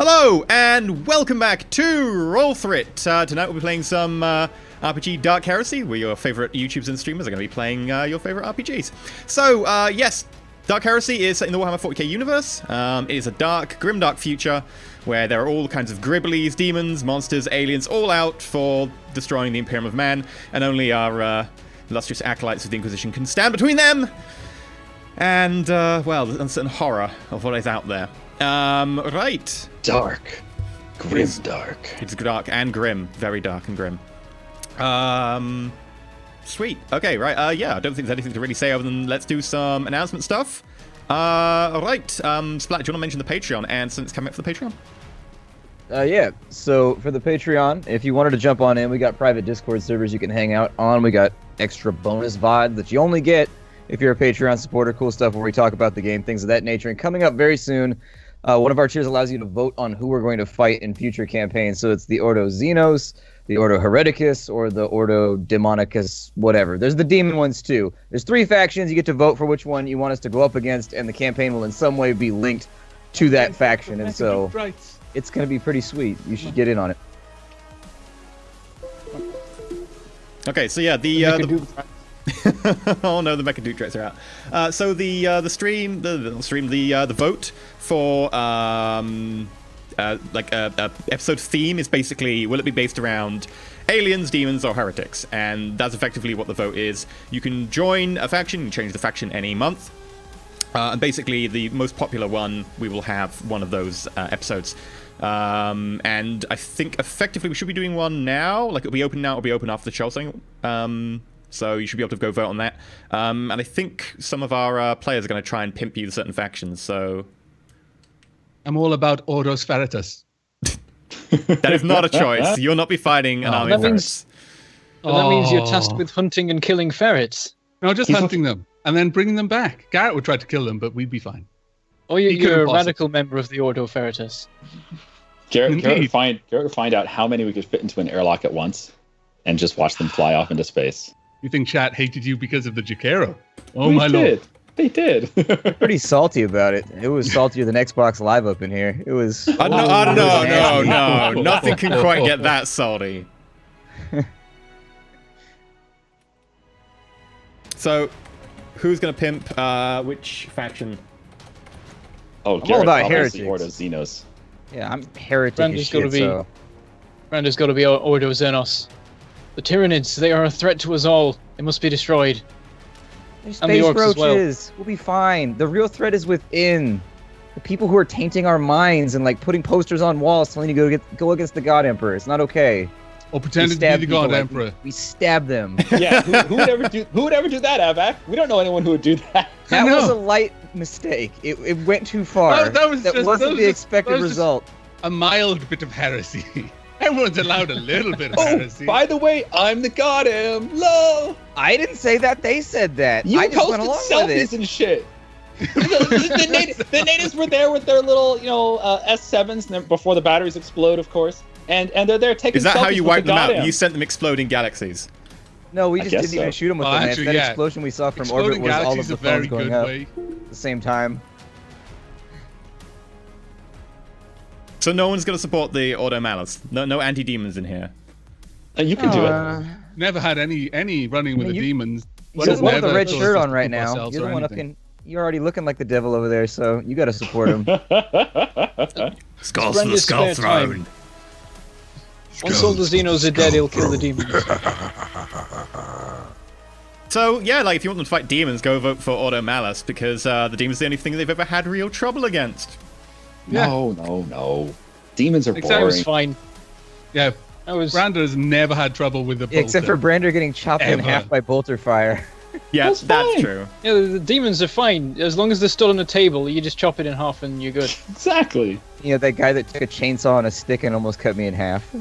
Hello, and welcome back to Roll4It. Tonight we'll be playing some RPG Dark Heresy, where your favorite YouTubers and streamers are going to be playing your favorite RPGs. So, yes, Dark Heresy is set in the Warhammer 40k universe. It is a dark, grimdark future where there are all kinds of gribblies, demons, monsters, aliens, all out for destroying the Imperium of Man, and only our illustrious acolytes of the Inquisition can stand between them and, well, the uncertain horror of what is out there. Right. Dark. Grim dark. It's dark and grim. Very dark and grim. Sweet. Okay, right. Yeah, I don't think there's anything to really say other than let's do some announcement stuff. Alright. Splat, do you want to mention the Patreon and since it's coming up for the Patreon? Yeah, so for the Patreon, if you wanted to jump on in, we got private Discord servers you can hang out on. We got extra bonus VOD that you only get if you're a Patreon supporter. Cool stuff where we talk about the game, things of that nature. And coming up very soon, one of our tiers allows you to vote on who we're going to fight in future campaigns. So it's the Ordo Xenos, the Ordo Hereticus, or the Ordo Demonicus, whatever. There's the demon ones too. There's 3 factions. You get to vote for which one you want us to go up against, and the campaign will in some way be linked to that faction. And so it's going to be pretty sweet. You should get in on it. Okay, so yeah, oh no, the Mecha Threats are out. So the vote for episode theme is basically, will it be based around aliens, demons, or heretics? And that's effectively what the vote is. You can join a faction, you can change the faction any month. And basically the most popular one, we will have one of those episodes. And I think effectively we should be doing one now. Like it'll be open now, it'll be open after the show thing. So you should be able to go vote on that. And I think some of our players are going to try and pimp you certain factions, so... I'm all about Ordo Spiritus. That is not a choice. You'll not be fighting an army of ferrets. That means you're tasked with hunting and killing ferrets. No, just hunting them, and then bringing them back. Garrett would try to kill them, but we'd be fine. Or you're a radical member of the Ordo Ferretus. Garrett would find out how many we could fit into an airlock at once, and just watch them fly off into space. You think chat hated you because of the Jacaro? Oh my lord. They did. Pretty salty about it. It was saltier than Xbox Live up in here. It was... No. Nothing can quite get that salty. So, who's going to pimp which faction? Oh, I'm all about heretics. Ordo Xenos. Yeah, I'm heretic as shit, so... Brando's got to be Ordo Xenos. The Tyranids, they are a threat to us all. They must be destroyed. They're space roaches. We'll be fine. The real threat is within. The people who are tainting our minds and like putting posters on walls telling you to go against the God Emperor. It's not okay. Or pretending to be the God Emperor. We stab them. Yeah, who would ever do that, Avac? We don't know anyone who would do that. That was a light mistake. It went too far. That wasn't the expected result. A mild bit of heresy. Everyone's allowed a little bit of heresy. By the way, I'm the God Am. Lol. I didn't say that. They said that. You I just went posted along with selfies it. and shit. the natives were there with their little, S7s before the batteries explode, of course. And they're there taking selfies. Is that how you wiped them out? Am. You sent them exploding galaxies. No, we just didn't even shoot them with them. Actually, that explosion we saw from exploding orbit was all of the phones going up way. at the same time. So no one's going to support the Ordo Malus. No anti-demons in here. You can do it. Never had any running with the demons. You're the one with the red shirt on right now. You're the one you're already looking like the devil over there, so you got to support him. Skulls for the Skull Throne. Once all the Xenos are dead, he'll kill the demons. So, yeah, like, if you want them to fight demons, go vote for Ordo Malus, because the demons are the only thing they've ever had real trouble against. Yeah. No. Demons are boring. I was fine. Yeah. Brander's never had trouble with the bolter. Except for Brander getting chopped in half by bolter fire. Yeah, that's true. Yeah, the demons are fine. As long as they're still on a table, you just chop it in half and you're good. Exactly. You know, that guy that took a chainsaw and a stick and almost cut me in half.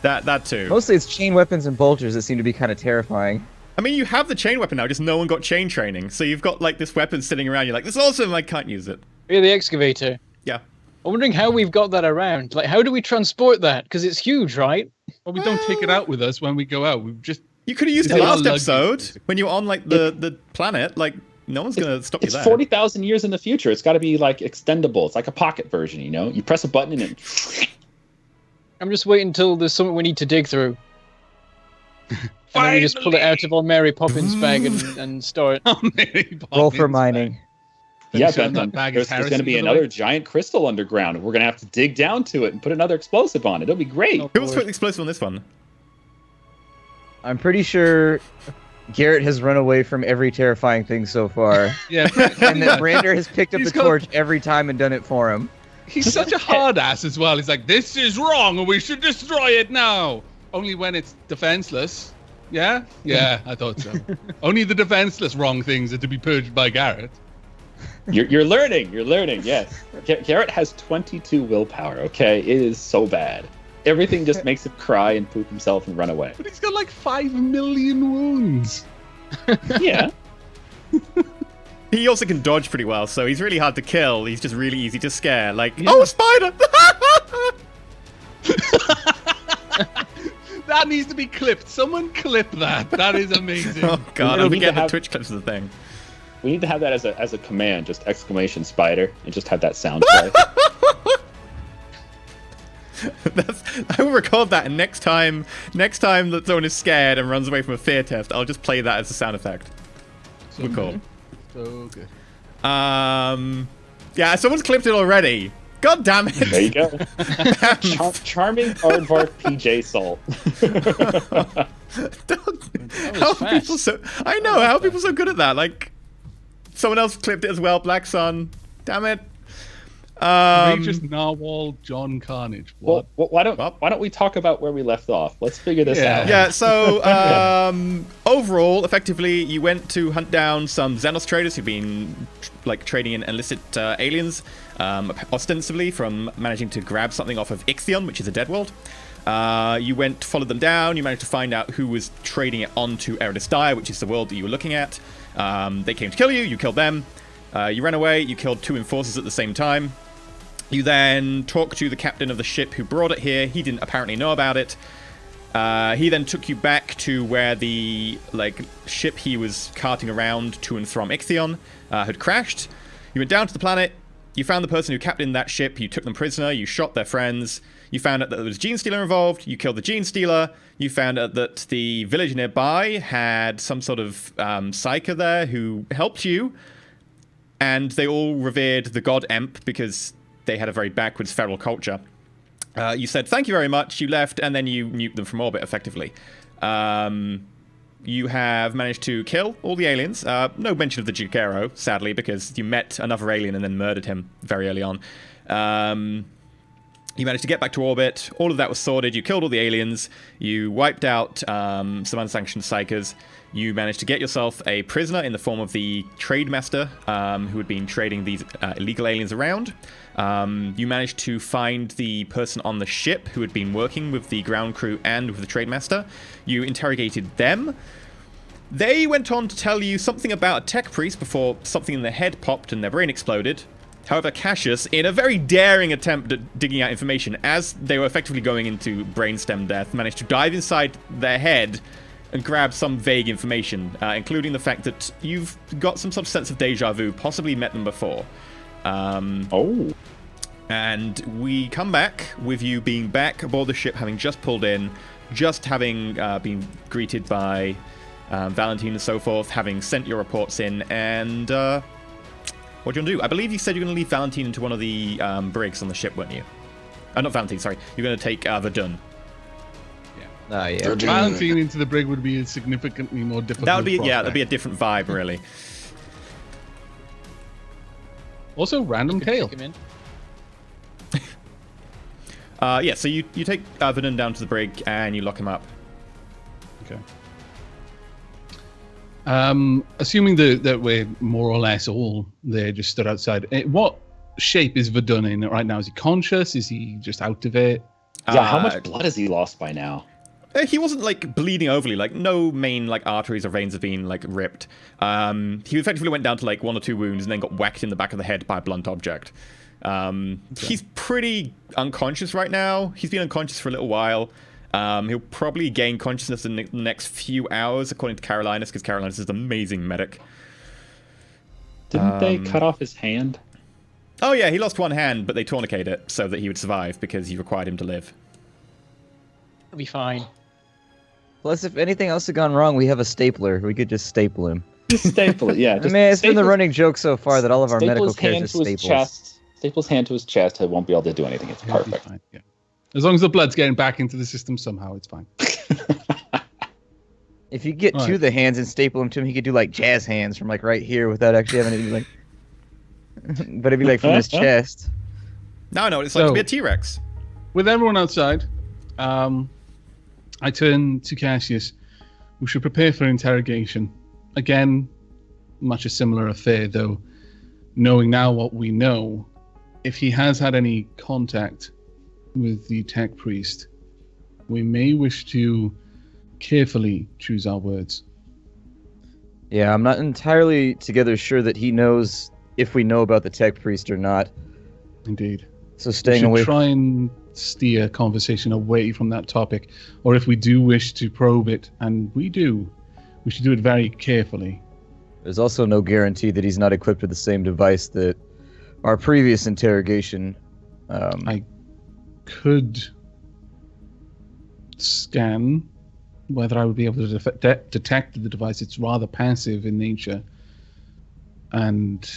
That too. Mostly it's chain weapons and bolters that seem to be kind of terrifying. I mean, you have the chain weapon now, just no one got chain training. So you've got, like, this weapon sitting around, you're like, this is awesome, I can't use it. Yeah, the excavator. Yeah. I'm wondering how we've got that around. Like, how do we transport that? Because it's huge, right? Well, we don't take it out with us when we go out. We just... You could have used it last episode when you were on, like, the planet. Like, No one's gonna stop you It's there. 40,000 years in the future. It's got to be like extendable. It's like a pocket version, you know? You press a button and it... I'm just waiting until there's something we need to dig through. And then we just pull it out of our Mary Poppins bag and store it. Roll for mining. Yeah, sure Ben, that bag is there's going Heresy, to be by the another way? giant crystal underground. We're going to have to dig down to it and put another explosive on it. It'll be great. Oh. Who was putting explosive on this one? I'm pretty sure Garrett has run away from every terrifying thing so far, Yeah, and that Brander has picked up He's the got- torch every time and done it for him. he's such a hard ass as well. He's like, this is wrong and we should destroy it now. Only when it's defenseless. Yeah? Yeah, I thought so. Only the defenseless wrong things are to be purged by Garrett. You're learning. You're learning, yes. Garrett has 22 willpower, okay? It is so bad. Everything just makes him cry and poop himself and run away. But he's got like 5 million wounds. Yeah. He also can dodge pretty well, so he's really hard to kill. He's just really easy to scare. Like, Yeah. oh, a spider! That needs to be clipped. Someone clip that. That is amazing. Oh god, We'll I'm need to forgetting the have- Twitch clips of the thing. We need to have that as a command, just exclamation spider, and just have that sound play. I will record that, and next time that someone is scared and runs away from a fear test, I'll just play that as a sound effect. So Good call. So good. Yeah, someone's clipped it already. God damn it! There you go. Charming aardvark PJ Salt. How are fast. people so? I know how are people so good at that. Like, someone else clipped it as well. Black Sun. Damn it. Outrageous Narwhal John Carnage. What? Well, why don't we talk about where we left off? Let's figure this Yeah. out. Yeah, so overall, effectively, you went to hunt down some Xenos traders who've been like trading in illicit aliens, ostensibly from managing to grab something off of Ixion, which is a dead world. You went, followed them down. You managed to find out who was trading it onto Eridus Dire, which is the world that you were looking at. They came to kill you. You killed them. You ran away. You killed 2 enforcers at the same time. You then talked to the captain of the ship who brought it here. He didn't apparently know about it. He then took you back to where the ship he was carting around to and from Ixion had crashed. You went down to the planet. You found the person who captained that ship. You took them prisoner. You shot their friends. You found out that there was a gene stealer involved. You killed the gene stealer. You found out that the village nearby had some sort of psyker there who helped you. And they all revered the god Emp because they had a very backwards feral culture. You said thank you very much. You left, and then you nuked them from orbit, effectively. You have managed to kill all the aliens. No mention of the Jukero, sadly, because you met another alien and then murdered him very early on. You managed to get back to orbit. All of that was sorted. You killed all the aliens. You wiped out some unsanctioned psychers. You managed to get yourself a prisoner in the form of the trade master who had been trading these illegal aliens around. You managed to find the person on the ship who had been working with the ground crew and with the trade master. You interrogated them. They went on to tell you something about a tech priest before something in their head popped and their brain exploded. However, Cassius, in a very daring attempt at digging out information, as they were effectively going into brainstem death, managed to dive inside their head and grab some vague information, including the fact that you've got some sort of sense of deja vu, possibly met them before. Oh. And we come back with you being back aboard the ship, having just pulled in, just having been greeted by Valentine and so forth, having sent your reports in, and what do you want to do? I believe you said you're going to leave Valentine into one of the brigs on the ship, weren't you? Not Valentine, sorry. You're going to take Verdun. Yeah. Valentine into the brig would be significantly more difficult. That would be, yeah, that'd be a different vibe, really. Also, random tail. Take him in. Yeah, so you take Verdun down to the brig and you lock him up. Okay. Assuming that we're more or less all there, just stood outside. What shape is Verdun in right now? Is he conscious? Is he just out of it? Yeah, how much blood has he lost by now? He wasn't bleeding overly, no main arteries or veins have been ripped. He effectively went down to 1 or 2 wounds and then got whacked in the back of the head by a blunt object. He's pretty unconscious right now. He's been unconscious for a little while. He'll probably gain consciousness in the next few hours, according to Carolinus, because Carolinus is an amazing medic. Didn't they cut off his hand? Oh yeah, he lost one hand, but they tourniquet it so that he would survive because you required him to live. It'll be fine. Plus, if anything else had gone wrong, we have a stapler. We could just staple him. Just staple it, yeah. I mean, it's been the running joke so far that all of our medical hand characters to his staples. chest. Staple his hand to his chest. He won't be able to do anything. It's It'll be perfect. fine, yeah. As long as the blood's getting back into the system somehow, it's fine. If you get to the hands and staple them to him, he could do like jazz hands from like right here without actually having to be like. But it'd be like from his chest. No, it's like to be a T-Rex. With everyone outside, I turn to Cassius. We should prepare for interrogation. Again, much a similar affair, though. Knowing now what we know, if he has had any contact with the tech priest, we may wish to carefully choose our words. Yeah, I'm not entirely together sure that he knows if we know about the tech priest or not. Indeed. So staying we away. should try and steer conversation away from that topic, or if we do wish to probe it, and we do, we should do it very carefully. There's also no guarantee that he's not equipped with the same device that our previous interrogation. I could scan whether I would be able to detect the device. It's rather passive in nature, and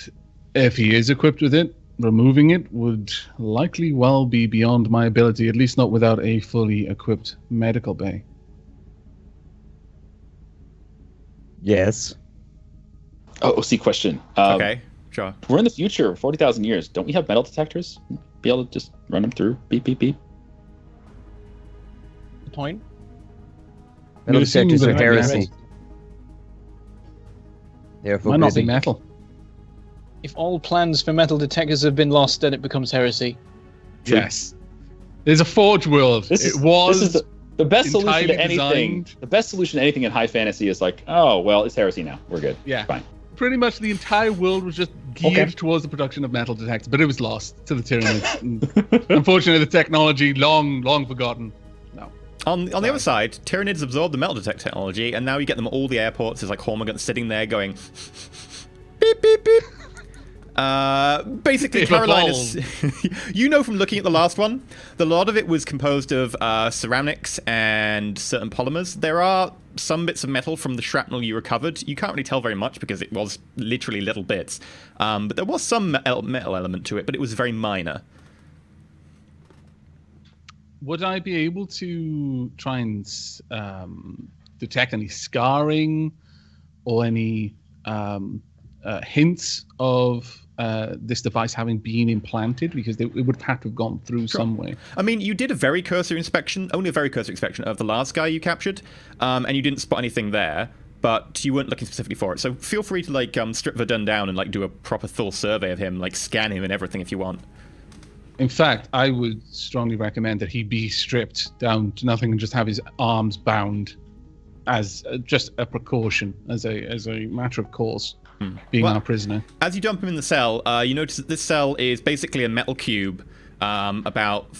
if he is equipped with it, removing it would likely well be beyond my ability, at least not without a fully equipped medical bay. Yes. Oh, see, question. Okay, sure. We're in the future, 40,000 years. Don't we have metal detectors? Be able to just run them through? Beep, beep, beep. Good point. Metal detectors are that heresy. Therefore, might not be busy. metal. If all plans for metal detectors have been lost, then it becomes heresy. Yes. There's a Forge world. This is the best solution to entirely anything. designed- The best solution to anything in high fantasy is like, oh, well, it's heresy now. We're good. Yeah. Fine. Pretty much the entire world was just geared towards the production of metal detectors, but it was lost to the Tyranids. And unfortunately, the technology long forgotten. No. On the other side, Tyranids absorbed the metal detect technology, and now you get them at all the airports. There's like Hormigant sitting there going, beep, beep, beep. Basically, They've Caroline is... You know from looking at the last one, a lot of it was composed of ceramics and certain polymers. There are some bits of metal from the shrapnel you recovered. You can't really tell very much because it was literally little bits. But there was some metal element to it, but it was very minor. Would I be able to try and detect any scarring or any hints of this device having been implanted? Because it would have to have gone through some way. I mean, you did a very cursory inspection, only a very cursory inspection of the last guy you captured, and you didn't spot anything there, but you weren't looking specifically for it. So feel free to like strip Verdun down and like do a proper full survey of him, like scan him and everything if you want. In fact, I would strongly recommend that he be stripped down to nothing and just have his arms bound as just a precaution, as a matter of course. Being our prisoner. As you dump him in the cell, you notice that this cell is basically a metal cube, about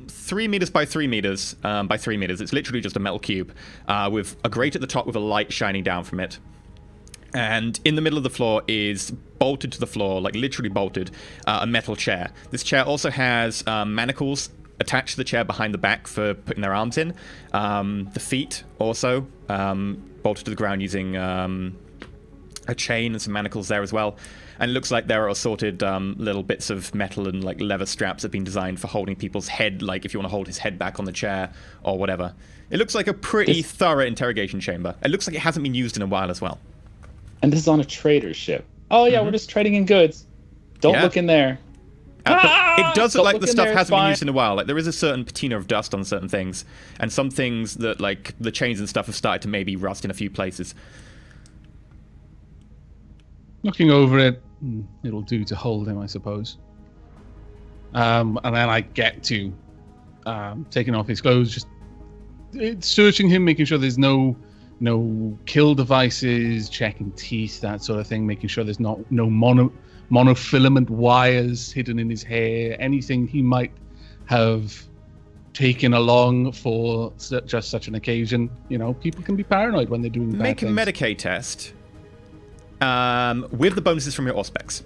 3 meters by 3 meters by 3 meters. It's literally just a metal cube with a grate at the top with a light shining down from it. And in the middle of the floor is bolted to the floor, like literally bolted, a metal chair. This chair also has manacles attached to the chair behind the back for putting their arms in. The feet also bolted to the ground using a chain and some manacles there as well. And it looks like there are assorted little bits of metal and like leather straps that have been designed for holding people's head, like if you want to hold his head back on the chair or whatever. It looks like a pretty thorough interrogation chamber. It looks like it hasn't been used in a while as well. And this is on a trader ship. Oh yeah, we're just trading in goods. Don't look in there. It does look like the stuff hasn't been fine. used in a while. Like there is a certain patina of dust on certain things, and some things that like the chains and stuff have started to maybe rust in a few places. Looking over it, it'll do to hold him, I suppose. And then I get to taking off his clothes, just searching him, making sure there's no kill devices, checking teeth, that sort of thing, making sure there's no monofilament wires hidden in his hair, anything he might have taken along for just such an occasion. You know, people can be paranoid when they're doing bad Make a things. Medicaid test. With the bonuses from your Auspex.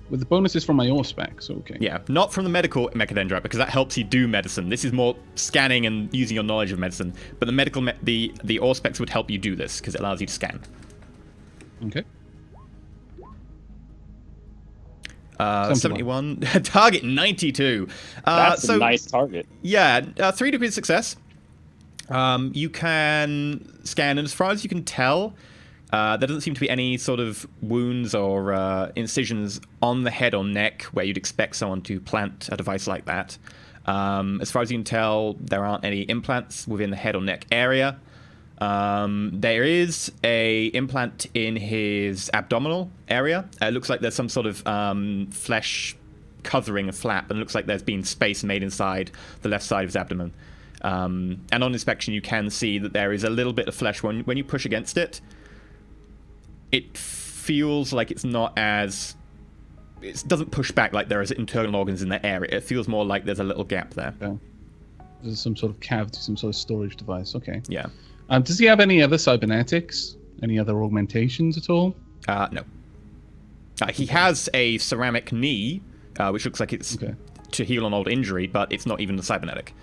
With the bonuses from my Auspex, okay. Yeah, not from the medical mechadendrite, because that helps you do medicine. This is more scanning and using your knowledge of medicine. But the medical, the Auspex would help you do this, because it allows you to scan. Okay. 71. Target 92. That's a nice target. Yeah, 3 degrees of success. You can scan, and as far as you can tell, there doesn't seem to be any sort of wounds or incisions on the head or neck where you'd expect someone to plant a device like that. As far as you can tell, there aren't any implants within the head or neck area. There is a implant in his abdominal area. It looks like there's some sort of flesh covering a flap, and it looks like there's been space made inside the left side of his abdomen. And on inspection, you can see that there is a little bit of flesh. When you push against it, it feels like it's not as... It doesn't push back like there is internal organs in that area. It feels more like there's a little gap there. Okay. There's some sort of cavity, some sort of storage device. Okay. Yeah. Does he have any other cybernetics? Any other augmentations at all? No. He has a ceramic knee, which looks like it's to heal an old injury, but it's not even a cybernetic.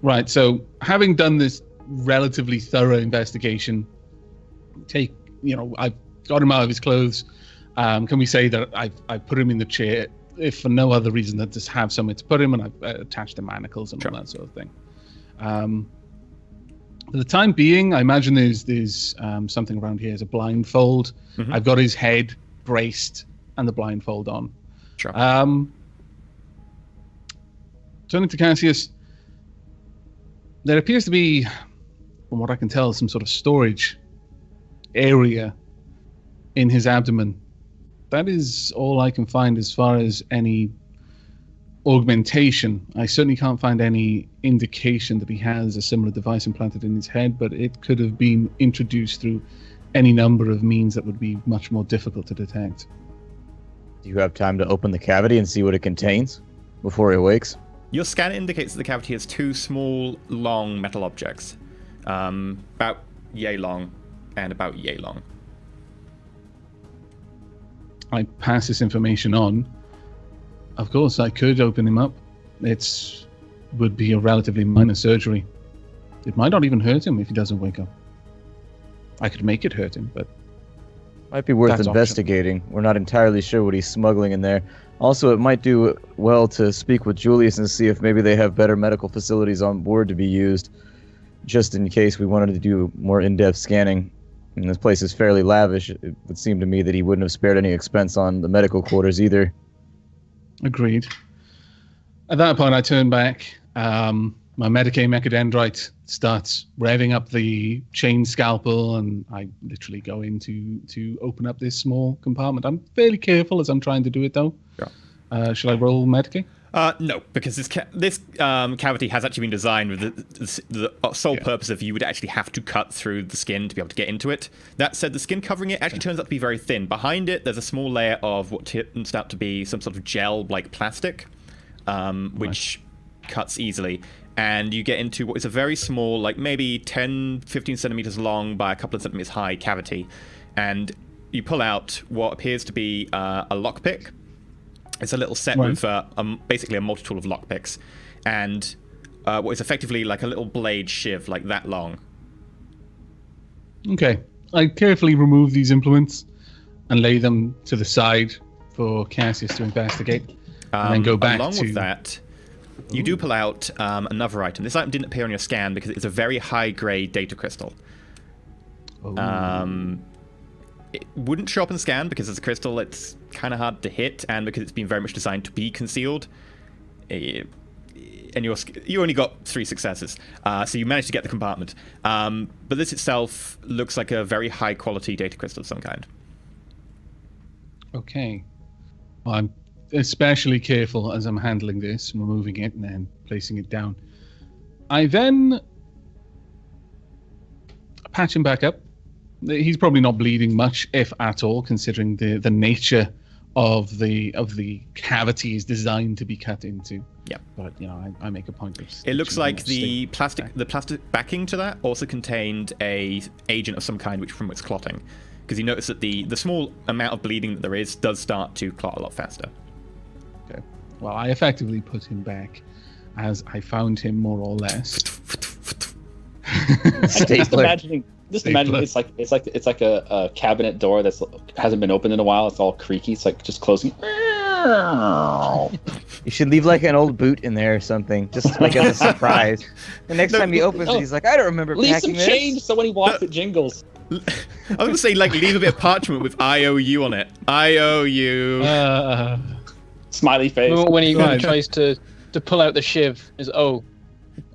Right, so having done this relatively thorough investigation, I've got him out of his clothes. Can we say that I've put him in the chair, if for no other reason than just have somewhere to put him, and I've attached the manacles and all that sort of thing. For the time being, I imagine there's something around here as a blindfold. Mm-hmm. I've got his head braced and the blindfold on. Sure. Turning to Cassius, there appears to be, from what I can tell, some sort of storage area in his abdomen. That is all I can find as far as any augmentation. I certainly can't find any indication that he has a similar device implanted in his head, but it could have been introduced through any number of means that would be much more difficult to detect. Do you have time to open the cavity and see what it contains before he awakes? Your scan indicates that the cavity has 2 small, long metal objects. About yay long and about yay long. I pass this information on. Of course, I could open him up. It would be a relatively minor surgery. It might not even hurt him if he doesn't wake up. I could make it hurt him, but... Might be worth that's investigating. optional. We're not entirely sure what he's smuggling in there. Also, it might do well to speak with Julius and see if maybe they have better medical facilities on board to be used, just in case we wanted to do more in-depth scanning. And this place is fairly lavish. It would seem to me that he wouldn't have spared any expense on the medical quarters either. Agreed. At that point, I turn back. My Medicaid mechadendrite starts revving up the chain scalpel, and I literally go in to open up this small compartment. I'm fairly careful as I'm trying to do it, though. Sure. Should I roll Medicaid? No, because this cavity has actually been designed with the sole purpose of you would actually have to cut through the skin to be able to get into it. That said, the skin covering it actually turns out to be very thin. Behind it, there's a small layer of what turns out to be some sort of gel-like plastic, which cuts easily. And you get into what is a very small, like maybe 10, 15 centimeters long by a couple of centimeters high cavity. And you pull out what appears to be a lockpick. It's a little set with basically a multi-tool of lockpicks, and what is effectively like a little blade shiv, like that long. Okay. I carefully remove these implements and lay them to the side for Cassius to investigate, and then go back along with that, you do pull out another item. This item didn't appear on your scan because it's a very high-grade data crystal. It wouldn't show up in scan because as a crystal, it's kind of hard to hit, and because it's been very much designed to be concealed. And you only got 3 successes, so you managed to get the compartment. But this itself looks like a very high-quality data crystal of some kind. Okay. Well, I'm especially careful as I'm handling this, removing it and then placing it down. I then patch him back up. He's probably not bleeding much, if at all, considering the nature of the cavity is designed to be cut into. Yeah. But I make a point of. It looks stitching like or the stitching plastic backing to that also contained a agent of some kind, from its clotting, because you notice that the small amount of bleeding that there is does start to clot a lot faster. Okay. Well, I effectively put him back as I found him, more or less. Just imagine it's like a cabinet door that's hasn't been opened in a while. It's all creaky. It's like just closing. You should leave like an old boot in there or something, just like as a surprise. The next time he opens it, he's like, I don't remember Leave packing some change so when he walks it jingles. I was going to say, like, leave a bit of parchment with IOU on it. IOU. Smiley face. When he tries to pull out the shiv, is oh.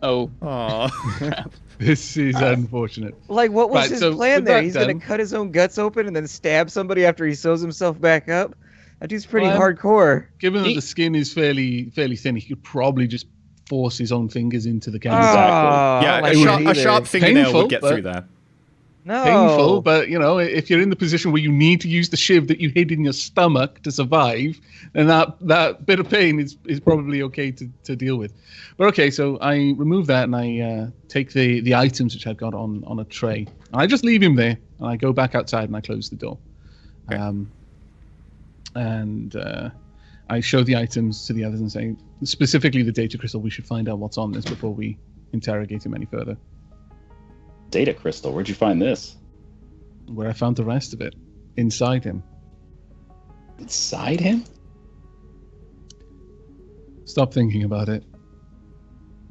Aww. This is unfortunate. Like, what was Right, his so plan with there? that He's done- gonna cut his own guts open and then stab somebody after he sews himself back up? That dude's pretty Well, hardcore. Given that the skin is fairly thin, he could probably just force his own fingers into the canvas. Exactly. Yeah, like a sharp fingernail Painful, would get but- through there. No. Painful, but if you're in the position where you need to use the shiv that you hid in your stomach to survive, then that bit of pain is probably okay to deal with. But okay, so I remove that and I take the items which I've got on a tray, and I just leave him there, and I go back outside and I close the door. Okay. I show the items to the others and say, specifically the data crystal, we should find out what's on this before we interrogate him any further. Data crystal. Where'd you find this? Where I found the rest of it, inside him. Inside him? Stop thinking about it.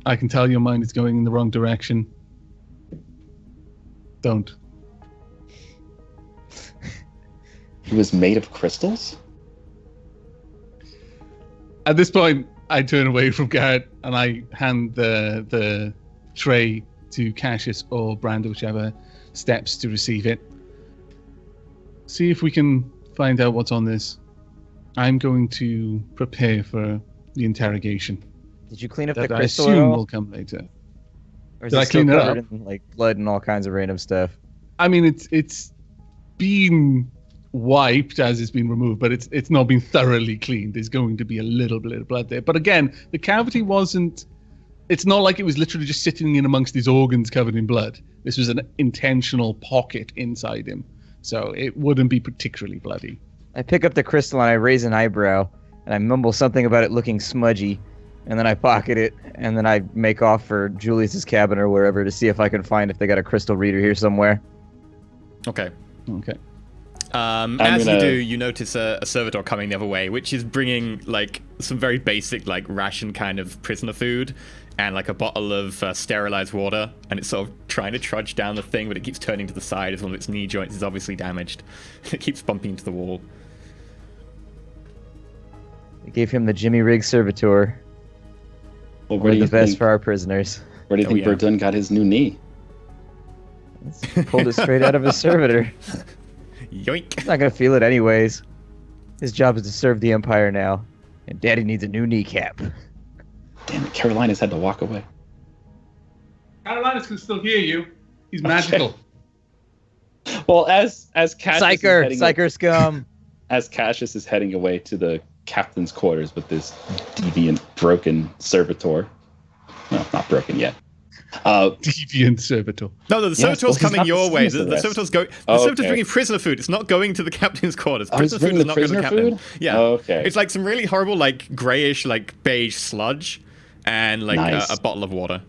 I can tell your mind is going in the wrong direction. Don't. He was made of crystals? At this point, I turn away from Garrett and I hand the tray to Cassius or Brando, whichever steps to receive it. See if we can find out what's on this. I'm going to prepare for the interrogation. Did you clean up That the I crystal at assume all? will come later. Or is Did it I still clean it covered up? in, like, blood and all kinds of random stuff? I mean, it's been wiped as it's been removed, but it's not been thoroughly cleaned. There's going to be a little bit of blood there. But again, the cavity wasn't... It's not like it was literally just sitting in amongst his organs covered in blood. This was an intentional pocket inside him. So it wouldn't be particularly bloody. I pick up the crystal and I raise an eyebrow, and I mumble something about it looking smudgy, and then I pocket it, and then I make off for Julius's cabin or wherever to see if I can find if they got a crystal reader here somewhere. Okay. Okay. As you do, you notice a servitor coming the other way, which is bringing like some very basic like ration kind of prisoner food and like a bottle of sterilized water, and it's sort of trying to trudge down the thing, but it keeps turning to the side as one of its knee joints is obviously damaged. It keeps bumping into the wall. I gave him the Jimmy Riggs Servitor. Well, We're the best for our prisoners. Where do you think yeah. Verdun got his new knee? Pulled it straight out of his servitor. Yoink. He's not gonna feel it anyways. His job is to serve the Empire now, and Daddy needs a new kneecap. Damn it, Carolina's had to walk away. Carolinas can still hear you. He's magical. Well, as Cassius Psycher scum. as Cassius is heading away to the captain's quarters with this deviant, broken servitor. No, not broken yet. Deviant servitor. No, the servitor's he's coming not your the way. same The as the servitor's going. The Oh, servitor's okay. bringing prisoner food. It's not going to the captain's quarters. Oh, he's Prisoner food bringing does the not go to the prisoner captain. food? Yeah. Oh, okay. It's like some really horrible, like grayish, like beige sludge, and like Nice. a bottle of water.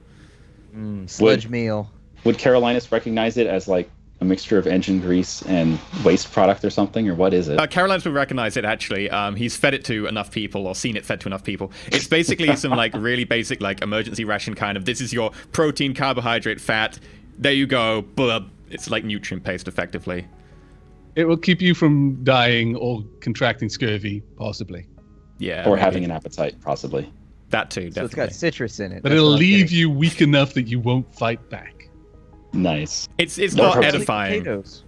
Sludge meal. Would Carolinus recognize it as like a mixture of engine grease and waste product or something, or what is it? Caroline's will recognize it actually. He's fed it to enough people, or seen it fed to enough people. It's basically some like really basic like emergency ration kind of. This is your protein, carbohydrate, fat. There you go. Blub. It's like nutrient paste, effectively. It will keep you from dying or contracting scurvy, possibly. Yeah. Or maybe. having an appetite, possibly. That too, So it's definitely. got citrus in it. But That's it'll what I'm leave getting. you weak enough that you won't fight back. Nice. It's No not problem. edifying. Potatoes.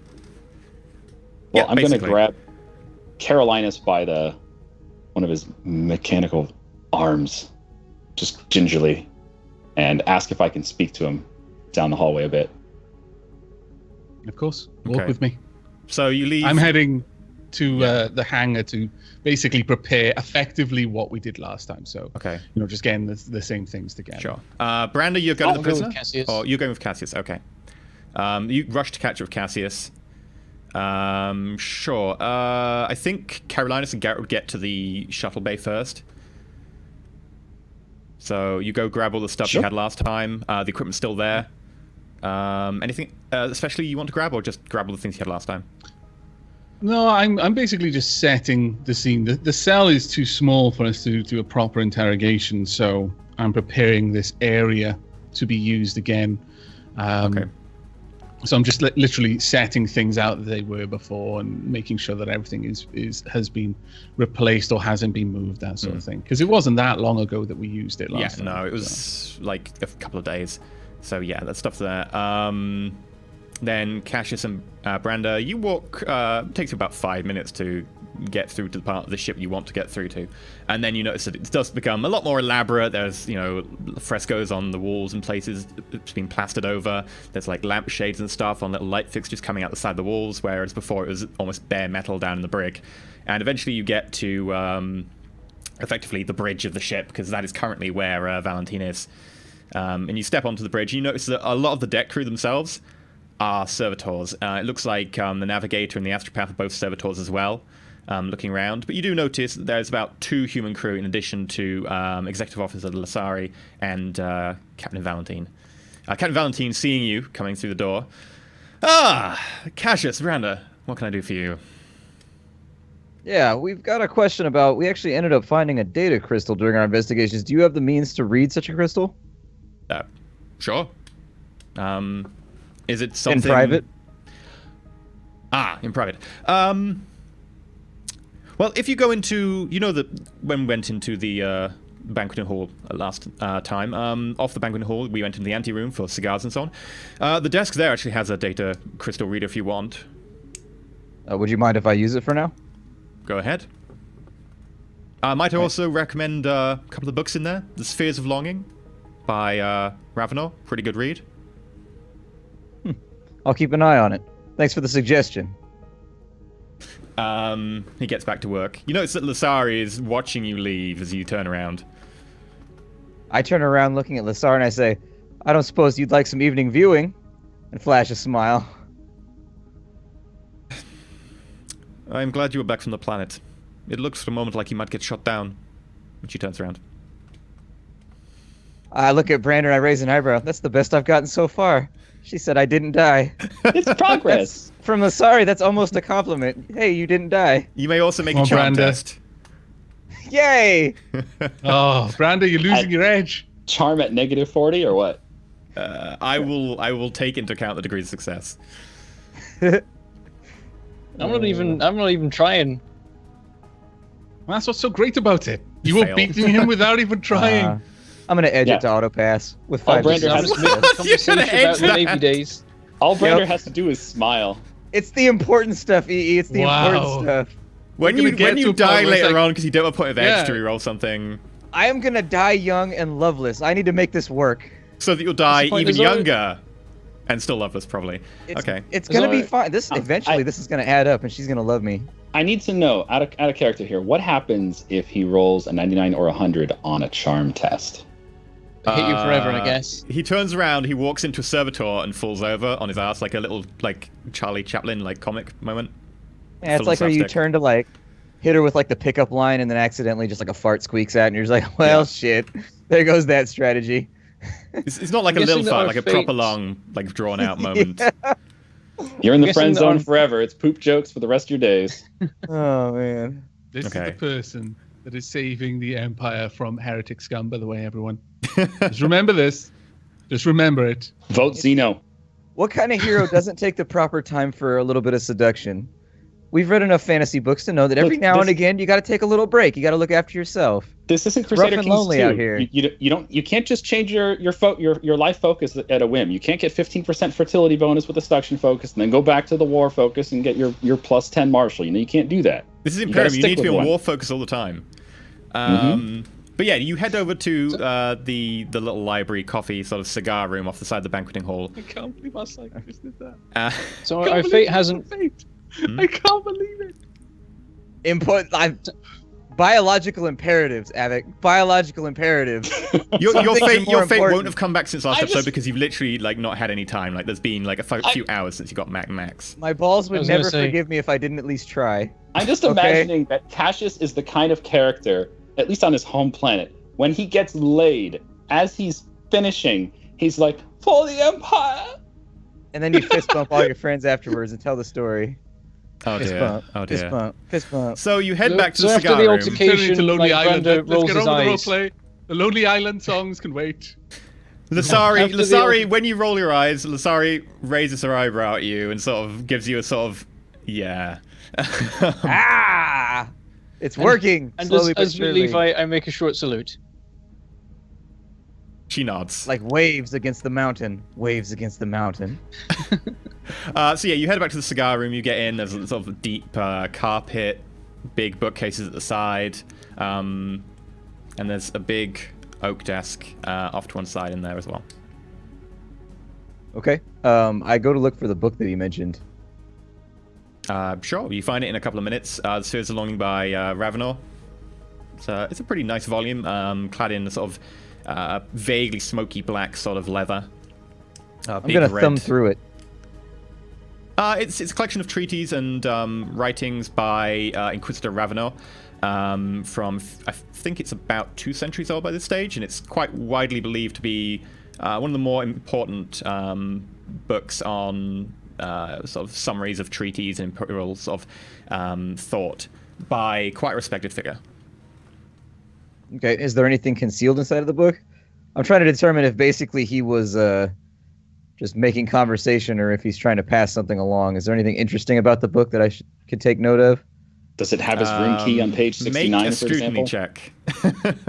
Well, Yeah, I'm going to basically. grab Carolinus by one of his mechanical arms, just gingerly, and ask if I can speak to him down the hallway a bit. Of course. Walk Okay. with me. So you leave. I'm heading to the hangar to basically prepare effectively what we did last time. So, Okay. just getting the same things together. Sure. Brander, you're going to the I'll go with prisoner? Cassius. Or you're going with Cassius, okay. You rush to catch up with Cassius. Sure. I think Carolinus and Garrett would get to the shuttle bay first. So you go grab all the stuff you had last time. The equipment's still there. Anything especially you want to grab, or just grab all the things you had last time? No, I'm basically just setting the scene. The cell is too small for us to do a proper interrogation, so I'm preparing this area to be used again. Okay. So I'm just literally setting things out that they were before and making sure that everything has been replaced or hasn't been moved, that sort of thing. Because it wasn't that long ago that we used it last time. Yeah, no, it was like a couple of days. So yeah, that stuff's there. Then Cassius and Brander, you walk. Takes you about 5 minutes to get through to the part of the ship you want to get through to, and then you notice that it does become a lot more elaborate. There's frescoes on the walls and places. It's been plastered over. There's like lampshades and stuff on little light fixtures coming out the side of the walls, whereas before it was almost bare metal down in the brig. And eventually you get to effectively the bridge of the ship, because that is currently where Valentine is. And you step onto the bridge, and you notice that a lot of the deck crew themselves are servitors. It looks like the navigator and the astropath are both servitors as well, looking around. But you do notice that there's about 2 human crew in addition to Executive Officer Lasari and Captain Valentine. Captain Valentine, seeing you coming through the door. Cassius, Brander, what can I do for you? Yeah, we've got a question about... We actually ended up finding a data crystal during our investigations. Do you have the means to read such a crystal? Sure. Is it something... In private? In private. Well, if you go into... You know that when we went into the banqueting hall last time, off the banqueting hall, we went into the anteroom for cigars and so on. The desk there actually has a data crystal reader if you want. Would you mind if I use it for now? Go ahead. Might I also recommend a couple of books in there. The Spheres of Longing by Ravenor. Pretty good read. I'll keep an eye on it. Thanks for the suggestion. He gets back to work. You notice that Lasari is watching you leave as you turn around. I turn around looking at Lasar and I say, I don't suppose you'd like some evening viewing? And flash a smile. I'm glad you were back from the planet. It looks for a moment like you might get shot down. When she turns around. I look at Brander and I raise an eyebrow. That's the best I've gotten so far. She said I didn't die. It's progress. From Lasari, that's almost a compliment. Hey, you didn't die. You may also make a charm Brander. test. Yay! Oh, Brander, you're losing your edge. Charm at -40 or what? I will take into account the degree of success. I'm not even trying. That's what's so great about it. You were Fail. beating him without even trying. I'm gonna edge it to auto pass with 5. Brander I'm has just to- making a conversation edge about the that. Navy days. All Brander has to do is smile. It's the important stuff, EE. It's the important Wow. stuff. When We're you gonna get to a point die where it's later like- on because you don't want to put an edge Yeah. to reroll something, I am gonna die young and loveless. I need to make this work. so that you'll die point even is always- younger and still loveless, probably. Okay. It's gonna be alright. fine. This eventually, this is gonna add up, and she's gonna love me. I need to know, out of character here, what happens if he rolls a 99 or 100 on a charm test? Hit you forever, I guess. He turns around, he walks into a servitor and falls over on his ass like a little Charlie Chaplin comic moment. Yeah, it's Full like where you slapstick. turn to hit her with the pickup line, and then accidentally just a fart squeaks out, and you're just like, well, shit. There goes that strategy. It's not like I'm a little guessing that fart, our like a proper fates- long, drawn out moment. You're in the Guessing friend that zone on- forever. It's poop jokes for the rest of your days. Oh man. This Okay. is the person that is saving the Empire from heretic scum, by the way, everyone. Just remember this. Just remember it. Vote Zeno. What kind of hero doesn't take the proper time for a little bit of seduction? We've read enough fantasy books to know that every Look, now and this- again you got to take a little break. You got to look after yourself. This isn't rough Crusader and Kings lonely 2. out here. You can't just change your life focus at a whim. You can't get 15% fertility bonus with a seduction focus and then go back to the war focus and get your plus 10 martial. You can't do that. This is gotta imperative. You stick need to be with on one. war focus all the time. But yeah, you head over to the little library, coffee, sort of cigar room off the side of the banqueting hall. I can't believe our psychiatrist did that. So our fate hasn't. I can't believe it. Input. Biological imperatives, Avic. Biological imperatives. Your fate won't important. have come back since last I episode just- because you've literally like not had any time. Like there's been like a few hours since you got Max. My balls I would was gonna never say- forgive me if I didn't at least try. I'm just Okay. imagining that Cassius is the kind of character, at least on his home planet, when he gets laid, as he's finishing, he's like, "For the Empire." And then you fist bump all your friends afterwards and tell the story. Oh Fist dear. bump. Oh Fist dear. bump. Fist bump. So you head back to So the after cigar the room. altercation- Turning to Lonely like, Island. Brando Let's rolls get his over the eyes. roleplay. The Lonely Island songs can wait. Lasari, After the Lasari, when you roll your eyes, Lasari raises her eyebrow at you and sort of gives you a sort of, yeah. Ah! It's working. And slowly but as we surely. leave, I make a short salute. She nods. Like waves against the mountain. Waves against the mountain. So yeah, you head back to the cigar room. You get in. There's a sort of deep carpet, big bookcases at the side, and there's a big oak desk off to one side in there as well. Okay. I go to look for the book that you mentioned. Sure, you find it in a couple of minutes. The Spheres of Longing by Ravenor. It's a pretty nice volume, clad in a sort of vaguely smoky black sort of leather. I'm gonna thumb through it. It's a collection of treatises and writings by Inquisitor Ravenor from, I think it's about 2 centuries old by this stage, and it's quite widely believed to be one of the more important books on sort of summaries of treaties and imperial sort of thought by quite a respected figure. Okay. Is there anything concealed inside of the book? I'm trying to determine if basically he was just making conversation or if he's trying to pass something along. Is there anything interesting about the book that I could take note of? Does it have his room key on page 69, Make a for scrutiny example? check.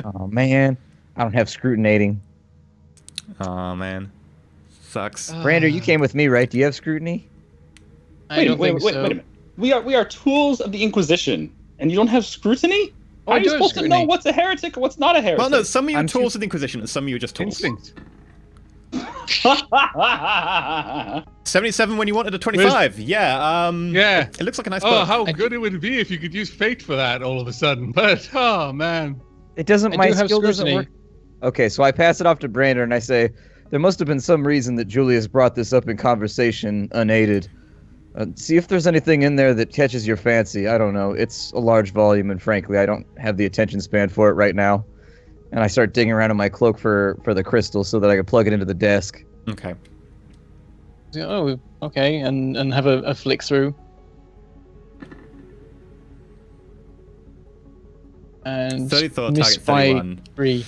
Oh man, I don't have scrutinating. Oh man, sucks. Brander, you came with me, right? Do you have scrutiny? I don't think so. Wait a minute. We are tools of the Inquisition, and you don't have scrutiny? Oh, How I are you do have supposed to know scrutiny. what's a heretic and what's not a heretic? Well, no, some of you are I'm tools of the Inquisition, and some of you are just tools. Instinct. 77 when you wanted a 25. Yeah. Yeah. It looks like a nice Oh, book. how good it would be if you could use fate for that all of a sudden. But, oh, man. It doesn't. I My do have skill doesn't scrutiny. work. Okay, so I pass it off to Brander and I say, there must have been some reason that Julius brought this up in conversation unaided. See if there's anything in there that catches your fancy. I don't know. It's a large volume, and frankly, I don't have the attention span for it right now. And I start digging around in my cloak for the crystal so that I can plug it into the desk. Okay. Oh, okay, and have a flick through. And 30 thought, miss target by 31. 3.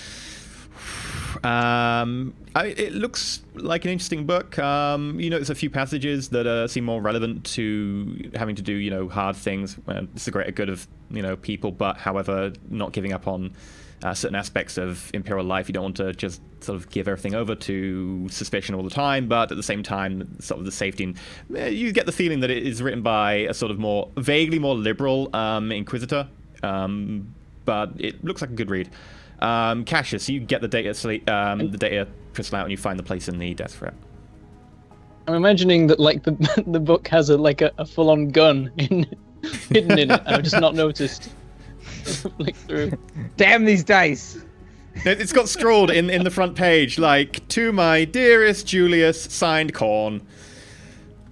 It looks like an interesting book. There's a few passages that seem more relevant to having to do, hard things. It's the greater good of, people, but however, not giving up on certain aspects of imperial life. You don't want to just sort of give everything over to suspicion all the time, but at the same time, sort of the safety. And you get the feeling that it is written by a sort of vaguely more liberal Inquisitor, but it looks like a good read. Cassius, you get the data crystal out and you find the place in the desk for it. I'm imagining that like the book has a full-on gun hidden in it, and I've just not noticed. Flick through. Damn these dice! It's got scrawled in the front page, like, to my dearest Julius, signed Corn.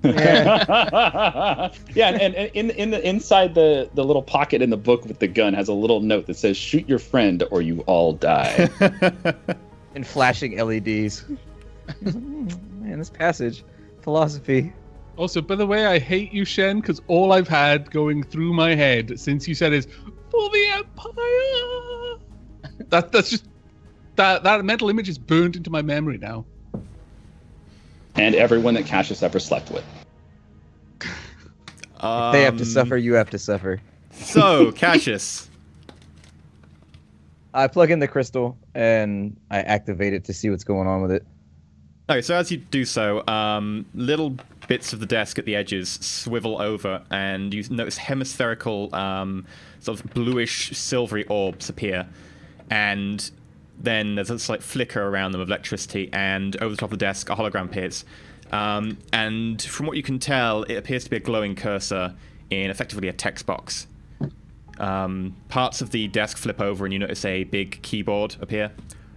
Yeah. Yeah, and in the inside the little pocket in the book with the gun has a little note that says, "Shoot your friend or you all die." And flashing LEDs. Man, this passage. Philosophy. Also, by the way, I hate you, Shen, because all I've had going through my head since you said is, "For the Empire!" That's just... That mental image is burned into my memory now. And everyone that Cassius ever slept with. If they have to suffer, you have to suffer. So, Cassius. I plug in the crystal and I activate it to see what's going on with it. Okay, so as you do so, little bits of the desk at the edges swivel over, and you notice hemispherical, sort of bluish, silvery orbs appear, and then there's a slight flicker around them of electricity, and over the top of the desk, a hologram appears. And from what you can tell, it appears to be a glowing cursor in effectively a text box. Parts of the desk flip over and you notice a big keyboard appear,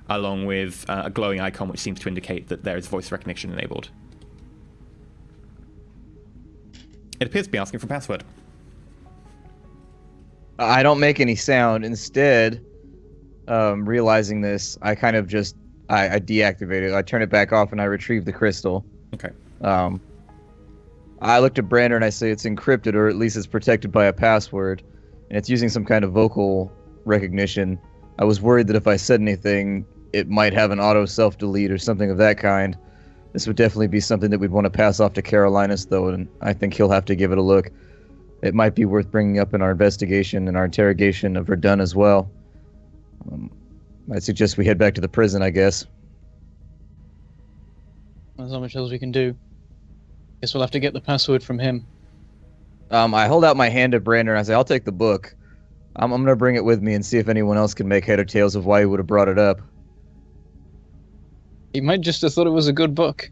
along with a glowing icon which seems to indicate that there is voice recognition enabled. It appears to be asking for a password. I don't make any sound. Instead, realizing this, I kind of just I deactivate it. I turn it back off and I retrieve the crystal. Okay. I looked at Brander and I say it's encrypted, or at least it's protected by a password, and it's using some kind of vocal recognition. I was worried that if I said anything, it might have an auto self-delete or something of that kind. This would definitely be something that we'd want to pass off to Carolinus, though, and I think he'll have to give it a look. It might be worth bringing up in our investigation and our interrogation of Verdun as well. I'd suggest we head back to the prison, I guess. There's not much else we can do. Guess we'll have to get the password from him. I hold out my hand to Brander and I say, I'll take the book. I'm going to bring it with me and see if anyone else can make head or tails of why he would have brought it up. He might just have thought it was a good book.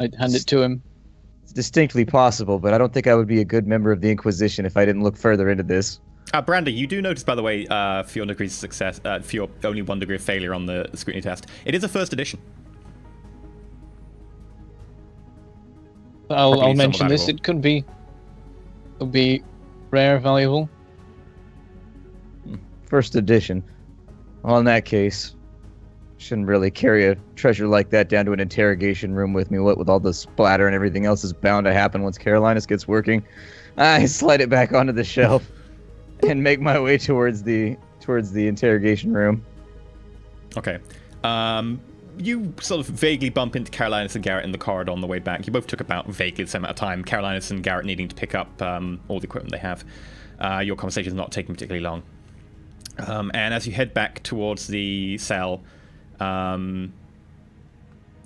I'd hand it to him. It's distinctly possible, but I don't think I would be a good member of the Inquisition if I didn't look further into this. Brander, you do notice, by the way, for your degrees of success, for your only 1 degree of failure on the scrutiny test, it is a first edition. I'll mention this. It could be rare, valuable. First edition. Well, in that case, shouldn't really carry a treasure like that down to an interrogation room with me. What with all the splatter and everything else is bound to happen once Carolinus gets working. I slide it back onto the shelf and make my way towards the interrogation room. Okay. You sort of vaguely bump into Carolinus and Garrett in the corridor on the way back. You both took about vaguely the same amount of time. Carolinus and Garrett needing to pick up all the equipment they have. Your conversation is not taking particularly long. And as you head back towards the cell,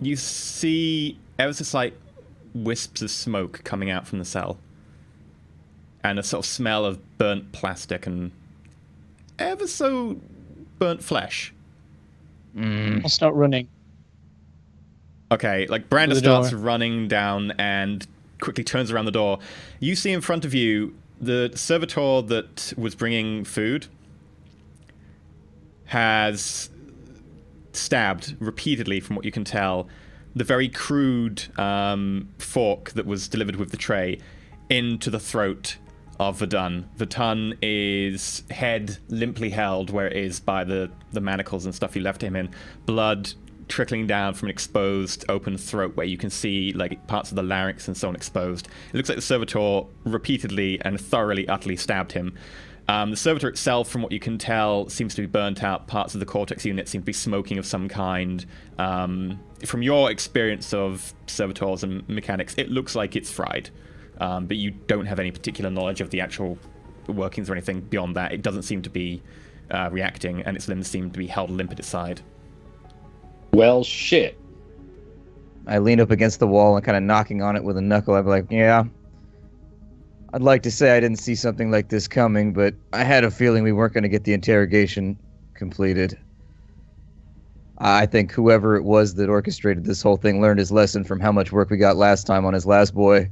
you see ever so slight wisps of smoke coming out from the cell. And a sort of smell of burnt plastic and ever so burnt flesh. I'll start running. Okay, like Brander starts running down and quickly turns around the door. You see in front of you the servitor that was bringing food has stabbed repeatedly, from what you can tell, the very crude fork that was delivered with the tray into the throat of Verdun. Verdun is head limply held where it is by the manacles and stuff you left him in. Blood trickling down from an exposed open throat where you can see like parts of the larynx and so on exposed. It looks like the servitor repeatedly and thoroughly, utterly stabbed him. The servitor itself, from what you can tell, seems to be burnt out. Parts of the cortex unit seem to be smoking of some kind. From your experience of servitors and mechanics, it looks like it's fried. But you don't have any particular knowledge of the actual workings or anything beyond that. It doesn't seem to be reacting, and its limbs seem to be held limp at its side. Well, shit. I lean up against the wall and kind of knocking on it with a knuckle. I'd be like, yeah, I'd like to say I didn't see something like this coming, but I had a feeling we weren't going to get the interrogation completed. I think whoever it was that orchestrated this whole thing learned his lesson from how much work we got last time on his last boy.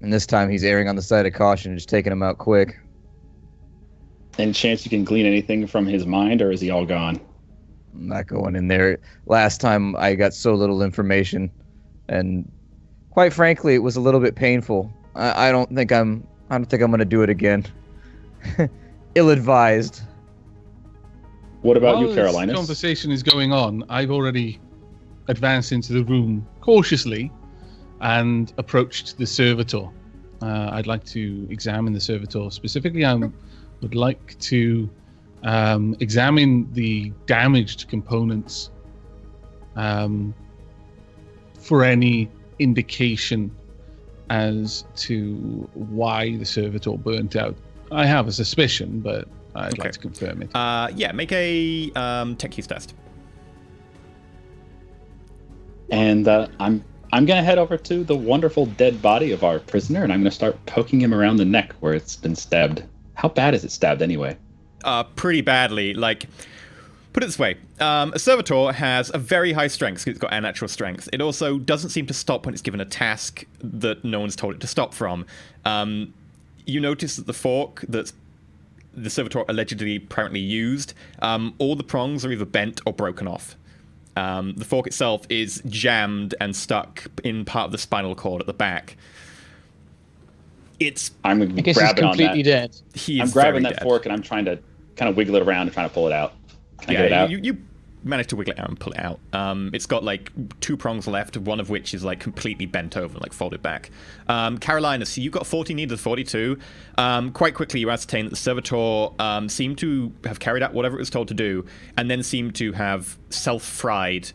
And this time he's erring on the side of caution and just taking him out quick. Any chance you can glean anything from his mind, or is he all gone? I'm not going in there. Last time I got so little information, and quite frankly, it was a little bit painful. I don't think I'm going to do it again. Ill-advised. What about While you, Carolinus? This conversation is going on, I've already advanced into the room cautiously and approached the servitor. I'd like to examine the servitor. Specifically, I would like to examine the damaged components for any indication as to why the servitor burnt out. I have a suspicion, but I'd like to confirm it. Yeah, make a tech use test. And I'm going to head over to the wonderful dead body of our prisoner, and I'm going to start poking him around the neck where it's been stabbed. How bad is it stabbed anyway? Pretty badly. Like, put it this way. A servitor has a very high strength, because it's got unnatural strength. It also doesn't seem to stop when it's given a task that no one's told it to stop from. you notice that the fork that the Servitor allegedly apparently used, all the prongs are either bent or broken off. The fork itself is jammed and stuck in part of the spinal cord at the back. I'm I guess he's grabbing on completely that. dead. I'm grabbing that fork and I'm trying to kind of wiggle it around and trying to pull it out. Can I get it out? You managed to wiggle it out and pull it out. It's got like 2 prongs left, one of which is like completely bent over, like folded back. Carolina, so you got 40 needed 42. Quite quickly you ascertain that the Servitor seemed to have carried out whatever it was told to do, and then seemed to have self-fried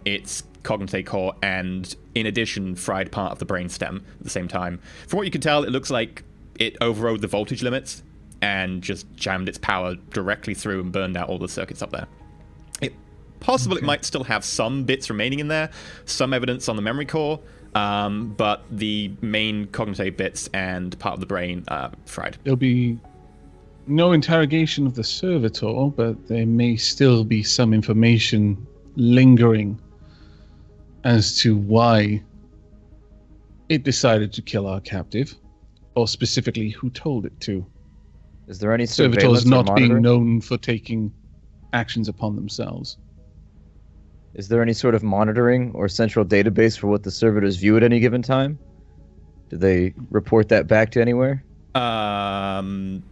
its cognate core, and in addition fried part of the brainstem at the same time. From what you can tell, it looks like it overrode the voltage limits and just jammed its power directly through and burned out all the circuits up there. Possible it might still have some bits remaining in there, some evidence on the memory core, but the main cognate bits and part of the brain fried. There'll be no interrogation of the Servitor, but there may still be some information lingering as to why it decided to kill our captive, or specifically who told it to. Is there any Servitors surveillance or not being monitoring? known for taking actions upon themselves. Is there any sort of monitoring or central database for what the servitors view at any given time? Do they report that back to anywhere? Not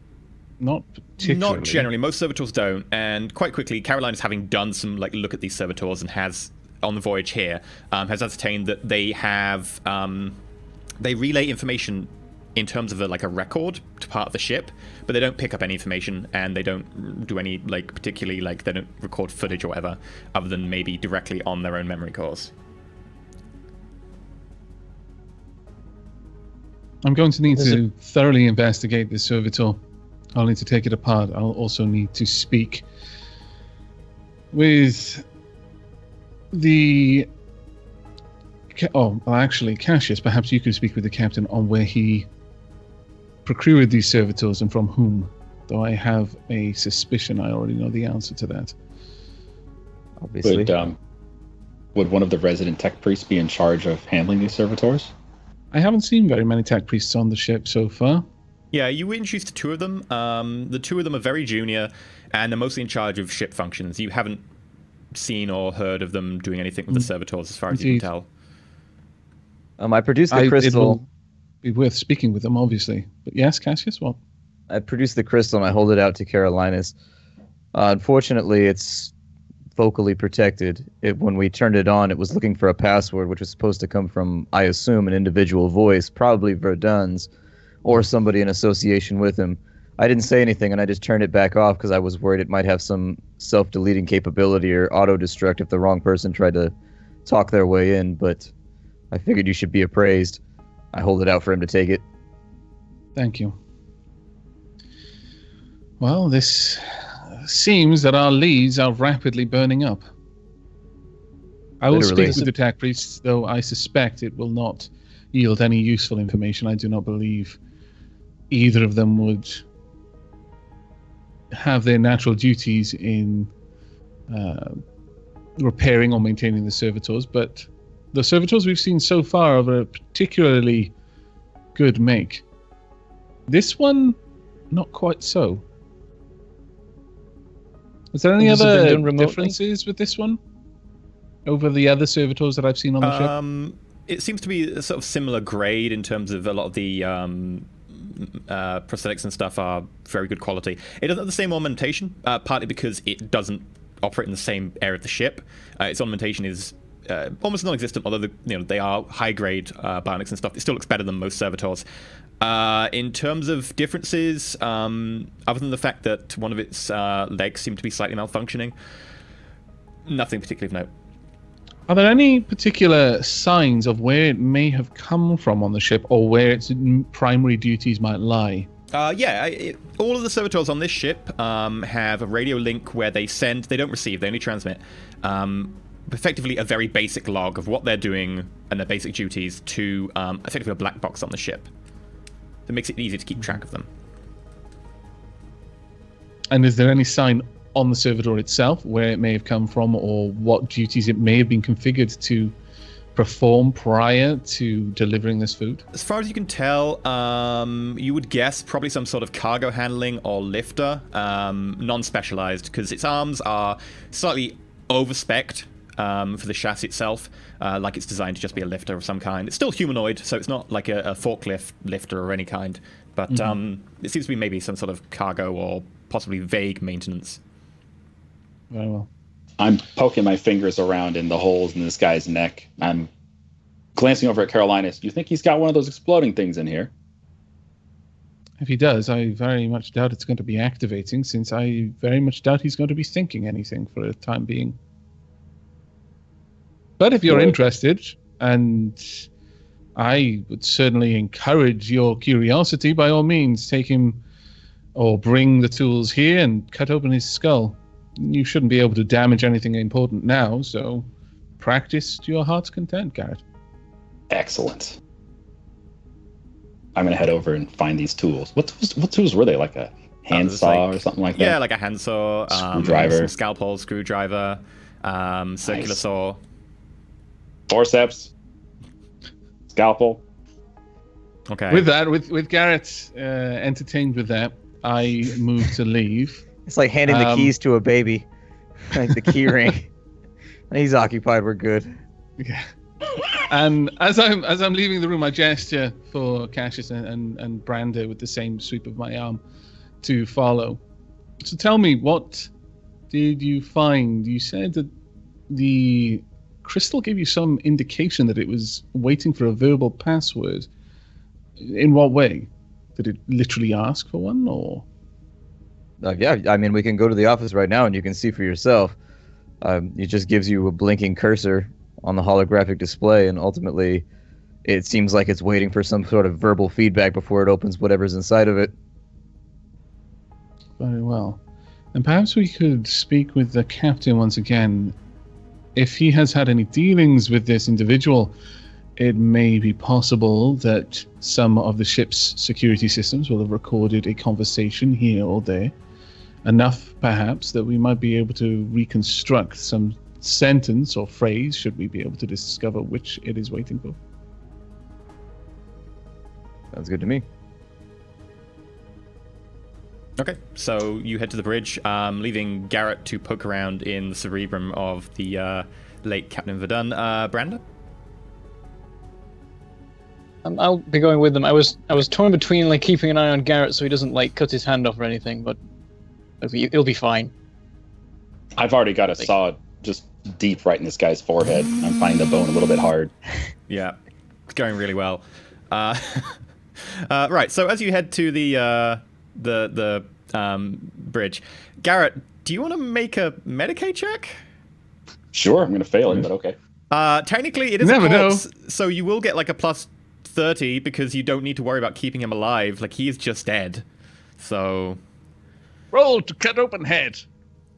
particularly. Not generally. Most servitors don't. And quite quickly, Caroline is having done some look at these servitors and has, on the voyage here, has ascertained that they have they relay information in terms of a record to part of the ship, but they don't pick up any information, and they don't do any particularly they don't record footage or whatever, other than maybe directly on their own memory cores. I'm going to need to thoroughly investigate this Servitor. I'll need to take it apart. I'll also need to speak with the... actually, Cassius, perhaps you could speak with the captain on where he procured these servitors and from whom. Though I have a suspicion I already know the answer to that. Obviously. Would one of the resident tech priests be in charge of handling these servitors? I haven't seen very many tech priests on the ship so far. Yeah, you were introduced to 2 of them. The 2 of them are very junior, and they're mostly in charge of ship functions. You haven't seen or heard of them doing anything with the servitors, as far as you can tell. I produced the crystal. It will be worth speaking with them, obviously. But yes, Cassius, what? I produced the crystal and I hold it out to Carolinas. Unfortunately, it's vocally protected. When we turned it on, it was looking for a password, which was supposed to come from, I assume, an individual voice, probably Verdun's, or somebody in association with him. I didn't say anything, and I just turned it back off because I was worried it might have some self-deleting capability or auto-destruct if the wrong person tried to talk their way in, but I figured you should be appraised. I hold it out for him to take it. Thank you. Well, this seems that our leads are rapidly burning up. I will Literally. speak with the tech priests, though I suspect it will not yield any useful information. I do not believe either of them would have their natural duties in repairing or maintaining the servitors, but the servitors we've seen so far are of a particularly good make. This one, not quite so. Is there any Has it been other done remotely? differences with this one over the other servitors that I've seen on the ship? It seems to be a sort of similar grade in terms of a lot of the prosthetics and stuff are very good quality. It doesn't have the same ornamentation, partly because it doesn't operate in the same area of the ship. Its ornamentation is almost non-existent, although they are high-grade bionics and stuff. It still looks better than most servitors. In terms of differences, other than the fact that one of its legs seem to be slightly malfunctioning, nothing particularly of note. Are there any particular signs of where it may have come from on the ship, or where its primary duties might lie? All of the servitors on this ship have a radio link where they send, they don't receive, they only transmit, effectively a very basic log of what they're doing and their basic duties to effectively a black box on the ship. That makes it easy to keep track of them. And is there any sign on the servitor itself where it may have come from, or what duties it may have been configured to perform prior to delivering this food? As far as you can tell, you would guess probably some sort of cargo handling or lifter, non-specialized, because its arms are slightly over-spec'd for the chassis itself, like it's designed to just be a lifter of some kind. It's still humanoid, so it's not like a forklift lifter of any kind, but it seems to be maybe some sort of cargo or possibly vague maintenance. Very well. I'm poking my fingers around in the holes in this guy's neck. I'm glancing over at Carolinus. You think he's got one of those exploding things in here? If he does, I very much doubt it's going to be activating, since I very much doubt he's going to be thinking anything for the time being. But if you're interested, and I would certainly encourage your curiosity, by all means, take him or bring the tools here and cut open his skull. You shouldn't be able to damage anything important now, so practice to your heart's content, Garrett. Excellent. I'm going to head over and find these tools. What tools were they? Like a handsaw or something like that? Yeah, like a handsaw, screwdriver, some scalpel, screwdriver, circular saw. Forceps, scalpel. Okay. With that, with Garrett entertained with that, I move to leave. It's like handing the keys to a baby, like the key ring. He's occupied. We're good. Okay. And as I'm leaving the room, I gesture for Cassius and Brander with the same sweep of my arm to follow. So tell me, what did you find? You said that the crystal gave you some indication that it was waiting for a verbal password. In what way? Did it literally ask for one, or? Yeah, I mean, we can go to the office right now and you can see for yourself. It just gives you a blinking cursor on the holographic display, and ultimately it seems like it's waiting for some sort of verbal feedback before it opens whatever's inside of it. Very well. And perhaps we could speak with the captain once again. If he has had any dealings with this individual, it may be possible that some of the ship's security systems will have recorded a conversation here or there. Enough, perhaps, that we might be able to reconstruct some sentence or phrase, should we be able to discover which it is waiting for. Sounds good to me. Okay, so you head to the bridge, leaving Garrett to poke around in the cerebrum of the late Captain Verdun. Branda? I'll be going with them. I was torn between like keeping an eye on Garrett so he doesn't like cut his hand off or anything, but it'll be fine. I've already got a saw just deep right in this guy's forehead. I'm finding the bone a little bit hard. Yeah, it's going really well. Right, so as you head to the bridge, Garrett, do you want to make a Medicaid check? Sure, I'm going to fail it, but okay. Technically, it is a corpse, so you will get like a plus 30 because you don't need to worry about keeping him alive. Like, he is just dead. So... Roll to cut open head.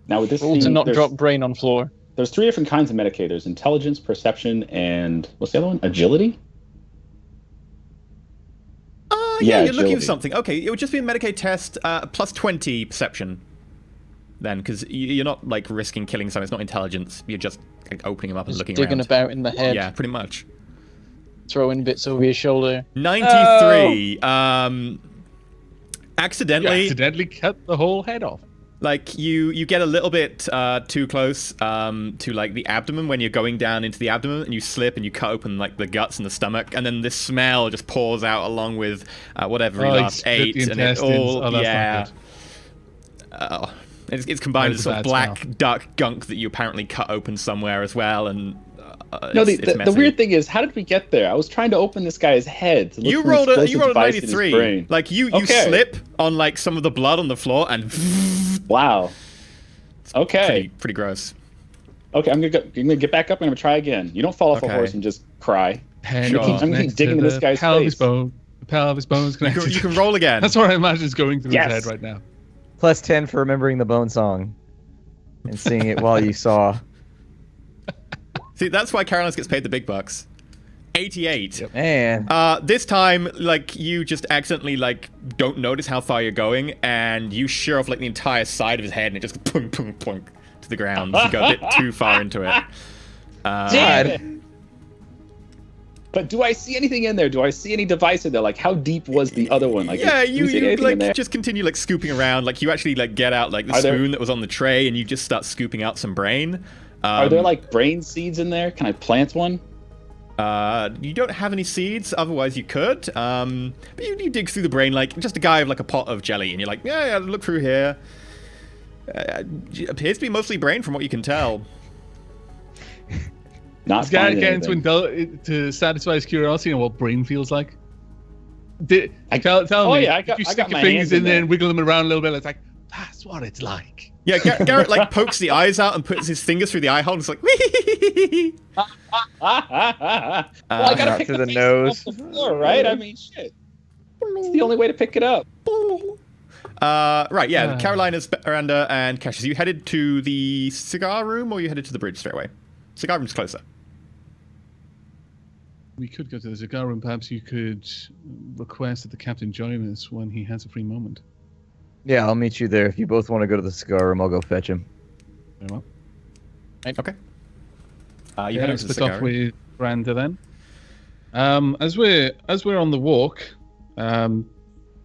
Now with this Roll to not drop brain on floor. There's 3 different kinds of Medicaid. There's intelligence, perception, and what's the other one? Agility? Yeah, you're agility. looking for something. Okay, it would just be a Medicaid test, plus 20 perception. Then, because you're not like risking killing someone. It's not intelligence. You're just like, opening him up and looking digging around. about in the head. Yeah, pretty much. Throwing bits over your shoulder. 93. Accidentally. You accidentally cut the whole head off. Like you get a little bit too close to like the abdomen when you're going down into the abdomen, and you slip and you cut open like the guts and the stomach, and then this smell just pours out along with whatever he last ate, and it all it's combined with sort of black dark gunk that you apparently cut open somewhere as well, and no, the weird thing is, how did we get there? I was trying to open this guy's head. To look you for rolled an a explosive device in his 93. brain. Like you slip on like some of the blood on the floor, and wow. Okay. Pretty gross. Okay, I'm gonna get back up and I'm gonna try again. You don't fall off a horse and just cry. I'm gonna keep digging in this guy's face. The pelvis bone is connected. You can roll again. That's what I imagine is going through his head right now. Plus 10 for remembering the bone song and singing it while you saw. See, that's why Carolinus gets paid the big bucks. 88. Yep. Man. This time, like, you just accidentally, like, don't notice how far you're going, and you shear off, like, the entire side of his head, and it just punk, punk, punk to the ground. You go a bit too far into it. Dad. But do I see anything in there? Do I see any device in there? Like, how deep was the other one? Like, yeah, do see you anything in there? like just continue like scooping around. Like you actually like get out like the spoon that was on the tray, and you just start scooping out some brain. Are there like brain seeds in there? Can I plant one? You don't have any seeds, otherwise you could. But you dig through the brain like just a guy with like a pot of jelly, and you're like, yeah, look through here. Appears to be mostly brain from what you can tell. Not getting to satisfy his curiosity on what brain feels like. Tell me. Yeah, you stick your fingers in there and wiggle them around a little bit. It's like, that's what it's like. Yeah, Garrett like pokes the eyes out and puts his fingers through the eye hole and it's like, wee. Well, I gotta pick through the the nose. off the floor, right? I mean, shit. It's the only way to pick it up. Right, yeah. Carolina's, Miranda, and Cassius. You headed to the cigar room, or you headed to the bridge straight away? Cigar room's closer. We could go to the cigar room. Perhaps you could request that the captain join us when he has a free moment. Yeah, I'll meet you there. If you both want to go to the cigar room, I'll go fetch him. Very well. Right. Okay. You Yeah, head let's over to the split cigar off room. with Branda then. As we're on the walk,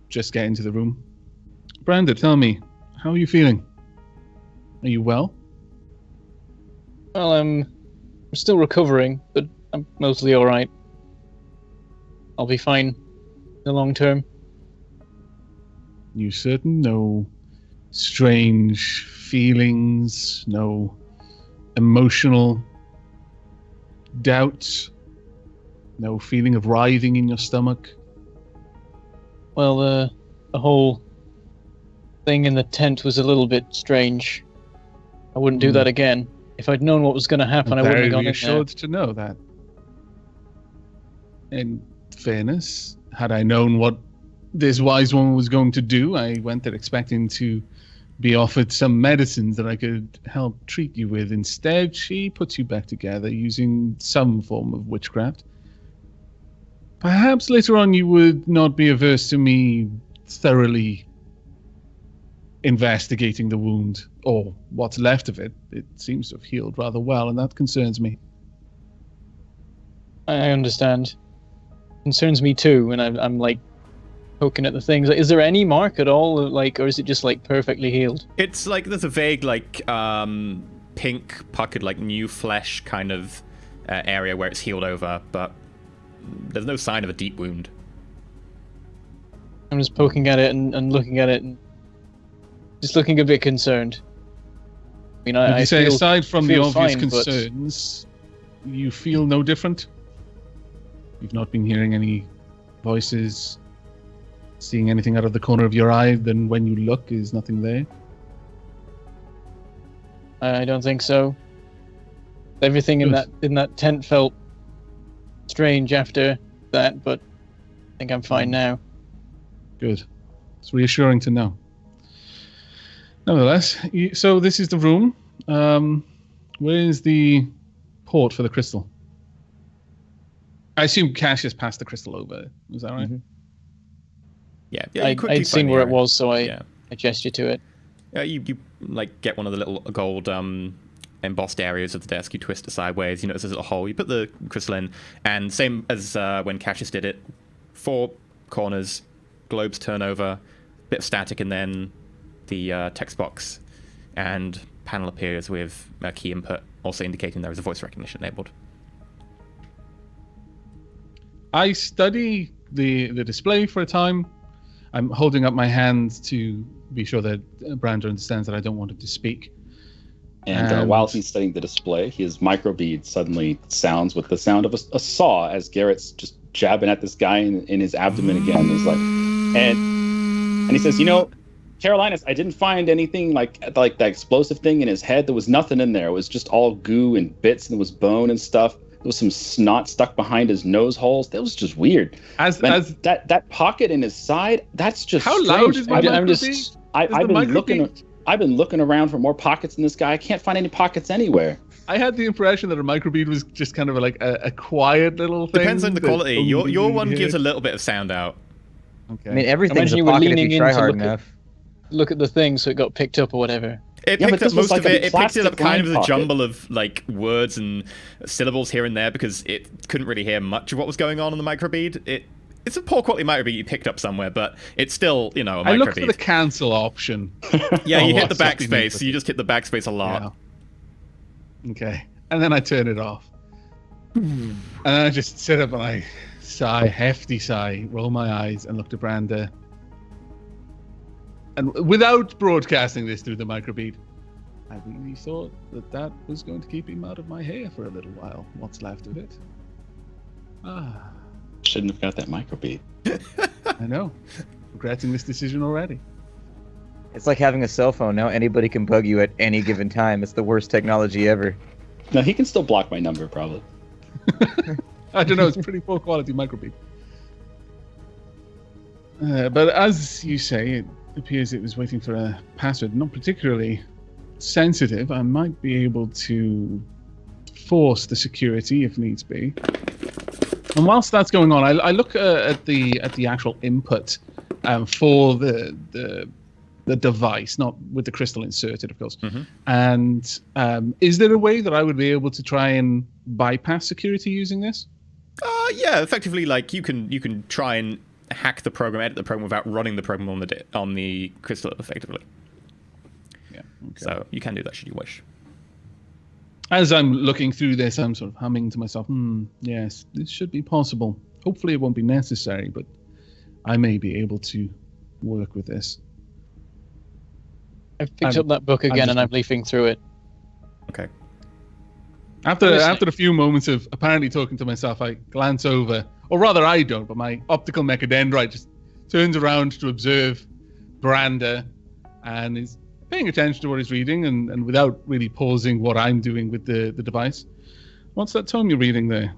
just get into the room. Branda, tell me, how are you feeling? Are you well? Well, I'm still recovering, but I'm mostly all right. I'll be fine in the long term. You certain? No strange feelings? No emotional doubts? No feeling of writhing in your stomach? Well, the whole thing in the tent was a little bit strange. I wouldn't do that again. If I'd known what was going to happen, I wouldn't have gone in there. Reassured to know that. In fairness, had I known what this wise woman was going to do, I went there expecting to be offered some medicines that I could help treat you with. Instead, she puts you back together using some form of witchcraft. Perhaps later on you would not be averse to me thoroughly investigating the wound, or what's left of it. It seems to have healed rather well, and that concerns me. I understand. Concerns me too, and I'm like poking at the things. Like, is there any mark at all, like, or is it just like perfectly healed? It's like there's a vague like pink puckered like new flesh kind of area where it's healed over, but there's no sign of a deep wound. I'm just poking at it and looking at it and just looking a bit concerned. I mean, Would you say, aside from the obvious fine, concerns, you feel no different? You've not been hearing any voices, seeing anything out of the corner of your eye, then when you look, is nothing there? I don't think so. Everything in that tent felt strange after that, but I think I'm fine now. Good. It's reassuring to know. Nevertheless, so this is the room. Where is the port for the crystal? I assume Cassius passed the crystal over. Is that right? Mm-hmm. Yeah, I'd seen where it was, so I gestured to it. You like get one of the little gold embossed areas of the desk. You twist it sideways. You notice there's a little hole. You put the crystal in, and same as when Cassius did it, 4 corners, globes turn over, bit of static, and then the text box and panel appears with a key input, also indicating there is a voice recognition enabled. I study the display for a time. I'm holding up my hand to be sure that Branda understands that I don't want him to speak. And while he's studying the display, his microbead suddenly sounds with the sound of a saw as Garrett's just jabbing at this guy in his abdomen again. It's like, and he says, Carolinus, I didn't find anything like that explosive thing in his head. There was nothing in there. It was just all goo and bits, and there was bone and stuff. There was some snot stuck behind his nose holes. That was just weird. As that pocket in his side, that's just how strange. loud is my microbead? I've been looking around for more pockets in this guy. I can't find any pockets anywhere. I had the impression that a microbead was just kind of like a quiet little thing. Depends on the quality. Your one gives a little bit of sound out. Okay. I mean, everything's a pocket if you try hard enough. Look at the thing, so it got picked up or whatever. It Yeah, picked but up this was most of like a it. It picked it up plastic kind of as a line pocket. jumble of like words and syllables here and there because it couldn't really hear much of what was going on the microbead. It's a poor quality microbead you picked up somewhere, but it's still, a microbead. I looked for the cancel option. Yeah, you Oh, hit the what's happening backspace. with You it? just hit the backspace a lot. Yeah. Okay. And then I turn it off. And then I just sit up and I sigh, hefty sigh, roll my eyes and look to Branda. And without broadcasting this through the microbead, I really thought that was going to keep him out of my hair for a little while. What's left of it? Ah, Shouldn't have got that microbead. I know. Regretting this decision already. It's like having a cell phone. Now anybody can bug you at any given time. It's the worst technology ever. No, he can still block my number, probably. I don't know, it's pretty poor quality microbead. But as you say, it appears it was waiting for a password not particularly sensitive. I might be able to force the security if needs be. And whilst that's going on, I look at the actual input for the device, not with the crystal inserted, of course. Mhm. And is there a way that I would be able to try and bypass security using this? Yeah, effectively, like you can try and hack the program, edit the program without running the program on the crystal, effectively. Yeah. Okay. So you can do that should you wish. As I'm looking through this, I'm sort of humming to myself, yes, this should be possible. Hopefully it won't be necessary, but I may be able to work with this. I've picked up that book again just- and I'm leafing through it. Okay. After Listening. a few moments of apparently talking to myself, I glance over, or rather I don't, but my optical mechadendrite just turns around to observe Branda and is paying attention to what he's reading and without really pausing what I'm doing with the device. What's that tome you're reading there?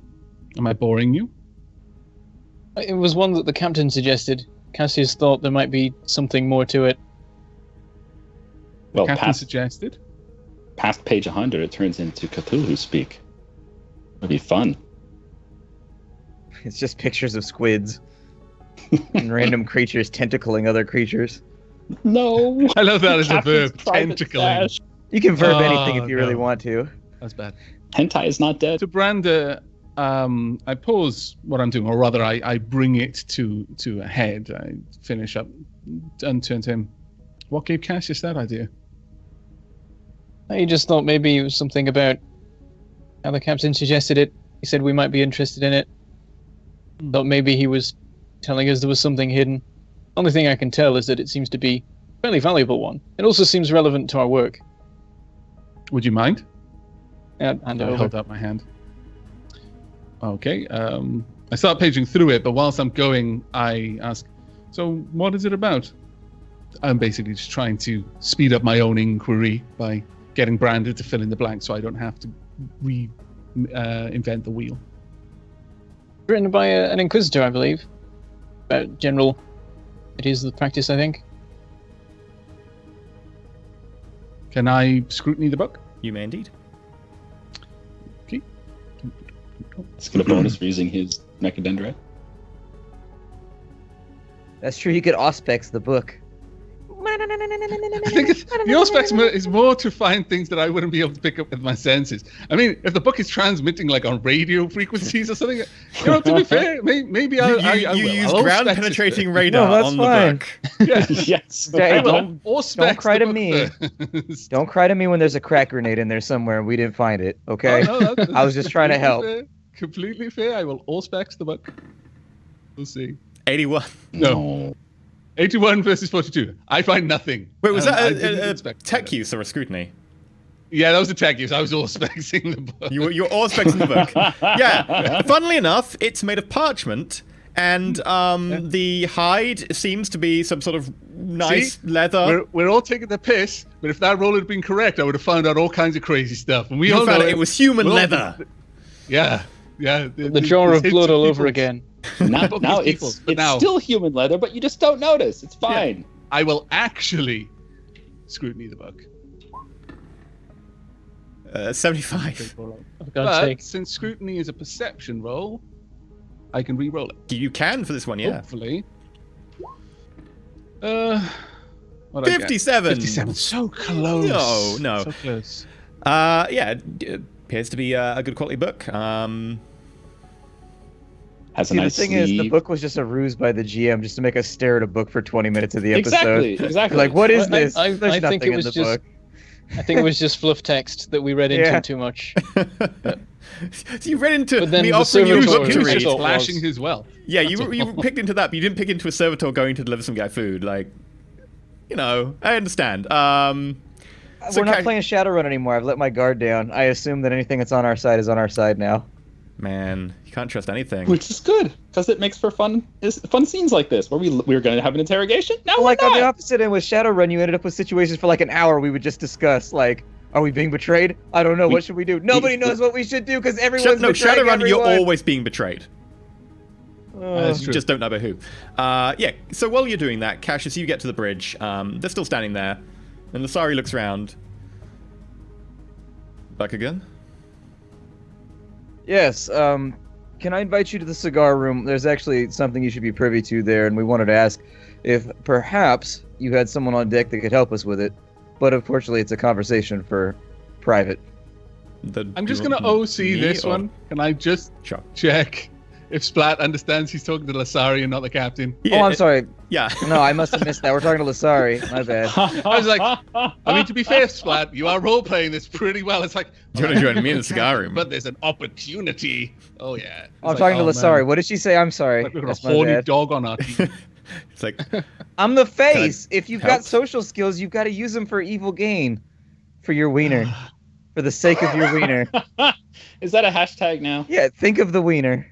Am I boring you? It was one that the captain suggested. Cassius thought there might be something more to it. Well, Captain suggested. past page 100, it turns into Cthulhu speak. It'd be fun. It's just pictures of squids and random creatures tentacling other creatures. No. I love that as a Captain's verb, private tentacling. stash. You can verb Oh, anything if you really no. want to. That's bad. Hentai is not dead. To Branda, I pause what I'm doing, or rather, I bring it to a head. I finish up and turn to him. What gave Cassius that idea? I just thought maybe it was something about how the captain suggested it. He said we might be interested in it. Thought maybe he was telling us there was something hidden. Only thing I can tell is that it seems to be a fairly valuable one. It also seems relevant to our work. Would you mind? Hand I it over. hold out my hand. Okay. I start paging through it, but whilst I'm going, I ask, so what is it about? I'm basically just trying to speed up my own inquiry by getting Brandon to fill in the blanks so I don't have to invent the wheel. Written by an inquisitor, I believe. About general... It is the practice, I think. Can I scrutiny the book? You may indeed. Okay. Let's get a bonus for using his mechadendrite. That's true. You could auspex the book. I think the aspect is more to find things that I wouldn't be able to pick up with my senses. I mean, if the book is transmitting like on radio frequencies or something, to be fair, maybe I will. You use I'll ground auspex it penetrating first. radar No, that's on fine. the book. Yeah. Yes. Hey, I will don't auspex cry the to book me. first. Don't cry to me when there's a crack grenade in there somewhere and we didn't find it. Okay. Oh, no, that's I was just trying to help. fair. Completely fair. I will auspex the book. We'll see. 81. No. 81 versus 42. I find nothing. Wait, was I that didn't a expect tech that. use or a scrutiny? Yeah, that was a tech use. I was auspexing the book. You're all expecting the book. Yeah. Funnily enough, it's made of parchment, and the hide seems to be some sort of nice See? leather. We're all taking the piss, but if that roll had been correct, I would have found out all kinds of crazy stuff. And we You all found know it was human We'll all- leather. Yeah. The jar of blood all over again. Now People's, it's but now- still human leather, but you just don't notice. It's fine. I will actually scrutiny the book. 75. For God's But sake. since scrutiny is a perception roll, I can re-roll it. You can for this one, yeah. Hopefully. What I get? 57. 57. So close. No. So close. Yeah, it appears to be a good quality book. Has a See, nice the thing is, the sleeve. book was just a ruse by the GM just to make us stare at a book for 20 minutes of the episode. Exactly. Like, what is this? I There's think nothing it was in the just- book. I think it was just fluff text that we read into Yeah. too much. So you read into But then me the offering you a Servitor book He to was I read. just thought flashing was- his wealth. Yeah, That's you all. picked into that, but you didn't pick into a servitor going to deliver some guy food. Like, you know, I understand. So We're not Cash- playing Shadowrun anymore. I've let my guard down. I assume that anything that's on our side is on our side now. Man, you can't trust anything. Which is good, because it makes for fun scenes like this, where we were going to have an interrogation. Now we're Like, on the not. opposite end with Shadowrun, you ended up with situations for like an hour we would just discuss, like, are we being betrayed? I don't know. What should we do? Nobody knows what we should do because everyone's betraying Shadowrun, you're everyone. always being betrayed. Ugh. You just don't know by who. Yeah, so while you're doing that, Cassius, you get to the bridge. They're still standing there. And Lasari looks around. Back again? Yes. Can I invite you to the cigar room? There's actually something you should be privy to there, and we wanted to ask if perhaps you had someone on deck that could help us with it. But unfortunately, it's a conversation for private. I'm just going to OC this one. Can I just Sure. check if Splat understands he's talking to Lasari and not the captain? Oh, I'm sorry. Yeah. No, I must have missed that. We're talking to Lasari. My bad. I was like, I mean, to be fair, Splat, you are role-playing this pretty well. It's like, Do you want to join me in the cigar room? but there's an opportunity. Oh, yeah. It's I'm like, talking to oh, Lasari. man. What did she say? I'm sorry. Like we've got That's a my horny bad. dog on our team. It's like, I'm the face. If you've help? got social skills, you've got to use them for evil gain. For your wiener. For the sake of your wiener. Is that a hashtag now? Yeah, think of the wiener.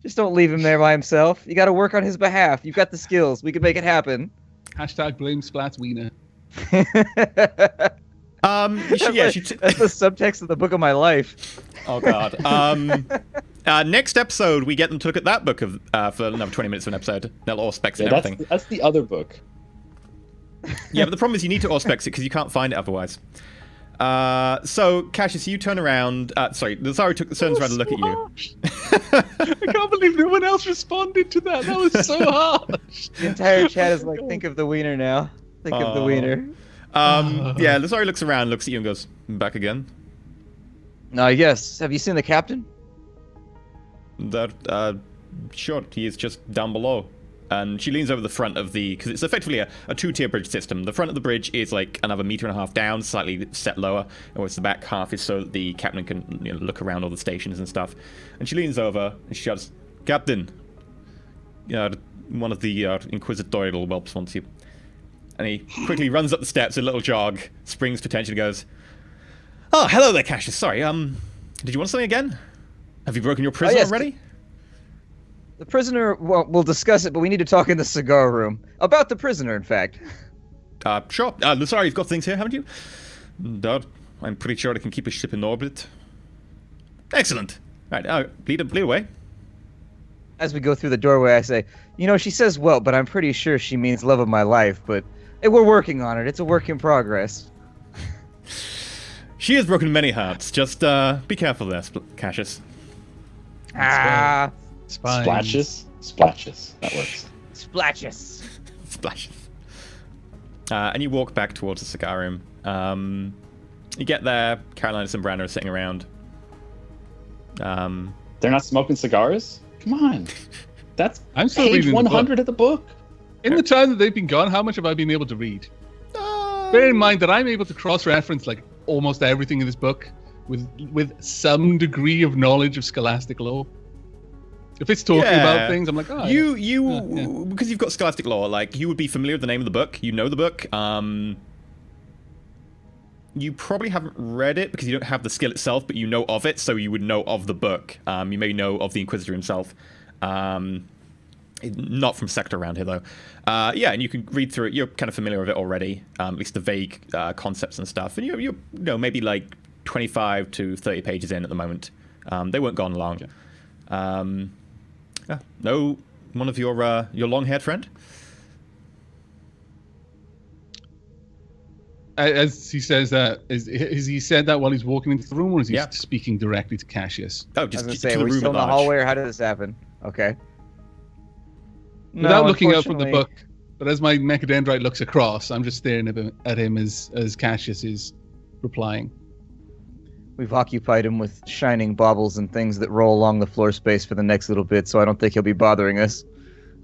Just don't leave him there by himself. You got to work on his behalf. You've got the skills. We can make it happen. Hashtag blame Splat's wiener. yeah, That's the subtext of the book of my life. oh god. Next episode, we get them to look at that book of for another 20 minutes of an episode. They'll auspex and everything. That's the other book. Yeah, but the problem is you need to auspex it because you can't find it otherwise. So, Cassius, you turn around. Sorry, Lasari turns around to look at you. I can't believe no one else responded to that. That was so harsh. The entire chat is like, think of the wiener now. Think of the wiener. Yeah, Lasari looks around, looks at you, and goes, "Back again." Yes. Have you seen the captain? That, sure, he is just down below. And she leans over the front of the, because it's effectively a two-tier bridge system. The front of the bridge is like another 1.5 meters down, slightly set lower, whereas the back half is so that the captain can look around all the stations and stuff. And she leans over and she shouts, "Captain, one of the inquisitorial whelps wants you." And he quickly runs up the steps, a little jog, springs to attention, and goes, "Oh, hello there, Cassius. Sorry, did you want something again? Have you broken your prison yes. already?" The prisoner, well, we'll discuss it, but we need to talk in the cigar room. About the prisoner, in fact. Sure. Sorry, you've got things here, haven't you? I'm pretty sure I can keep a ship in orbit. Excellent. Right, lead away. As we go through the doorway, I say, she says well, but I'm pretty sure she means love of my life, but we're working on it. It's a work in progress. She has broken many hearts. Just be careful there, Cassius. Ah, Splashes. That works. splatches. Splashes. And you walk back towards the cigar room. You get there, Carolina and Brandon are sitting around. They're not smoking cigars? Come on. That's I'm still page reading the 100 of the book. In the time that they've been gone, how much have I been able to read? Bear in mind that I'm able to cross-reference like almost everything in this book with some degree of knowledge of scholastic law. If it's talking about things, I'm like, oh. Because you've got scholastic law, like you would be familiar with the name of the book. You know the book. You probably haven't read it because you don't have the skill itself, but you know of it, so you would know of the book. You may know of the Inquisitor himself. Not from sector around here, though. Yeah, and you can read through it. You're kind of familiar with it already, at least the vague concepts and stuff. And you're maybe like 25 to 30 pages in at the moment. They weren't gone long. No, one of your long-haired friend? As he says that, has he said that while he's walking into the room, or is he Yeah. speaking directly to Cassius? Oh, I was just gonna to say, the are we room still at in the large. hallway, or how did this happen? Okay. Without No, looking up from the unfortunately- book, But as my mechadendrite looks across, I'm just staring at him as Cassius is replying. We've occupied him with shining baubles and things that roll along the floor space for the next little bit, so I don't think he'll be bothering us.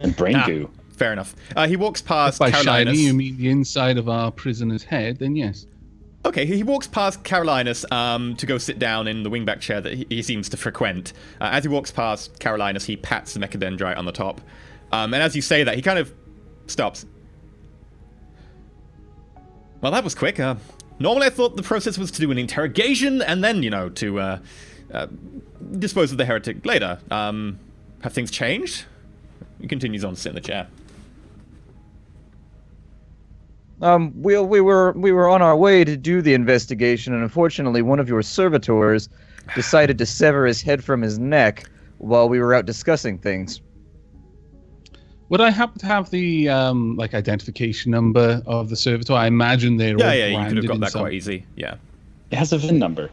And brain goo. Fair enough. He walks past By Carolinus. shiny, you mean the inside of our prisoner's head? Then yes. Okay, he walks past Carolinus to go sit down in the wingback chair that he seems to frequent. As he walks past Carolinus, he pats the mechadendrite on the top. And as you say that, he kind of stops. Well, that was quick. Normally I thought the process was to do an interrogation and then, to dispose of the heretic later. Have things changed? He continues on to sit in the chair. We were on our way to do the investigation, and unfortunately, one of your servitors decided to sever his head from his neck while we were out discussing things. Would I happen to have the identification number of the servitor? I imagine they're all Yeah, you could have got that some... quite easy. Yeah. It has a VIN number.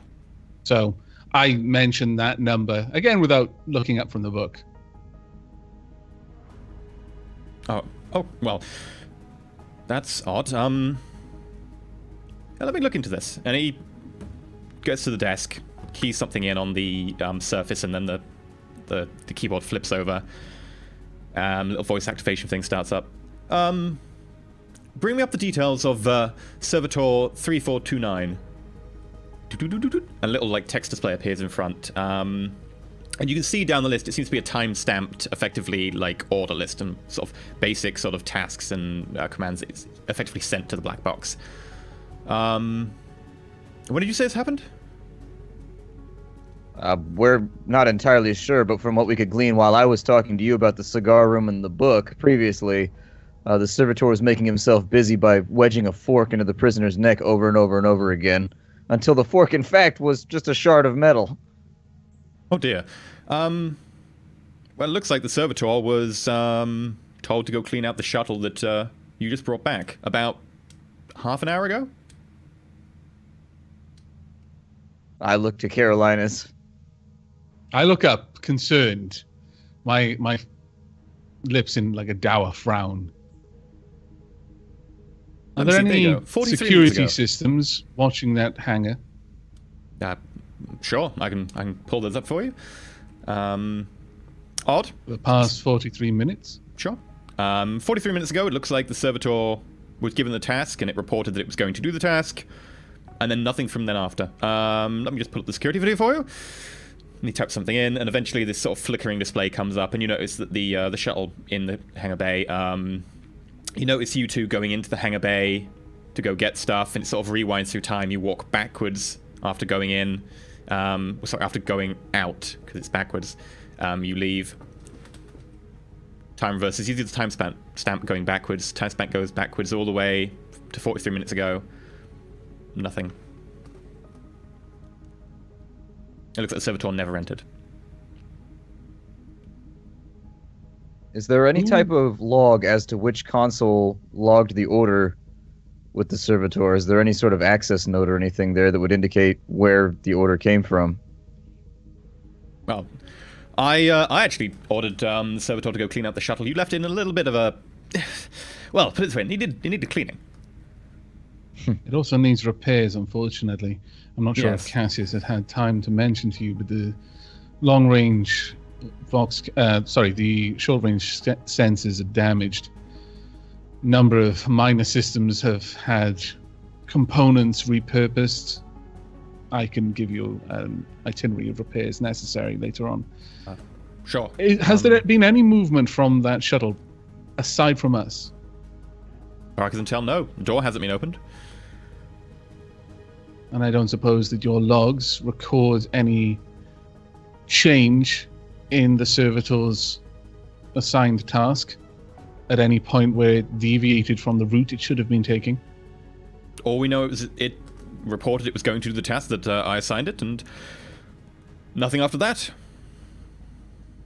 So I mentioned that number again without looking up from the book. Oh, well, that's odd. Let me look into this. And he gets to the desk, keys something in on the surface, and then the keyboard flips over. Little voice activation thing starts up. Bring me up the details of Servitor 3429. A little text display appears in front. And you can see down the list, it seems to be a time-stamped, effectively, order list and sort of basic sort of tasks and commands. It's effectively sent to the black box. When did you say this happened? We're not entirely sure, but from what we could glean while I was talking to you about the cigar room and the book previously, the servitor was making himself busy by wedging a fork into the prisoner's neck over and over and over again, until the fork, in fact, was just a shard of metal. Oh dear. Well, it looks like the servitor was told to go clean out the shuttle that you just brought back about half an hour ago. I look to Carolinus. I look up, concerned, my lips in a dour frown. Are there any security systems watching that hangar? Sure, I can pull those up for you. Odd. The past 43 minutes? Sure. 43 minutes ago, it looks like the servitor was given the task, and it reported that it was going to do the task, and then nothing from then after. Let me just pull up the security video for you. And he taps something in, and eventually this sort of flickering display comes up, and you notice that the shuttle in the hangar bay, you notice you two going into the hangar bay to go get stuff, and it sort of rewinds through time. You walk backwards after going in. After going out, because it's backwards. You leave. Time reverses. You do the time stamp going backwards. Time stamp goes backwards all the way to 43 minutes ago. Nothing. It looks like the servitor never entered. Is there any type of log as to which console logged the order with the servitor? Is there any sort of access note or anything there that would indicate where the order came from? Well, I actually ordered the servitor to go clean out the shuttle. You left in a little bit of a... Well, put it this way, it needed cleaning. It also needs repairs, unfortunately. I'm not sure if Cassius had time to mention to you, but the long-range the short-range sensors are damaged. Number of minor systems have had components repurposed. I can give you an itinerary of repairs necessary later on. Sure. Has there been any movement from that shuttle aside from us? I can tell no. The door hasn't been opened. And I don't suppose that your logs record any change in the servitor's assigned task at any point where it deviated from the route it should have been taking? All we know is it reported it was going to do the task that I assigned it, and nothing after that.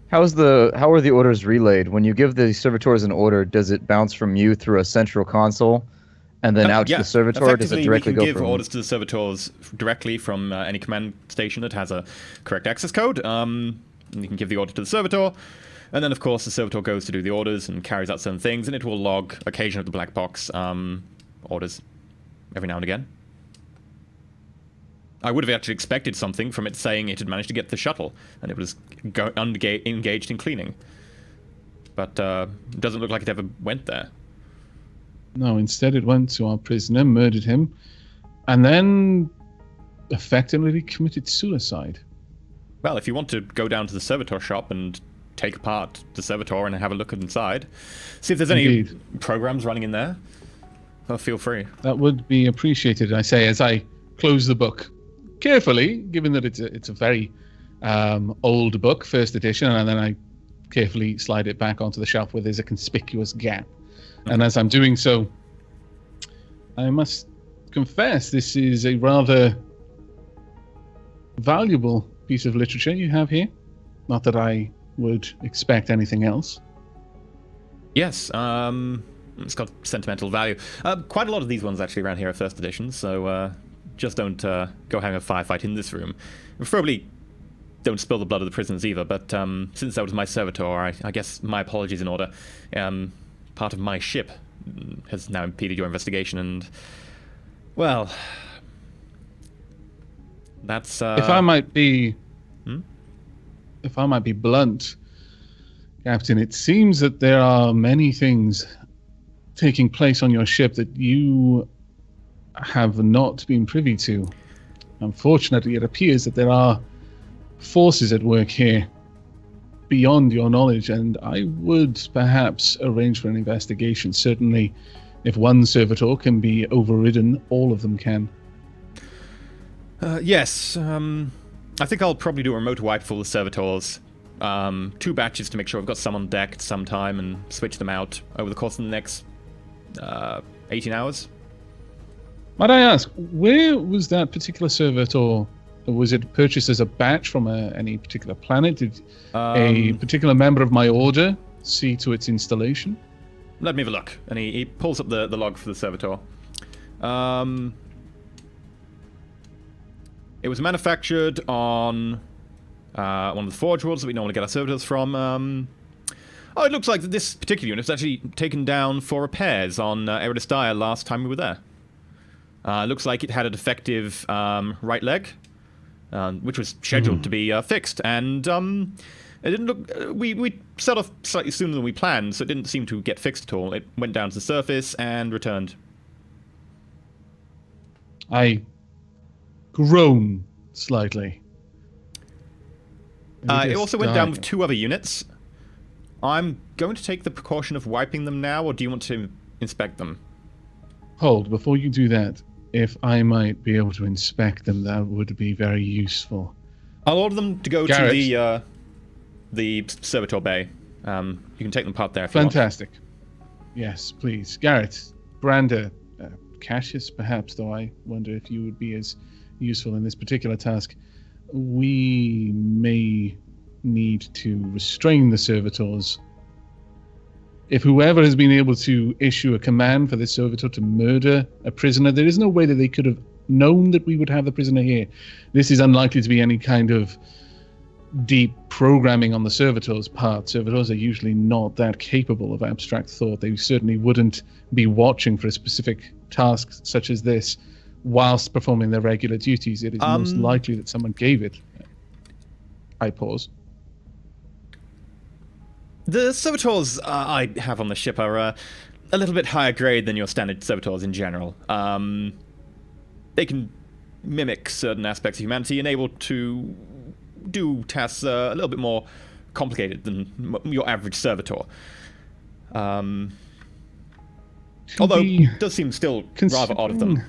How are the orders relayed? When you give the servitors an order, does it bounce from you through a central console and then out to the servitor, or does it directly go from... we can give orders to the servitors directly from any command station that has a correct access code. And you can give the order to the servitor. And then, of course, the Servitor goes to do the orders and carries out certain things, and it will log occasion of the black box orders every now and again. I would have actually expected something from it saying it had managed to get the shuttle, and it was engaged in cleaning. But it doesn't look like it ever went there. No, instead it went to our prisoner, murdered him, and then effectively committed suicide. Well, if you want to go down to the Servitor shop and take apart the Servitor and have a look inside, see if there's any programs running in there, well, feel free. That would be appreciated, I say, as I close the book carefully, given that it's a very old book, first edition, and then I carefully slide it back onto the shelf where there's a conspicuous gap. Okay. And as I'm doing so, I must confess this is a rather valuable piece of literature you have here. Not that I would expect anything else. Yes, it's got sentimental value. Quite a lot of these ones actually around here are first editions, so just don't go having a firefight in this room. Preferably don't spill the blood of the prisoners either, but since that was my Servitor, I guess my apologies in order. Part of my ship has now impeded your investigation, and, well, that's... If I might be... If I might be blunt, Captain, it seems that there are many things taking place on your ship that you have not been privy to. Unfortunately, it appears that there are forces at work here beyond your knowledge, and I would perhaps arrange for an investigation. Certainly, if one Servitor can be overridden, all of them can. Yes, I think I'll probably do a remote wipe for the Servitors. 2 batches to make sure I've got some on deck at some time and switch them out over the course of the next 18 hours. Might I ask, where was that particular Servitor? Was it purchased as a batch from any particular planet? Did a particular member of my order see to its installation? Let me have a look. And he pulls up the log for the Servitor. It was manufactured on one of the forge worlds that we normally get our Servitors from. It looks like this particular unit was actually taken down for repairs on Eridus Dire last time we were there. It looks like it had a defective right leg, which was scheduled to be fixed, and it didn't look... We set off slightly sooner than we planned, so it didn't seem to get fixed at all. It went down to the surface and returned. I groan slightly. It also went down with 2 other units. I'm going to take the precaution of wiping them now, or do you want to inspect them? Hold, before you do that, if I might be able to inspect them, that would be very useful. I'll order them to go Garrett. to the Servitor Bay. You can take them apart there if you want. Fantastic. Yes, please. Garrett, Brander, Cassius perhaps, though I wonder if you would be as useful in this particular task. We may need to restrain the Servitors. If whoever has been able to issue a command for this Servitor to murder a prisoner, there is no way that they could have known that we would have the prisoner here. This is unlikely to be any kind of deep programming on the Servitor's part. Servitors are usually not that capable of abstract thought. They certainly wouldn't be watching for a specific task such as this whilst performing their regular duties. It is most likely that someone gave it. I pause. The Servitors I have on the ship are a little bit higher grade than your standard Servitors in general. They can mimic certain aspects of humanity and able to do tasks a little bit more complicated than your average Servitor. Although it does seem still rather odd of them.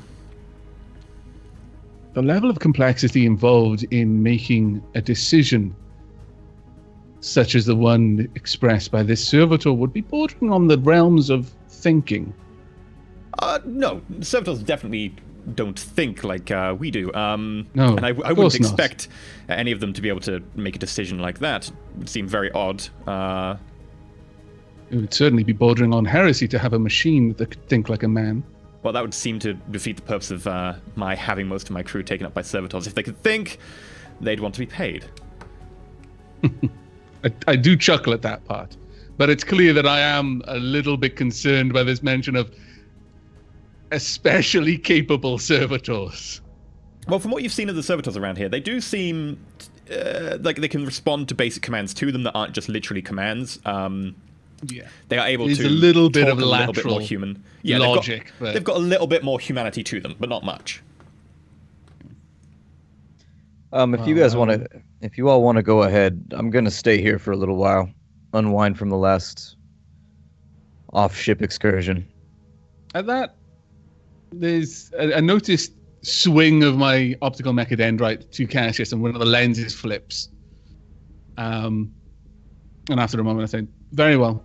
The level of complexity involved in making a decision such as the one expressed by this Servitor would be bordering on the realms of thinking. No, Servitors definitely don't think like we do. No, and I wouldn't expect any of them to be able to make a decision like that. It would seem very odd. It would certainly be bordering on heresy to have a machine that could think like a man. Well, that would seem to defeat the purpose of my having most of my crew taken up by Servitors. If they could think, they'd want to be paid. I do chuckle at that part, but it's clear that I am a little bit concerned by this mention of especially capable servitors. Well, from what you've seen of the servitors around here, they do seem like they can respond to basic commands to them that aren't just literally commands. Yeah, they are able There's to a little bit of talk a little lateral bit more human. Yeah, logic. They've got a little bit more humanity to them, but not much. If you guys want to, if you all want to go ahead, I'm gonna stay here for a little while, unwind from the last off-ship excursion. At that, there's a noticed swing of my optical mechadendrite to Cassius, and one of the lenses flips. And after a moment, I said, "Very well.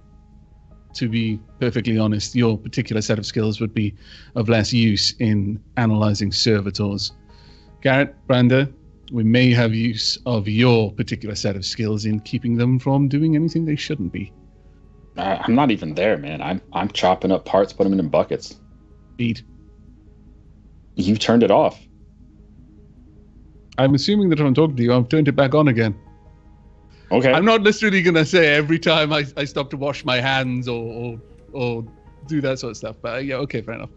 To be perfectly honest, your particular set of skills would be of less use in analyzing servitors. Garrett, Branda, we may have use of your particular set of skills in keeping them from doing anything they shouldn't be." I'm not even there, man. I'm chopping up parts, putting them in buckets. Eat. You've turned it off. I'm assuming that if I'm talking to you, I've turned it back on again. Okay. I'm not literally going to say every time I stop to wash my hands or do that sort of stuff. But yeah, okay, fair enough.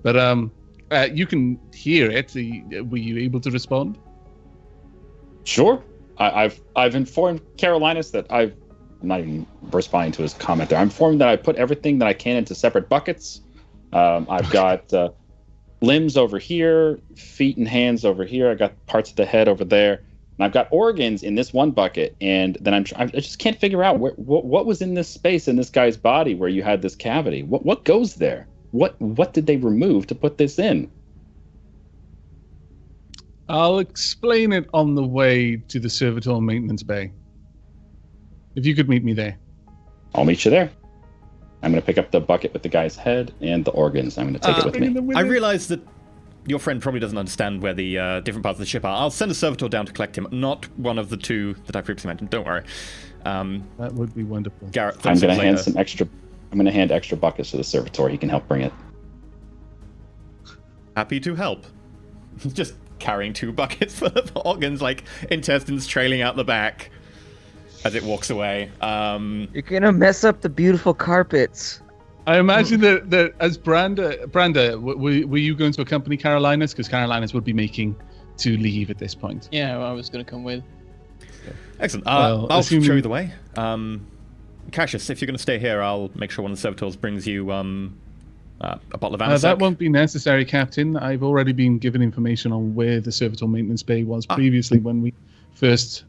But you can hear it. Were you able to respond? Sure. I've informed Carolinus that I'm not even responding to his comment there. I'm informed that I put everything that I can into separate buckets. I've got limbs over here, feet and hands over here. I got parts of the head over there. And I've got organs in this one bucket, and then I just can't figure out what was in this space in this guy's body where you had this cavity. What goes there? What did they remove to put this in? I'll explain it on the way to the Servitor maintenance bay. If you could meet me there. I'll meet you there. I'm going to pick up the bucket with the guy's head and the organs. I'm going to take it with me. I realize that your friend probably doesn't understand where the different parts of the ship are. I'll send a servitor down to collect him, not one of the two that I previously mentioned. Don't worry. That would be wonderful. Garrett, I'm going to hand some extra. I'm going to hand extra buckets to the servitor. He can help bring it. Happy to help. Just carrying 2 buckets full of organs, like intestines trailing out the back as it walks away. You're gonna mess up the beautiful carpets. I imagine that as Branda, were you going to accompany Carolinus? Because Carolinus would be making to leave at this point. Yeah, I was going to come with. Excellent. I'll show you the way. Cassius, if you're going to stay here, I'll make sure one of the servitors brings you a bottle of Amasec. That won't be necessary, Captain. I've already been given information on where the Servitor maintenance bay was previously when we first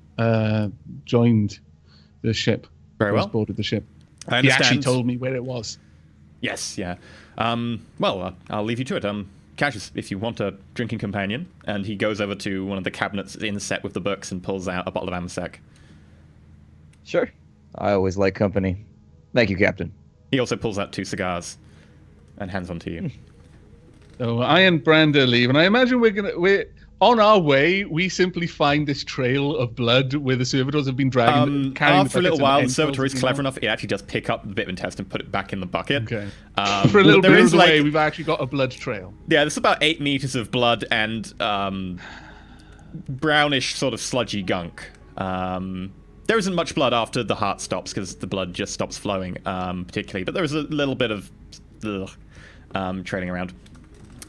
joined the ship. Very well. Boarded the ship. I understand. He actually told me where it was. Yes, yeah. Well, I'll leave you to it. Cassius, if you want a drinking companion, and he goes over to one of the cabinets in the set with the books and pulls out a bottle of Amasec. Sure. I always like company. Thank you, Captain. He also pulls out 2 cigars and hands them to you. So I and Branda leave, and I imagine we're on our way. We simply find this trail of blood where the servitors have been dragging. After a little while, the servitor is clever enough; it actually does pick up the bit of intestine and put it back in the bucket. Okay. For a little bit of the way, we've actually got a blood trail. Yeah, there's about 8 meters of blood and brownish, sort of sludgy gunk. There isn't much blood after the heart stops because the blood just stops flowing, particularly. But there is a little bit of trailing around.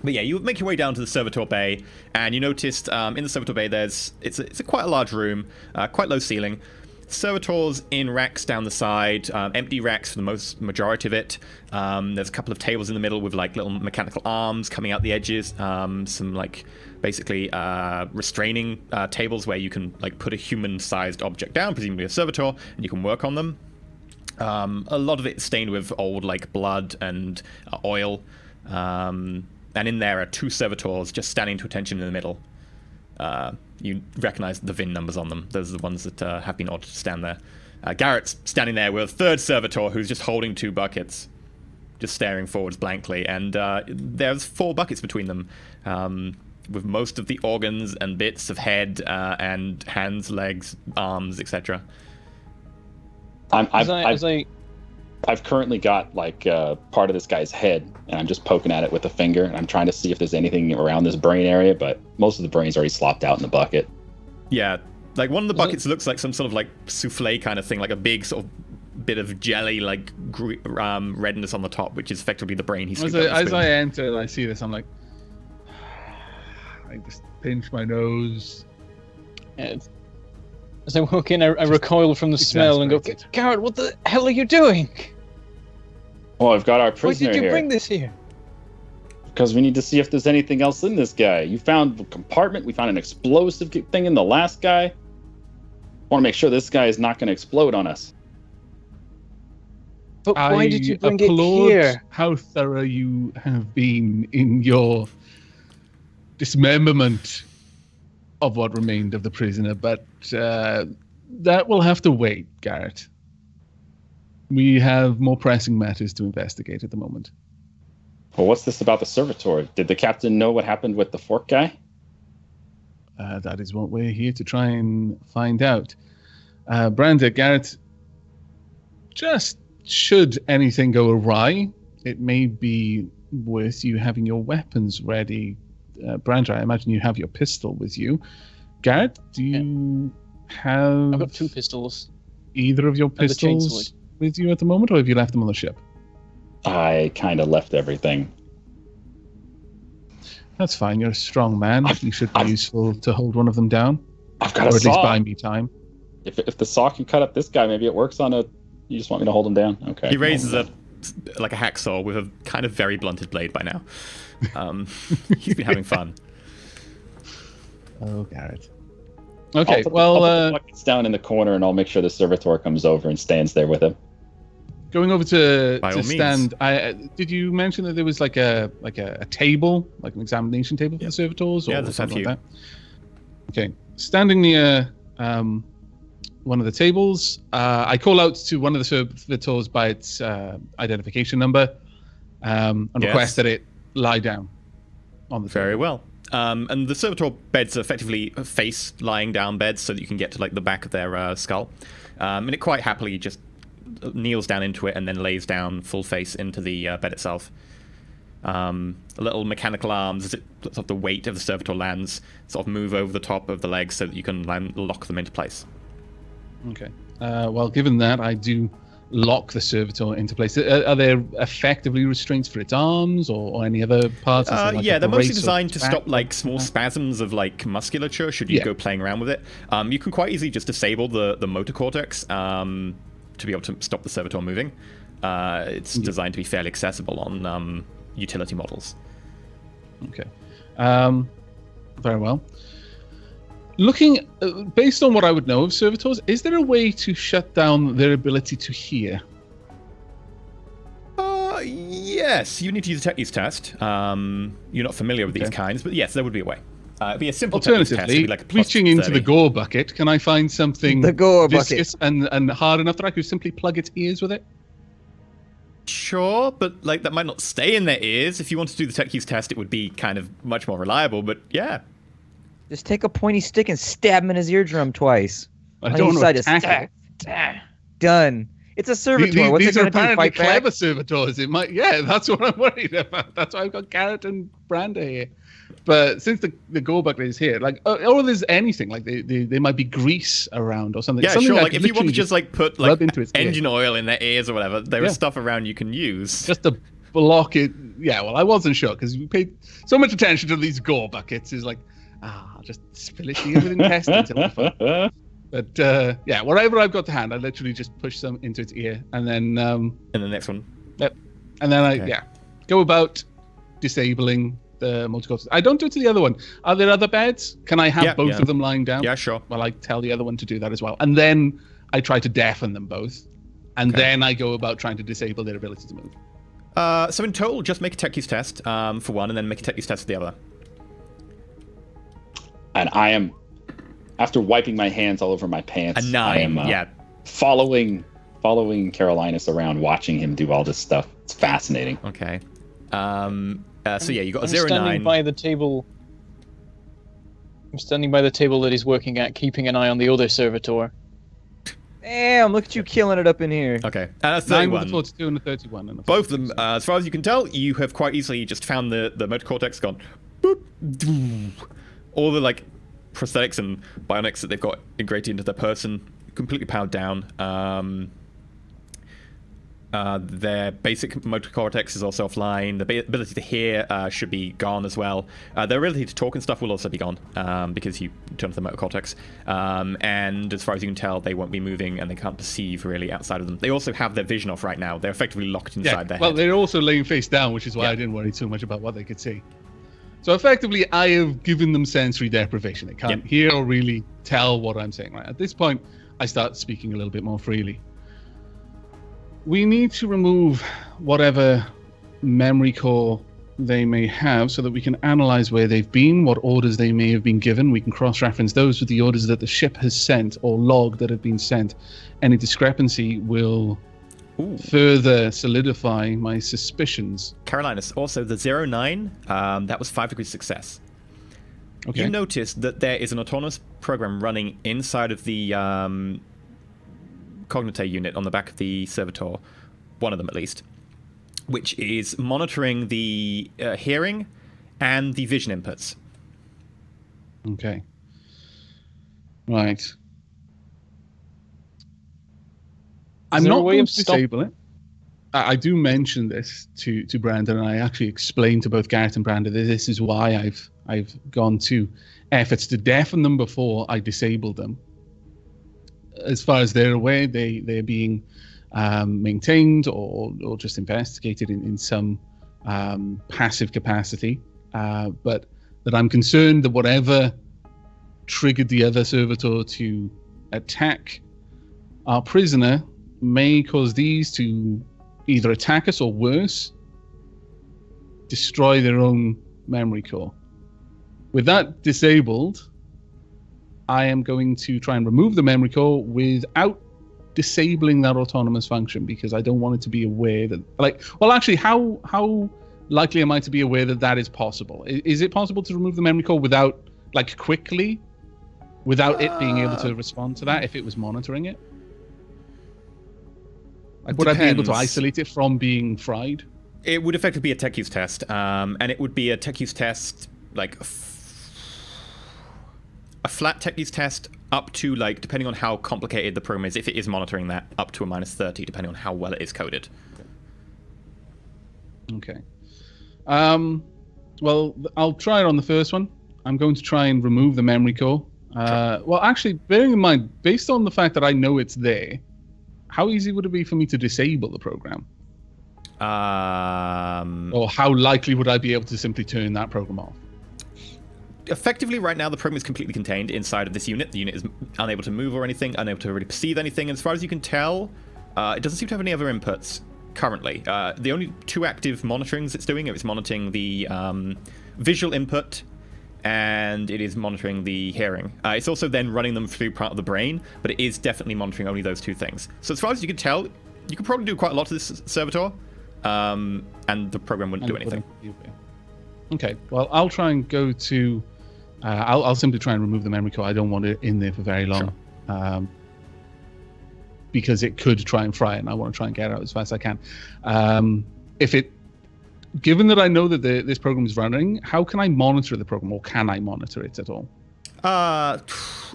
But yeah, you make your way down to the Servitor Bay, and you noticed in the Servitor Bay it's quite a large room, quite low ceiling. Servitors in racks down the side, empty racks for the majority of it. There's a couple of tables in the middle with like little mechanical arms coming out the edges. Some like basically restraining tables where you can like put a human-sized object down, presumably a servitor, and you can work on them. A lot of it stained with old like blood and oil. And in there are 2 servitors just standing to attention in the middle. You recognize the VIN numbers on them. Those are the ones that have been ordered to stand there. Garrett's standing there with a 3rd servitor who's just holding 2 buckets, just staring forwards blankly. And there's 4 buckets between them, with most of the organs and bits of head and hands, legs, arms, etc. I've currently got like part of this guy's head, and I'm just poking at it with a finger, and I'm trying to see if there's anything around this brain area, but most of the brain's already slopped out in the bucket. Yeah, Like one of the buckets looks like some sort of like souffle kind of thing, like a big sort of bit of jelly, like redness on the top, which is effectively the brain he's. As I enter and I see this, I'm like, I just pinch my nose. As I walk in, I recoil from the smell and go, Garrett, what the hell are you doing? Well, I've got our Why prisoner did you here. bring this here? Because we need to see if there's anything else in this guy. You found a compartment. We found an explosive thing in the last guy. I want to make sure this guy is not going to explode on us. But why did you bring it here? How thorough you have been in your dismemberment of what remained of the prisoner, but that will have to wait, Garrett. We have more pressing matters to investigate at the moment. Well, what's this about the Servitor? Did the captain know what happened with the fork guy? That is what we're here to try and find out. Branda, Garrett, just should anything go awry, it may be worth you having your weapons ready. Branda, I imagine you have your pistol with you. Garrett, do you have... I've got 2 pistols. Either of your pistols with you at the moment, or have you left them on the ship? I kind of left everything. That's fine. You're a strong man. You should be useful to hold one of them down. I've got or a at saw. least buy me time. If the saw can cut up this guy, maybe it works on a... You just want me to hold him down? Okay. He raises a hacksaw with a kind of very blunted blade by now. He's been having fun. Oh, Garrett. I'll Okay, put the buckets down in the corner, and I'll make sure the Servitor comes over and stands there with him. Going over to By all stand, did you mention that there was like a table, like an examination table for the servitors, or Yeah, there's a something few. like that? Okay, standing near one of the tables, I call out to one of the servitors by its identification number and request that it lie down on the table. Very well. And the servitor beds are effectively face lying down beds so that you can get to like the back of their skull. And it quite happily just kneels down into it and then lays down full face into the bed itself. Little mechanical arms, as sort of the weight of the servitor lands, sort of move over the top of the legs so that you can lock them into place. Okay. Well, given that, I do lock the servitor into place. Are there effectively restraints for its arms or any other parts? Yeah, they're mostly designed to stop like small spasms of like musculature should you go playing around with it. You can quite easily just disable the motor cortex to be able to stop the servitor moving. It's designed to be fairly accessible on utility models. Okay. Very well. Looking, based on what I would know of servitors, is there a way to shut down their ability to hear? Yes, you need to use a tech use test. You're not familiar with these kinds, but yes, there would be a way. It'd be a simple tech use test. It'd Alternatively, be like a reaching into the gore bucket, can I find something viscous and hard enough that I could simply plug its ears with it? Sure, but like that might not stay in their ears. If you want to do the tech use test, it would be kind of much more reliable, but yeah. Just take a pointy stick and stab him in his eardrum twice. I don't want to attack it. Done. It's a servitor. What's These it are gonna do? apparently Fight back? clever servitors. It might, that's what I'm worried about. That's why I've got Garrett and Branda here. But since the gore bucket is here, like, or there's anything like they might be grease around or something. Yeah, something sure. I Like could if you want to literally just like put like into its engine oil in their ears or whatever, there is stuff around you can use. just to block it. Yeah, well, I wasn't sure because we paid so much attention to these gore buckets. Is like, I'll just spill it here with intestines. It'll be fun. But whatever I've got to hand, I literally just push some into its ear, and then And the next one. Yep. And then I go about disabling the multicortex. I don't do it to the other one. Are there other beds? Can I have both of them lying down? Yeah, sure. Well, I tell the other one to do that as well, and then I try to deafen them both, and then I go about trying to disable their ability to move. So in total, just make a tech use test for one, and then make a tech use test for the other. And I am, after wiping my hands all over my pants, A 9, I am following Carolinus around, watching him do all this stuff. It's fascinating. Okay. So yeah, you got a I'm 0, standing 9. by the table. I'm standing by the table that he's working at, keeping an eye on the other servitor. Damn, look at you killing it up in here. Okay. 9 31. with a 42 and a 31. And a Both of them, as far as you can tell, you have quite easily just found the motor cortex, gone boop, doo. All the like prosthetics and bionics that they've got integrated into their person completely powered down. Their basic motor cortex is also offline. The ability to hear should be gone as well. Their ability to talk and stuff will also be gone because you turn off the motor cortex. And as far as you can tell, they won't be moving and they can't perceive really outside of them. They also have their vision off right now. They're effectively locked inside their head. Well, they're also laying face down, which is why I didn't worry too much about what they could see. So effectively, I have given them sensory deprivation. They can't hear or really tell what I'm saying. Right at this point, I start speaking a little bit more freely. We need to remove whatever memory core they may have so that we can analyze where they've been, what orders they may have been given. We can cross-reference those with the orders that the ship has sent or log that have been sent. Any discrepancy will further solidify my suspicions. Carolinus, also the 09, that was 5 degrees success. Okay. You notice that there is an autonomous program running inside of the Cognite unit on the back of the Servitor, one of them at least, which is monitoring the hearing and the vision inputs. Okay. Right. I'm not going to disable it. I do mention this to Brandon, and I actually explained to both Garrett and Brandon that this is why I've gone to efforts to deafen them before I disabled them. As far as they're aware, they're being maintained or just investigated in some passive capacity. But that I'm concerned that whatever triggered the other servitor to attack our prisoner may cause these to either attack us or worse, destroy their own memory core. With that disabled, I am going to try and remove the memory core without disabling that autonomous function, because I don't want it to be aware that, actually, how likely am I to be aware that that is possible? Is it possible to remove the memory core without, quickly, without it being able to respond to that if it was monitoring it? Would I be able to isolate it from being fried? It would effectively be a tech use test, and it would be a tech use test, a flat tech use test up to, depending on how complicated the program is, if it is monitoring that, up to a -30, depending on how well it is coded. Okay. Well, I'll try it on the first one. I'm going to try and remove the memory core. Well, actually, bearing in mind, based on the fact that I know it's there, how easy would it be for me to disable the program? Or how likely would I be able to simply turn that program off? Effectively, right now, the program is completely contained inside of this unit. The unit is unable to move or anything, unable to really perceive anything. And as far as you can tell, it doesn't seem to have any other inputs currently. The only 2 active monitorings it's doing, it's monitoring the visual input, and it is monitoring the hearing. It's also then running them through part of the brain, but it is definitely monitoring only those 2 things. So as far as you can tell, you could probably do quite a lot to this Servitor, and the program wouldn't do anything. Okay, well, I'll try and go to... I'll simply try and remove the memory core. I don't want it in there for very long. Sure. Because it could try and fry it, and I want to try and get it out as fast as I can. Given that I know that this program is running, how can I monitor the program, or can I monitor it at all?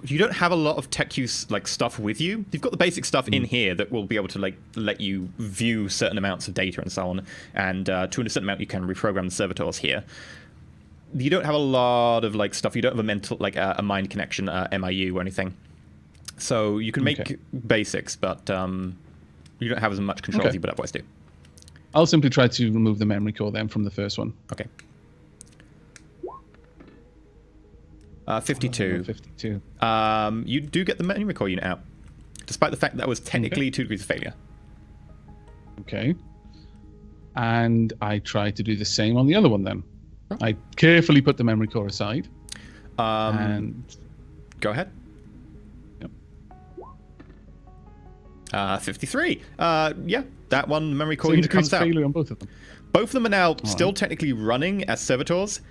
You don't have a lot of tech use stuff with you. You've got the basic stuff in here that will be able to let you view certain amounts of data and so on, and to a certain amount you can reprogram the servitors here. You don't have a lot of stuff. You don't have a mental a mind connection MIU or anything. So you can make basics, but you don't have as much control as you would otherwise do. I'll simply try to remove the memory core then from the first one. Okay. 52. 52. You do get the memory core unit out, despite the fact that was technically 2 degrees of failure. Okay. And I try to do the same on the other one then. I carefully put the memory core aside. And go ahead. Yep. 53. Yeah, that one memory core unit comes out. Failure on both of them. Both of them are now still technically running as servitors.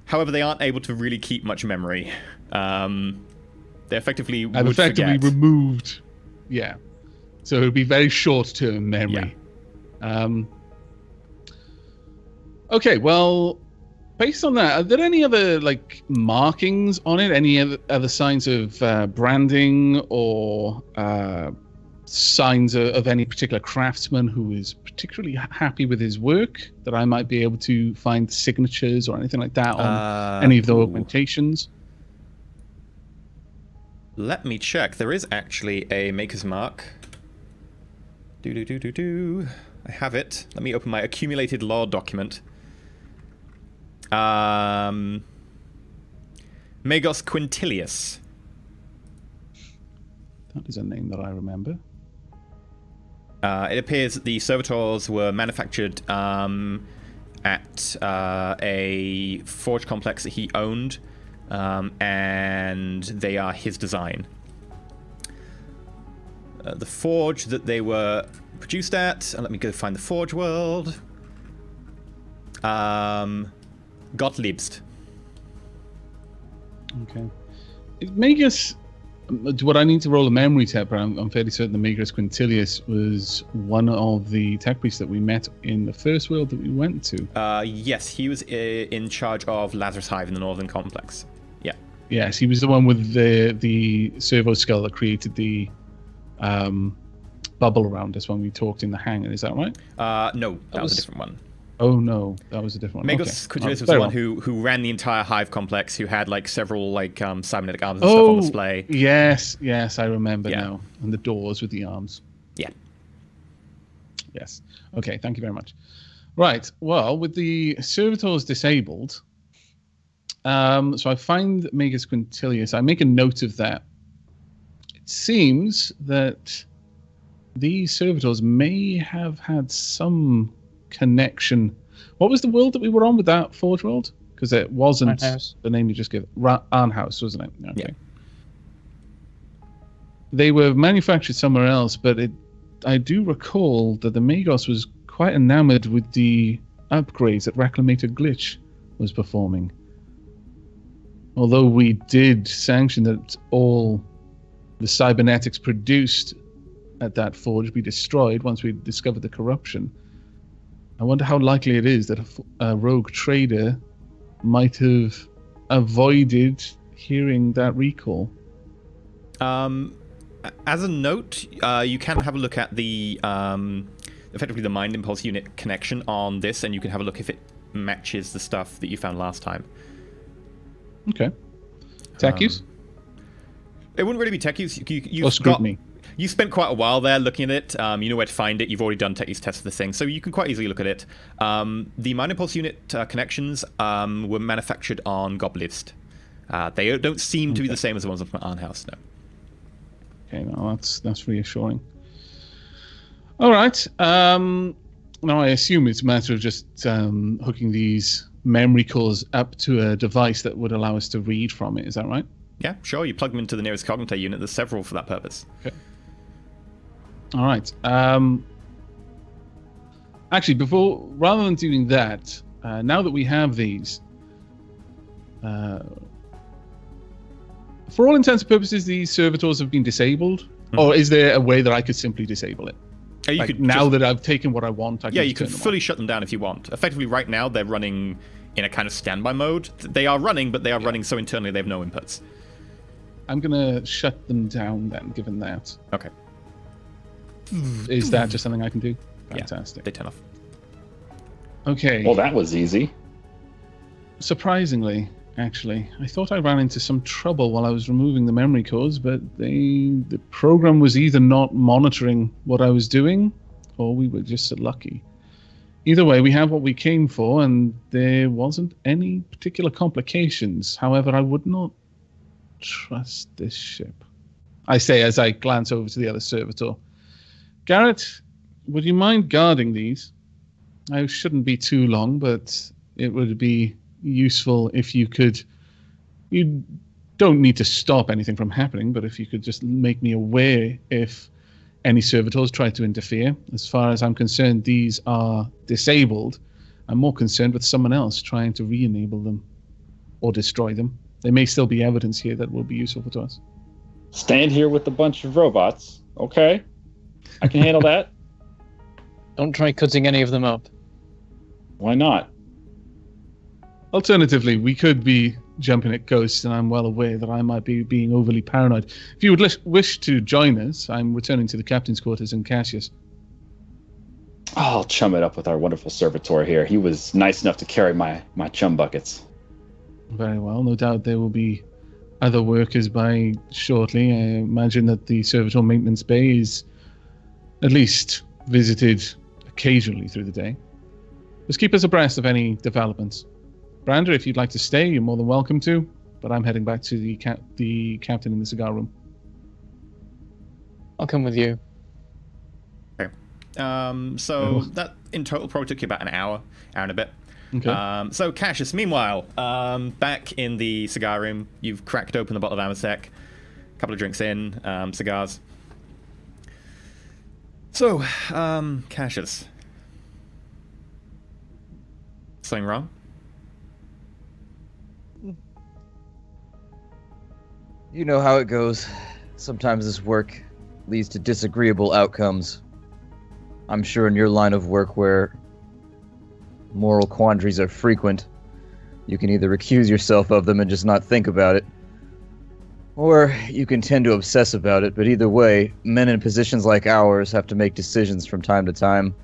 However, they aren't able to really keep much memory. They effectively would forget. Removed. Yeah. So it would be very short-term memory. Yeah. Okay, well, based on that, are there any other like markings on it? Any other signs of branding or signs of any particular craftsman who is particularly happy with his work that I might be able to find signatures or anything like that on any of the augmentations? Let me check. There is actually a maker's mark. I have it. Let me open my accumulated lore document. Magos Quintilius. That is a name that I remember. It appears that the servitors were manufactured at a forge complex that he owned, and they are his design. The forge that they were produced at, and let me go find the forge world. Gottliebst. Okay. Magus, would I need to roll a memory test? But I'm fairly certain the Magus Quintilius was one of the tech priests that we met in the first world that we went to. Yes, he was in charge of Lazarus Hive in the Northern Complex. Yeah. Yes, he was the one with the servo skull that created the bubble around us when we talked in the hangar. Is that right? No, that was a different one. Oh no, that was a different one. Magos Okay. Quintilius was the one who ran the entire Hive complex, who had like several like cybernetic arms and stuff on display. Yes, I remember now. And the doors with the arms. Yeah. Yes. Okay, thank you very much. Right, well, with the servitors disabled, so I find Magos Quintilius. I make a note of that. It seems that these servitors may have had some connection. What was the world that we were on with that Forge world? Because it wasn't the name you just gave. Arnhouse, wasn't it? Okay. Yeah. They were manufactured somewhere else, but I do recall that the Magos was quite enamored with the upgrades that Reclamator Glitch was performing. Although we did sanction that all the cybernetics produced at that forge be destroyed once we discovered the corruption, I wonder how likely it is that a rogue trader might have avoided hearing that recall. As a note, you can have a look at the effectively the Mind Impulse unit connection on this, and you can have a look if it matches the stuff that you found last time. Okay. Tech use? It wouldn't really be tech use. Or scrutiny. You spent quite a while there looking at it. You know where to find it. You've already done tech use tests for this thing, so you can quite easily look at it. The Mind Impulse unit connections were manufactured on Goblivst. They don't seem to be the same as the ones from Arnhouse, no. Okay, well, that's reassuring. All right. Now I assume it's a matter of just hooking these memory cores up to a device that would allow us to read from it. Is that right? Yeah, sure. You plug them into the nearest cognitor unit. There's several for that purpose. Okay. All right. Actually, rather than doing that, now that we have these, for all intents and purposes, these servitors have been disabled, or is there a way that I could simply disable it? You could that I've taken what I want, I can you could fully shut them down if you want. Effectively, right now they're running in a kind of standby mode. They are running, but they are running so internally they have no inputs. I'm gonna shut them down then, given that. Okay. Is that just something I can do? Fantastic. Yeah, they turn off. Okay. Well, that was easy. Surprisingly, actually, I thought I ran into some trouble while I was removing the memory codes, but the program was either not monitoring what I was doing, or we were just so lucky. Either way, we have what we came for, and there wasn't any particular complications. However, I would not trust this ship, I say as I glance over to the other servitor. Garrett, would you mind guarding these? I shouldn't be too long, but it would be useful if you could. You don't need to stop anything from happening, but if you could just make me aware if any servitors try to interfere. As far as I'm concerned, these are disabled. I'm more concerned with someone else trying to re-enable them or destroy them. There may still be evidence here that will be useful to us. Stand here with a bunch of robots. Okay. I can handle that. Don't try cutting any of them up. Why not? Alternatively, we could be jumping at ghosts, and I'm well aware that I might be being overly paranoid. If you would wish to join us, I'm returning to the captain's quarters in Cassius. I'll chum it up with our wonderful servitor here. He was nice enough to carry my chum buckets. Very well. No doubt there will be other workers by shortly. I imagine that the servitor maintenance bay is at least visited occasionally through the day. Just keep us abreast of any developments. Brander, if you'd like to stay, you're more than welcome to, but I'm heading back to the captain in the cigar room. I'll come with you. Okay. So that in total probably took you about an hour and a bit. Okay. So Cassius, meanwhile, back in the cigar room, you've cracked open the bottle of Amasec, a couple of drinks in, cigars. So, Cassius. Something wrong? You know how it goes. Sometimes this work leads to disagreeable outcomes. I'm sure in your line of work where moral quandaries are frequent, you can either recuse yourself of them and just not think about it, or you can tend to obsess about it. But either way, men in positions like ours have to make decisions from time to time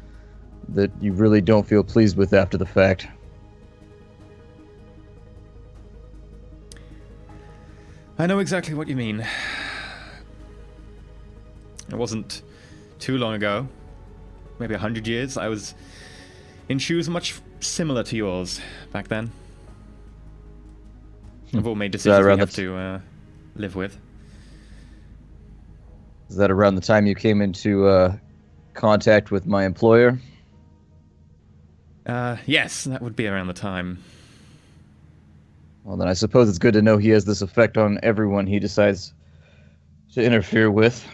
that you really don't feel pleased with after the fact. I know exactly what you mean. It wasn't too long ago, maybe 100 years, I was in shoes much similar to yours back then. We've all made decisions we have to live with. Is that around the time you came into contact with my employer? Yes, that would be around the time. Well, then I suppose it's good to know he has this effect on everyone he decides to interfere with.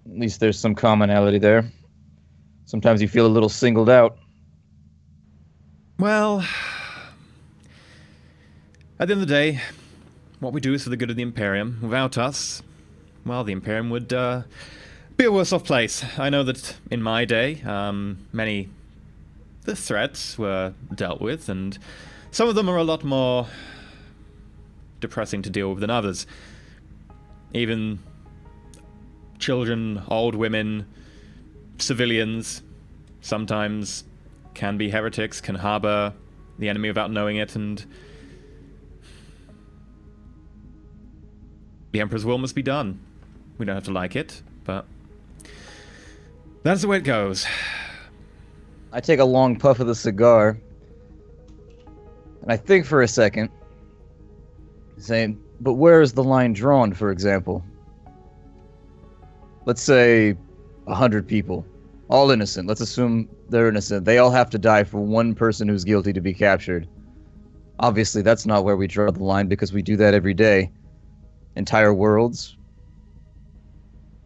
At least there's some commonality there. Sometimes you feel a little singled out. Well, at the end of the day, what we do is for the good of the Imperium. Without us, well, the Imperium would be a worse off place. I know that in my day, many the threats were dealt with, and some of them are a lot more depressing to deal with than others. Even children, old women, civilians sometimes can be heretics, can harbor the enemy without knowing it, and the Emperor's will must be done. We don't have to like it, but that's the way it goes. I take a long puff of the cigar, and I think for a second, saying, but where is the line drawn, for example? Let's say 100 people, all innocent. Let's assume they're innocent. They all have to die for one person who's guilty to be captured. Obviously, that's not where we draw the line, because we do that every day. Entire worlds,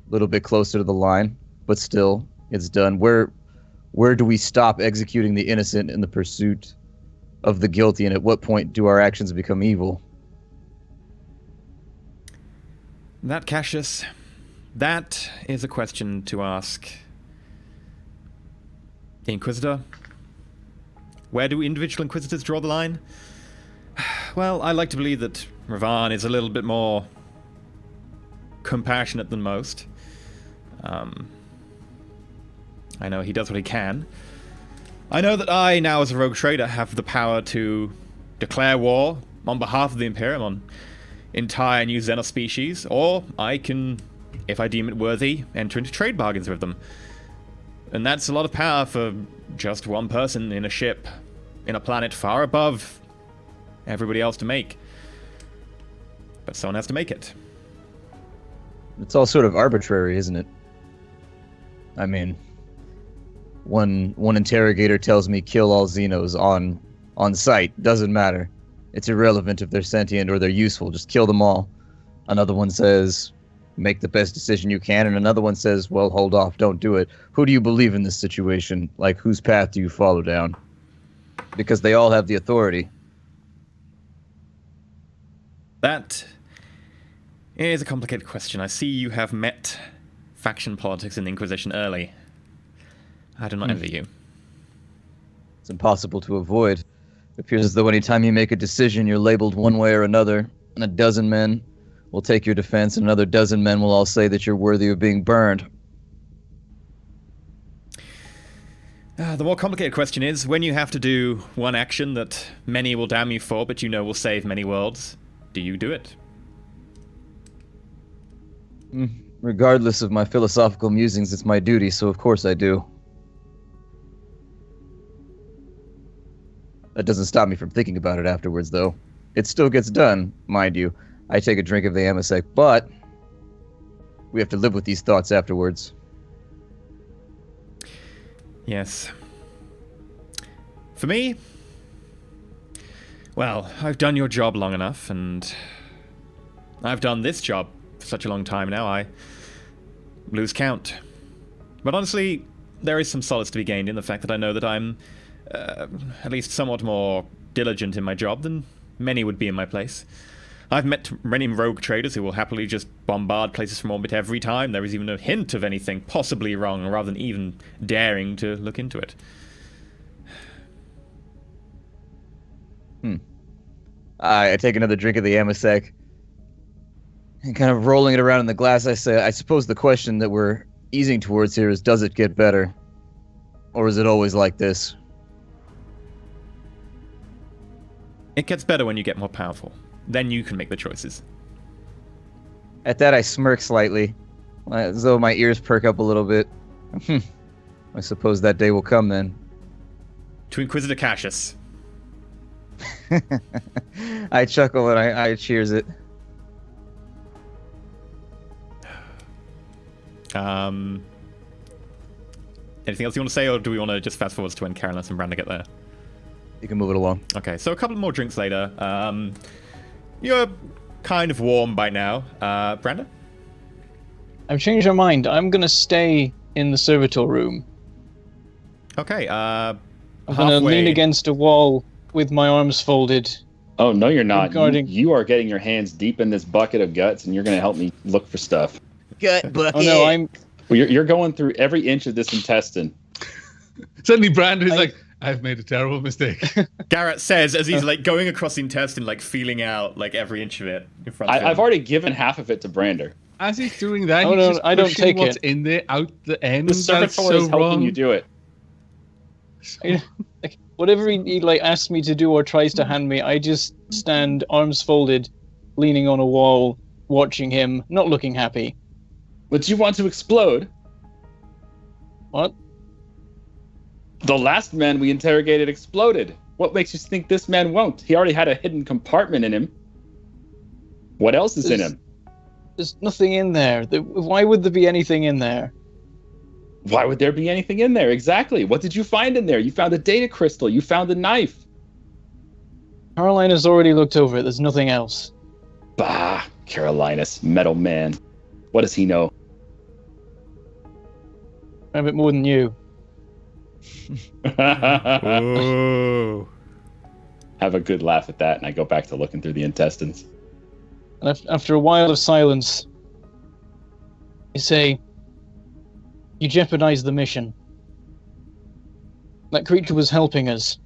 a little bit closer to the line, but still, it's done. Where do we stop executing the innocent in the pursuit of the guilty, and at what point do our actions become evil? That, Cassius, that is a question to ask the Inquisitor. Where do individual Inquisitors draw the line? Well, I like to believe that Ravan is a little bit more compassionate than most. I know he does what he can. I know that I, now as a rogue trader, have the power to declare war on behalf of the Imperium on entire new xenospecies, or I can, if I deem it worthy, enter into trade bargains with them. And that's a lot of power for just one person in a ship, in a planet far above everybody else to make. But someone has to make it. It's all sort of arbitrary, isn't it? I mean, one interrogator tells me kill all Xenos on sight. Doesn't matter. It's irrelevant if they're sentient or they're useful. Just kill them all. Another one says make the best decision you can, and another one says, well, hold off, don't do it. Who do you believe in this situation? Like, whose path do you follow down? Because they all have the authority. That is a complicated question. I see you have met faction politics in the Inquisition early. I do not envy you. It's impossible to avoid. It appears as though any time you make a decision, you're labeled one way or another, and a dozen men will take your defense, and another dozen men will all say that you're worthy of being burned. The more complicated question is, when you have to do one action that many will damn you for, but you know will save many worlds, do you do it? Regardless of my philosophical musings, it's my duty, so of course I do. That doesn't stop me from thinking about it afterwards, though. It still gets done, mind you. I take a drink of the Amasec, but we have to live with these thoughts afterwards. Yes. For me, well, I've done your job long enough, and I've done this job for such a long time now, I lose count. But honestly, there is some solace to be gained in the fact that I know that I'm at least somewhat more diligent in my job than many would be in my place. I've met many rogue traders who will happily just bombard places from orbit every time there is even a hint of anything possibly wrong, rather than even daring to look into it. I take another drink of the Amasec, and kind of rolling it around in the glass, I say, I suppose the question that we're easing towards here is, does it get better? Or is it always like this? It gets better when you get more powerful. Then you can make the choices. At that, I smirk slightly, as though my ears perk up a little bit. I suppose that day will come then. To Inquisitor Cassius. I chuckle and I cheers it. Anything else you want to say, or do we want to just fast forward to when Caroline and Branda get there? You can move it along. Okay, so a couple more drinks later. You're kind of warm by now. Branda? I've changed my mind. I'm going to stay in the Servitor room. Okay, I'm going to lean against a wall with my arms folded. Oh, no, you're not. Regarding... You are getting your hands deep in this bucket of guts, and you're going to help me look for stuff. Gut bucket. Oh, no, I'm... Well, you're going through every inch of this intestine. Suddenly Brandon is like, I've made a terrible mistake. Garrett says as he's like going across the intestine, like feeling out like every inch of it in front of him. I've already given half of it to Brander. As he's doing that, Oh, he's no, just I don't pushing take what's it. in there out the end. The Servitor That's so is helping wrong. you do it. Like, whatever he like asks me to do or tries to hand me, I just stand arms folded, leaning on a wall, watching him, not looking happy. But you want to explode. What? The last man we interrogated exploded. What makes you think this man won't? He already had a hidden compartment in him. What else is in him? There's nothing in there. Why would there be anything in there? Why would there be anything in there? Exactly. What did you find in there? You found a data crystal. You found a knife. Caroline has already looked over it. There's nothing else. Bah, Carolinus, metal man. What does he know? A bit more than you. Ooh. Have a good laugh at that, and I go back to looking through the intestines. And after a while of silence, you say, you jeopardized the mission. That creature was helping us.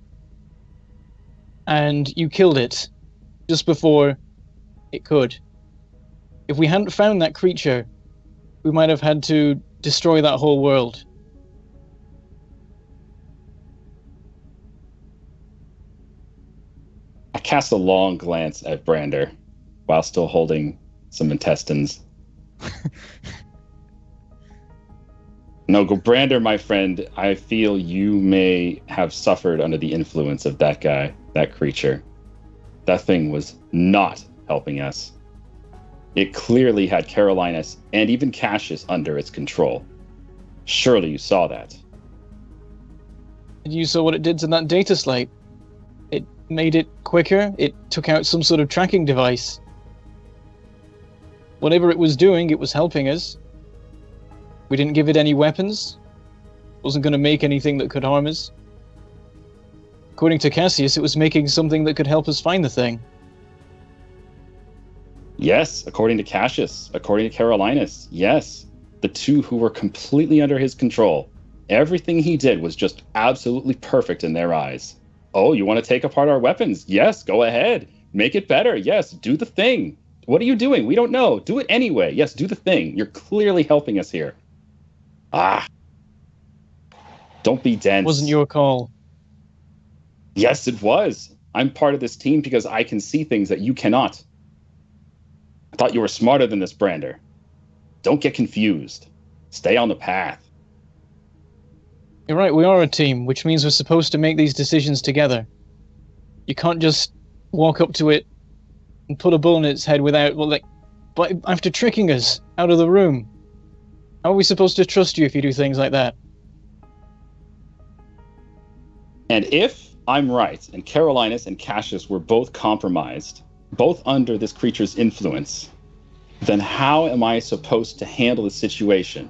And you killed it just before it could. If we hadn't found that creature, we might have had to destroy that whole world. I cast a long glance at Brander while still holding some intestines. No, Brander, my friend, I feel you may have suffered under the influence of that guy, that creature. That thing was not helping us. It clearly had Carolinus and even Cassius under its control. Surely you saw that. And you saw what it did to that data slate. It made it quicker. It took out some sort of tracking device. Whatever it was doing, it was helping us. We didn't give it any weapons. It wasn't going to make anything that could harm us. According to Cassius, it was making something that could help us find the thing. Yes, according to Cassius, according to Carolinus, yes. The two who were completely under his control. Everything he did was just absolutely perfect in their eyes. Oh, you want to take apart our weapons? Yes, go ahead. Make it better. Yes, do the thing. What are you doing? We don't know. Do it anyway. Yes, do the thing. You're clearly helping us here. Don't be dense. Wasn't your call. Yes, it was. I'm part of this team because I can see things that you cannot. I thought you were smarter than this, Brander. Don't get confused. Stay on the path. You're right, we are a team, which means we're supposed to make these decisions together. You can't just walk up to it and put a bullet in its head without, but after tricking us out of the room. How are we supposed to trust you if you do things like that? And if I'm right, and Carolinus and Cassius were both compromised, both under this creature's influence, then how am I supposed to handle the situation?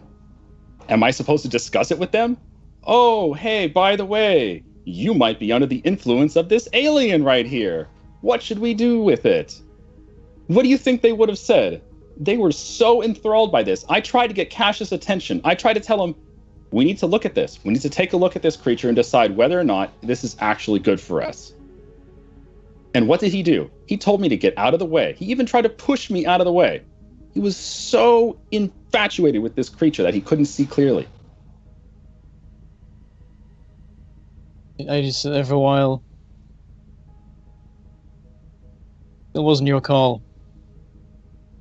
Am I supposed to discuss it with them? Oh, hey, by the way, you might be under the influence of this alien right here. What should we do with it? What do you think they would have said? They were so enthralled by this. I tried to get Cassius' attention. I tried to tell him, we need to look at this. We need to take a look at this creature and decide whether or not this is actually good for us. And what did he do? He told me to get out of the way. He even tried to push me out of the way. He was so infatuated with this creature that he couldn't see clearly. I just sat there for a while. It wasn't your call.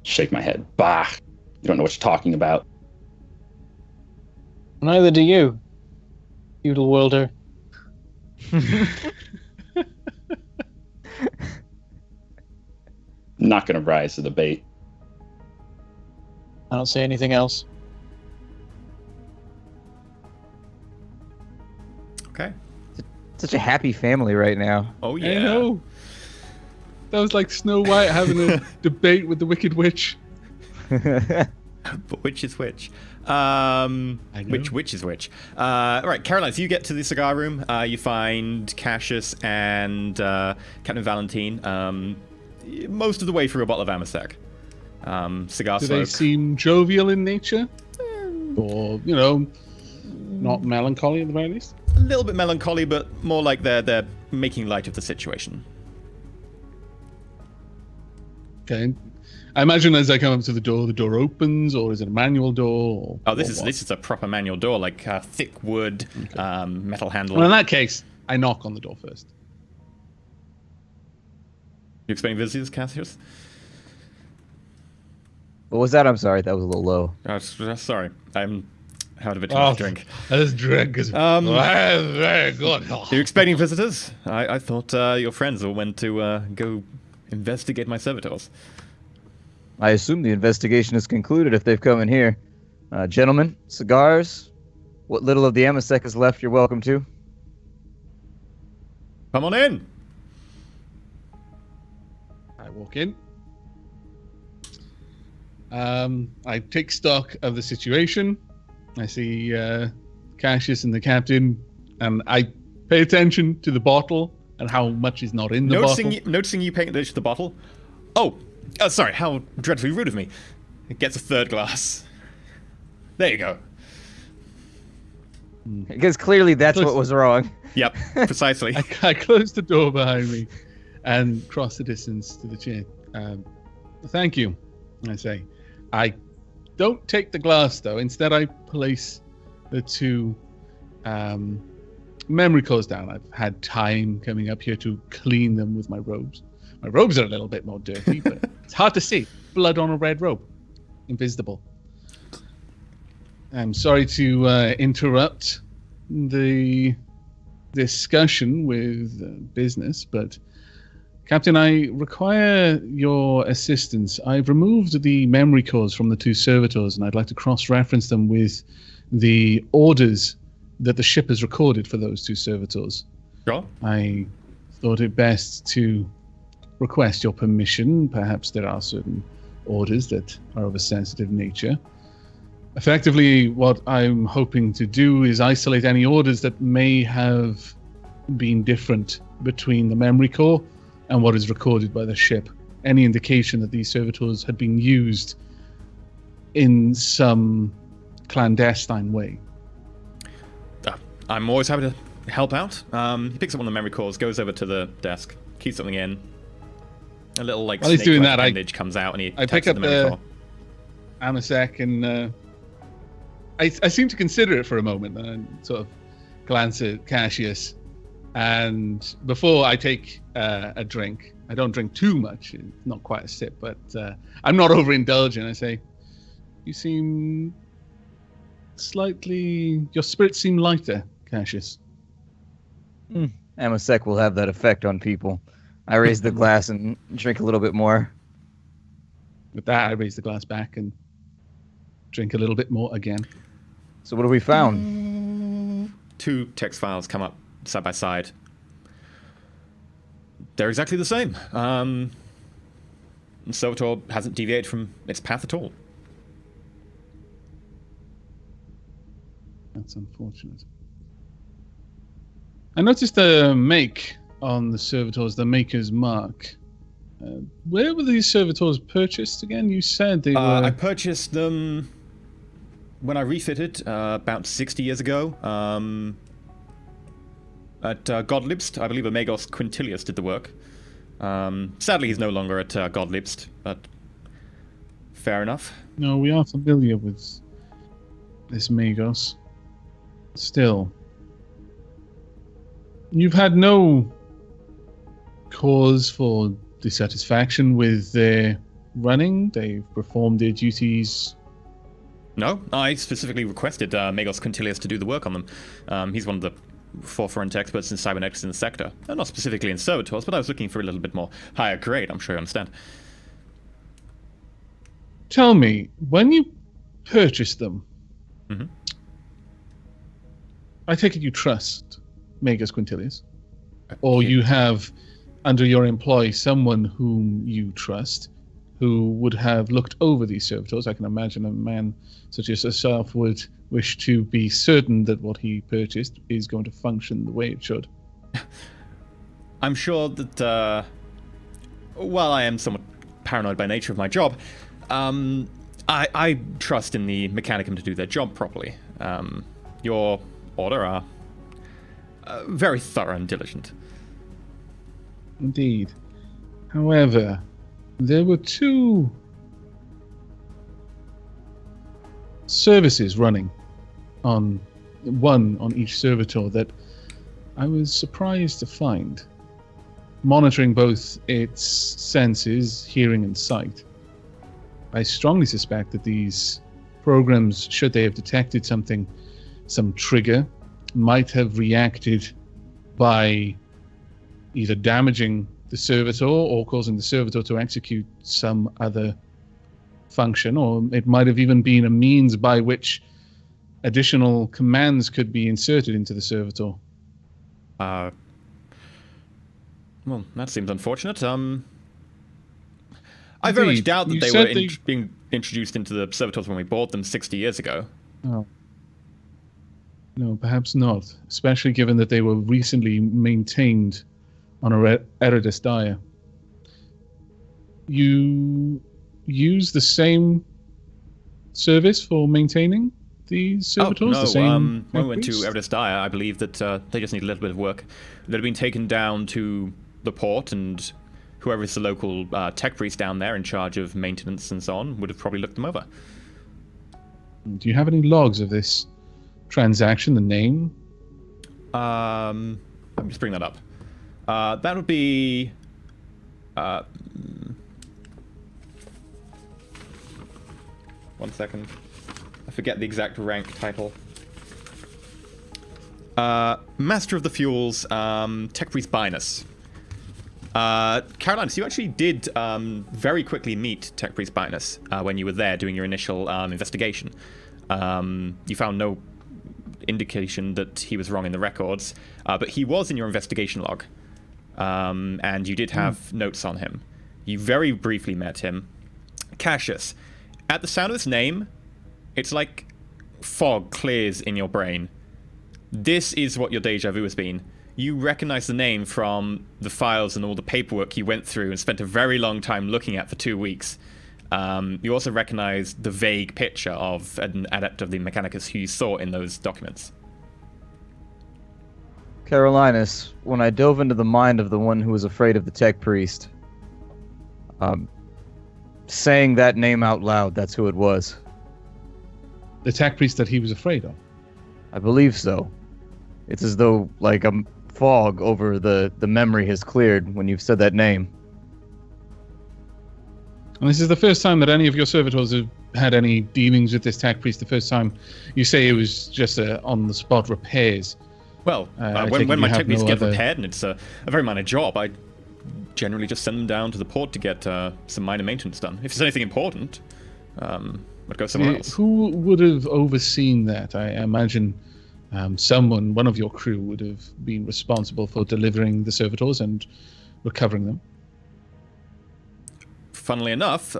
Shake my head. Bah! You don't know what you're talking about. Neither do you, feudal worlder. Not gonna rise to the bait. I don't say anything else. Okay. Such a happy family right now. Oh, yeah. I know. That was like Snow White having a debate with the Wicked Witch. But which is which? Which is which? All right, Caroline, so you get to the cigar room. You find Cassius and Captain Valentine most of the way through a bottle of Amasec. Cigar Do smoke. they seem jovial in nature? Or, not melancholy at the very least? A little bit melancholy, but more like they're making light of the situation. Okay. I imagine as I come up to the door opens, or is it a manual door? Oh, this is a proper manual door, like thick wood, metal handle. Well, in that case, I knock on the door first. You expecting visitors, Cassius? What was that? I'm sorry, that was a little low. Sorry, I'm had a bit too much drink. This drink is very good. You're expecting visitors? I thought your friends all went to go investigate my servitors. I assume the investigation is concluded if they've come in here. Gentlemen, cigars. What little of the Amasec is left, you're welcome to. Come on in. I walk in. I take stock of the situation. I see Cassius and the captain, and I pay attention to the bottle and how much is not in the bottle. Noticing you paying attention to the bottle. Oh, sorry, how dreadfully rude of me. It gets a third glass. There you go. Because clearly that's what was wrong. Yep, precisely. I close the door behind me and cross the distance to the chair. Thank you, I say. I don't take the glass, though. Instead, I place the two memory cores down. I've had time coming up here to clean them with my robes. My robes are a little bit more dirty, but it's hard to see. Blood on a red robe. Invisible. I'm sorry to interrupt the discussion with business, but Captain, I require your assistance. I've removed the memory cores from the two servitors, and I'd like to cross-reference them with the orders that the ship has recorded for those two servitors. Sure. I thought it best to request your permission. Perhaps there are certain orders that are of a sensitive nature. Effectively, what I'm hoping to do is isolate any orders that may have been different between the memory core and what is recorded by the ship. Any indication that these servitors had been used in some clandestine way. I'm always happy to help out. He picks up one of the memory cores, goes over to the desk, keys something in. A little like While he's doing that, appendage comes out and he I pick taps up the memory core. Amasek and I seem to consider it for a moment and sort of glance at Cassius. And before I take a drink, I don't drink too much, not quite a sip, but I'm not overindulgent. I say, you seem your spirits seem lighter, Cassius. Amasek will have that effect on people. I raise the glass and drink a little bit more. With that, I raise the glass back and drink a little bit more again. So what have we found? 2 text files come up side by side. They're exactly the same. Servitor hasn't deviated from its path at all. That's unfortunate. I noticed the make on the servitors, the maker's mark. Where were these servitors purchased again? You said they were... I purchased them when I refitted about 60 years ago at Godlibst. I believe Amagos Quintilius did the work. Sadly, he's no longer at Godlibst, but fair enough. No, we are familiar with this Magos. Still, you've had no cause for dissatisfaction with their running. They've performed their duties. No, I specifically requested Magos Quintilius to do the work on them. He's one of the forefront experts in cybernetics in the sector. Not specifically in servitors, but I was looking for a little bit more higher grade, I'm sure you understand. Tell me, when you purchased them, I take it you trust Magos Quintilius? Or you have, under your employ, someone whom you trust, who would have looked over these servitors? I can imagine a man such as yourself would wish to be certain that what he purchased is going to function the way it should. I'm sure that, while I am somewhat paranoid by nature of my job, I trust in the Mechanicum to do their job properly. Your order are very thorough and diligent. Indeed. However, there were 2 services running on each servitor that I was surprised to find, monitoring both its senses, hearing and sight. I strongly suspect that these programs, should they have detected something, some trigger, might have reacted by either damaging the servitor or causing the servitor to execute some other function, or it might have even been a means by which additional commands could be inserted into the servitor. Well, that seems unfortunate. I very much doubt that You they said were being introduced into the servitors when we bought them 60 years ago. Oh. No, perhaps not, especially given that they were recently maintained on a Eridus Dire. You use the same service for maintaining these servitors? Oh, the same when we went to factories? Eridus Dire, I believe that they just need a little bit of work. They'd been taken down to the port, and whoever is the local tech priest down there in charge of maintenance and so on would have probably looked them over. Do you have any logs of this transaction, the name? Let me just bring that up. That would be... one second. I forget the exact rank title. Master of the Fuels, Tech Priest Binus. Caroline, so you actually did very quickly meet Tech Priest Binus when you were there doing your initial investigation. You found no indication that he was wrong in the records, but he was in your investigation log, and you did have notes on him. You very briefly met him. Cassius, at the sound of this name, it's like fog clears in your brain. This is what your deja vu has been. You recognize the name from the files and all the paperwork you went through and spent a very long time looking at for 2 weeks. You also recognize the vague picture of an adept of the Mechanicus who you saw in those documents. Carolinus, when I dove into the mind of the one who was afraid of the tech priest, saying that name out loud, that's who it was. The tech priest that he was afraid of. I believe so. It's as though, like, a fog over the memory has cleared when you've said that name. And this is the first time that any of your servitors have had any dealings with this tech priest. The first time you say it was just on-the-spot repairs. Well, when my tech priests get repaired and it's a very minor job, I generally just send them down to the port to get some minor maintenance done. If there's anything important, I'd go somewhere else. Who would have overseen that? I imagine one of your crew would have been responsible for delivering the servitors and recovering them. Funnily enough,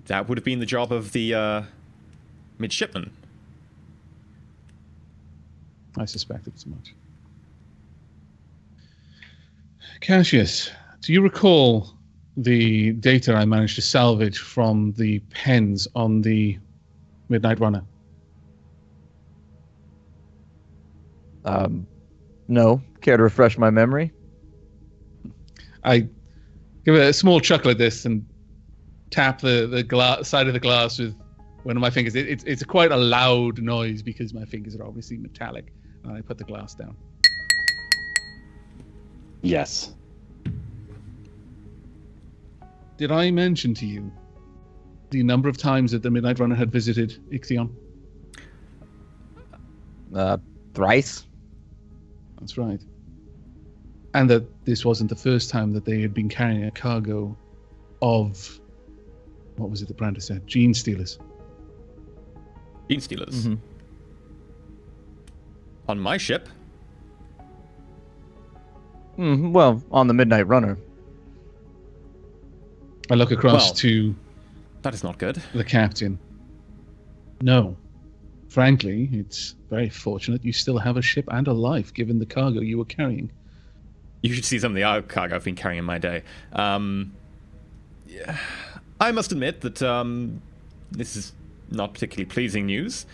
that would have been the job of the midshipman. I suspected as much. Cassius, do you recall the data I managed to salvage from the pens on the Midnight Runner? No. Care to refresh my memory? I give it a small chuckle at this and tap the side of the glass with one of my fingers. It's quite a loud noise because my fingers are obviously metallic. And I put the glass down. Yes. Did I mention to you the number of times that the Midnight Runner had visited Ixion? Thrice? That's right. And that this wasn't the first time that they had been carrying a cargo of, what was it that Brandon said? Gene stealers. Gene stealers? Mm-hmm. On my ship? Well, on the Midnight Runner. I look across to that is not good. The captain. No. Frankly, it's very fortunate you still have a ship and a life, given the cargo you were carrying. You should see some of the cargo I've been carrying in my day. Yeah, I must admit that this is not particularly pleasing news.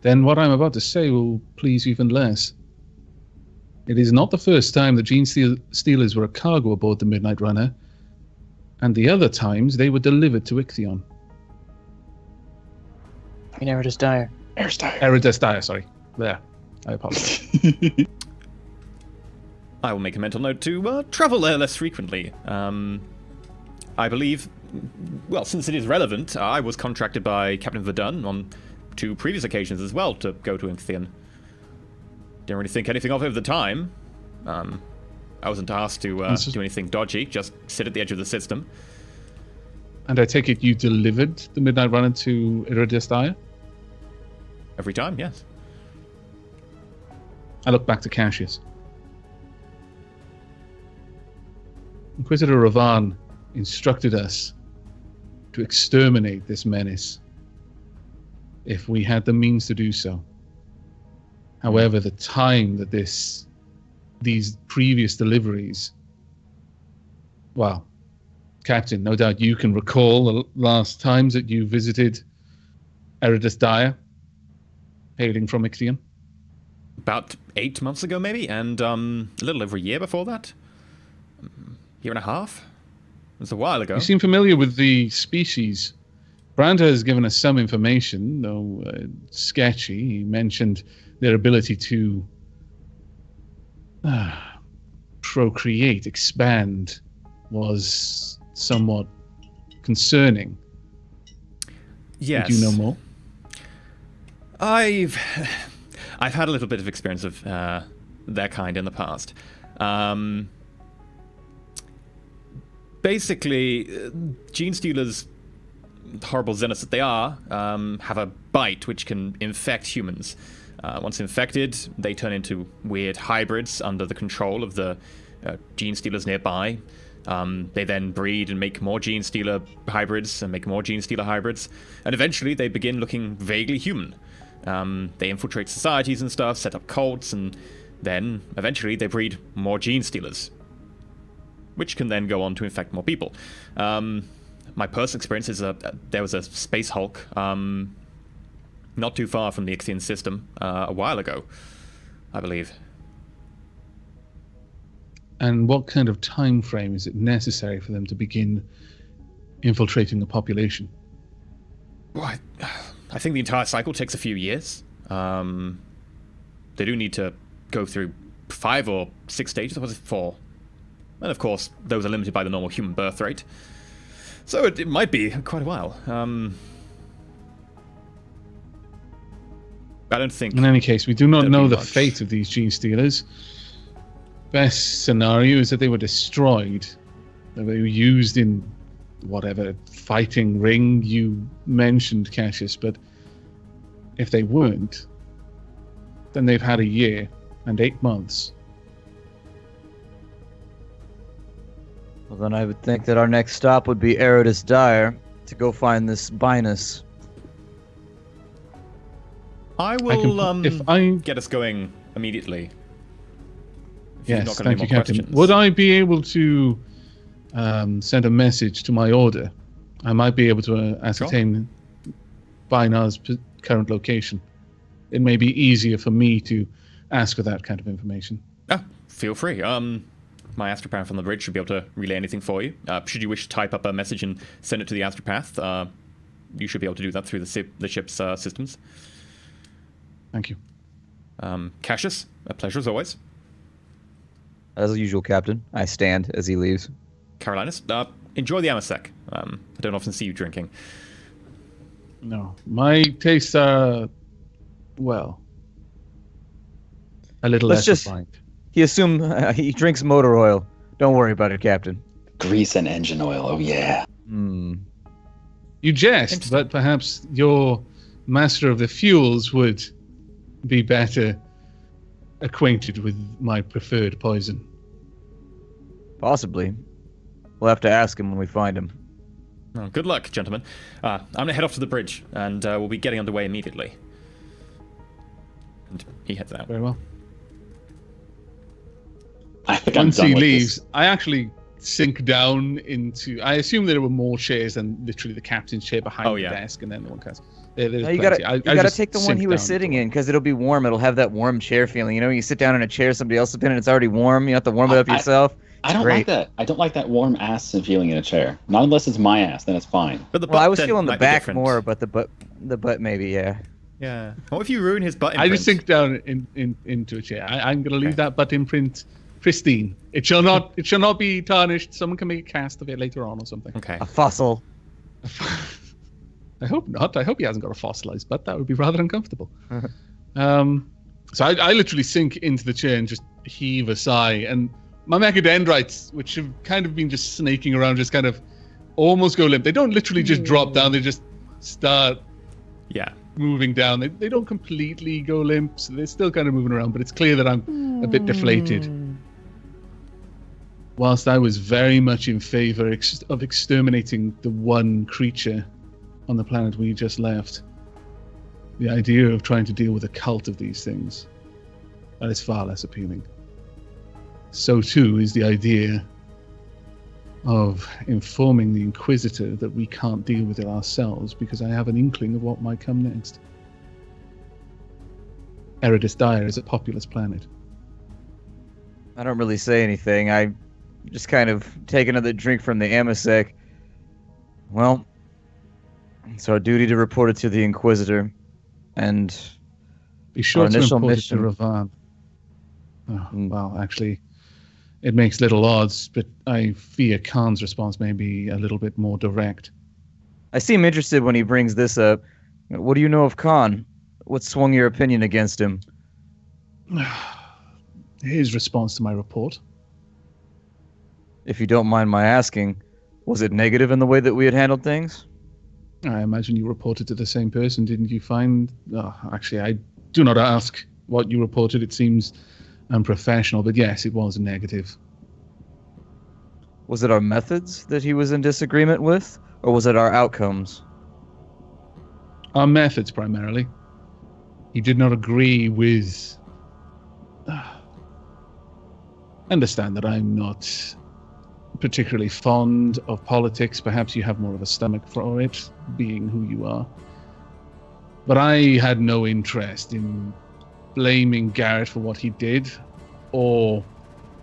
Then what I'm about to say will please even less. It is not the first time that Gene Stealers were a cargo aboard the Midnight Runner, and the other times they were delivered to Ixion. You never just dire. Eridus Dire, sorry. There. I apologize. I will make a mental note to travel there less frequently. I believe, well, since it is relevant, I was contracted by Captain Verdun on 2 previous occasions as well to go to Ixion. Didn't really think anything of it at the time. I wasn't asked to do anything dodgy, just sit at the edge of the system. And I take it you delivered the Midnight Runner to Eridus Dire? Every time, yes. I look back to Cassius. Inquisitor Ravan instructed us to exterminate this menace if we had the means to do so. However, the time that these previous deliveries, well, Captain, no doubt you can recall the last times that you visited Eridus Dire, hailing from Ixion. About 8 months ago, maybe, and a little over a year before that. Year and a half? It was a while ago. You seem familiar with the species. Branda has given us some information, though sketchy. He mentioned their ability to procreate, expand, was somewhat concerning. Yes. Would you know more? I've had a little bit of experience of their kind in the past. Basically, gene stealers, horrible xenos that they are, have a bite which can infect humans. Once infected, they turn into weird hybrids under the control of the gene stealers nearby. They then breed and make more gene stealer hybrids and make more gene stealer hybrids. And eventually they begin looking vaguely human. They infiltrate societies and stuff, set up cults, and then eventually they breed more gene stealers, which can then go on to infect more people. My personal experience is there was a space Hulk not too far from the Ixian system a while ago, I believe. And what kind of time frame is it necessary for them to begin infiltrating the population? Well, I think the entire cycle takes a few years. They do need to go through 5 or 6 stages, or was it 4? And of course, those are limited by the normal human birth rate. So it might be quite a while. I don't think... In any case, we do not know the fate of these gene stealers. Best scenario is that they were destroyed. That they were used in whatever fighting ring you mentioned, Cassius, but if they weren't, then they've had a year and 8 months. Well, then I would think that our next stop would be Eridus Dire to go find this Binus. I will get us going immediately. Yes, thank you, Captain. Would I be able to send a message to my order? I might be able to ascertain Binar's current location. It may be easier for me to ask for that kind of information. Feel free. My astropath on the bridge should be able to relay anything for you. Should you wish to type up a message and send it to the astropath, you should be able to do that through the ship's systems. Thank you. Cassius, a pleasure as always. As usual, Captain. I stand as he leaves. Carolinus, enjoy the Amasec. I don't often see you drinking. No. My tastes are, well, a little less refined. He drinks motor oil. Don't worry about it, Captain. Grease and engine oil, oh yeah. You jest, but perhaps your master of the fuels would be better acquainted with my preferred poison. Possibly. We'll have to ask him when we find him. Oh, good luck, gentlemen. I'm going to head off to the bridge, and we'll be getting underway immediately. And he heads out. Very well. I think Once I'm done he with leaves, this. I actually sink down into... I assume there were more chairs than literally the captain's chair behind the desk, and then the one cast. You gotta take the one he was sitting in, because it'll be warm. It'll have that warm chair feeling. You know, you sit down in a chair somebody else is in and it's already warm. You have to warm it up yourself. I don't like that. I don't like that warm ass feeling in a chair. Not unless it's my ass, then it's fine. But I was feeling the back more, but the butt maybe, yeah. Yeah. What if you ruin his butt imprint? I just sink down into a chair. I'm going to leave that butt imprint pristine. It shall not be tarnished. Someone can make a cast of it later on or something. Okay. A fossil. I hope not. I hope he hasn't got a fossilized butt. That would be rather uncomfortable. So I literally sink into the chair and just heave a sigh. And my mechadendrites, which have kind of been just snaking around, just kind of almost go limp. They don't literally just drop down. They just start moving down. They don't completely go limp. So they're still kind of moving around. But it's clear that I'm a bit deflated. Whilst I was very much in favor of exterminating the one creature on the planet we just left, the idea of trying to deal with a cult of these things, that is far less appealing. So too is the idea of informing the Inquisitor that we can't deal with it ourselves, because I have an inkling of what might come next. Eridus Dire is a populous planet. I don't really say anything. I just kind of take another drink from the Amasec. Well, it's our duty to report it to the Inquisitor, and be sure to report it to mission. Ravan. Well, actually, it makes little odds, but I fear Khan's response may be a little bit more direct. I seem interested when he brings this up. What do you know of Khan? What swung your opinion against him? His response to my report. If you don't mind my asking, was it negative in the way that we had handled things? I imagine you reported to the same person, didn't you find... actually, I do not ask what you reported. It seems unprofessional, but yes, it was negative. Was it our methods that he was in disagreement with, or was it our outcomes? Our methods, primarily. He did not agree with... Understand that I'm not particularly fond of politics. Perhaps you have more of a stomach for it, being who you are. But I had no interest in blaming Garrett for what he did, or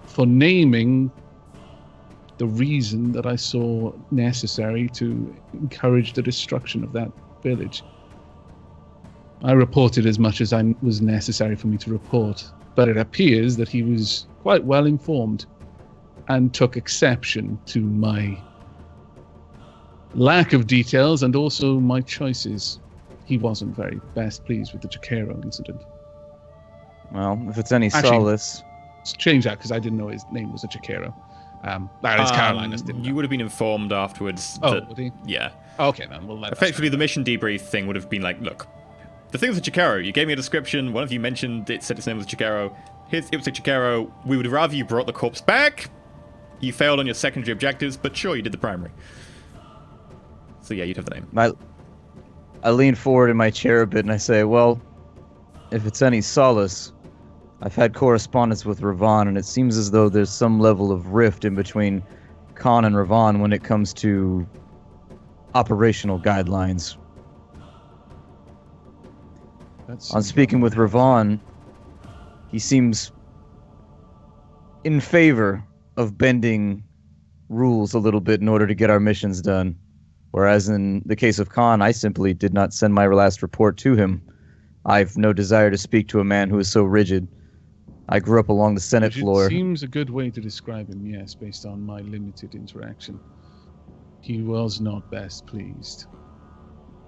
for naming the reason that I saw necessary to encourage the destruction of that village. I reported as much as I was necessary for me to report, but it appears that he was quite well informed and took exception to my lack of details and also my choices. He wasn't very best pleased with the Jaquero incident. Well, if it's any Actually, solace... Let's change that because I didn't know his name was a Jaquero. That is Carolina's didn't You know. would have been informed afterwards. Oh, that, would he? yeah. Okay, then we'll let Effectively, the mission debrief thing would have been like, look, the thing was a Jaquero. You gave me a description. One of you mentioned it, said its name was Jaquero. It was a Jaquero. We would rather you brought the corpse back. You failed on your secondary objectives, but sure, you did the primary. So yeah, you'd have the name. I lean forward in my chair a bit and I say, well, if it's any solace, I've had correspondence with Ravon, and it seems as though there's some level of rift in between Khan and Ravon when it comes to operational guidelines. On speaking with Ravon, he seems in favor of bending rules a little bit in order to get our missions done. Whereas in the case of Khan, I simply did not send my last report to him. I've no desire to speak to a man who is so rigid. I grew up along the Senate floor. It seems a good way to describe him, yes, based on my limited interaction. He was not best pleased.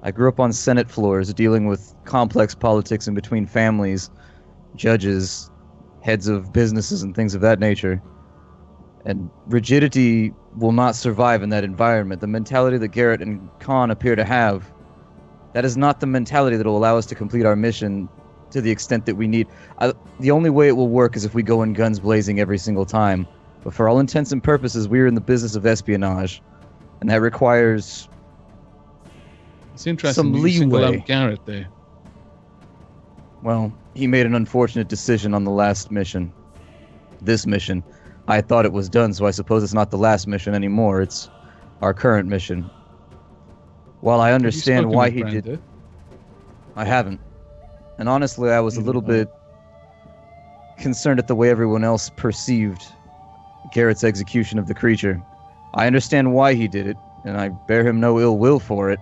I grew up on Senate floors dealing with complex politics in between families, judges, heads of businesses, and things of that nature. And rigidity will not survive in that environment. The mentality that Garrett and Khan appear to have, that is not the mentality that will allow us to complete our mission to the extent that we need. The only way it will work is if we go in guns blazing every single time. But for all intents and purposes, we are in the business of espionage. And that requires It's interesting some you single leeway. out Garrett there. Well, he made an unfortunate decision on the last mission. This mission. I thought it was done, so I suppose it's not the last mission anymore. It's our current mission. While I understand why he did... I haven't. And honestly, I was a little bit concerned at the way everyone else perceived Garrett's execution of the creature. I understand why he did it, and I bear him no ill will for it.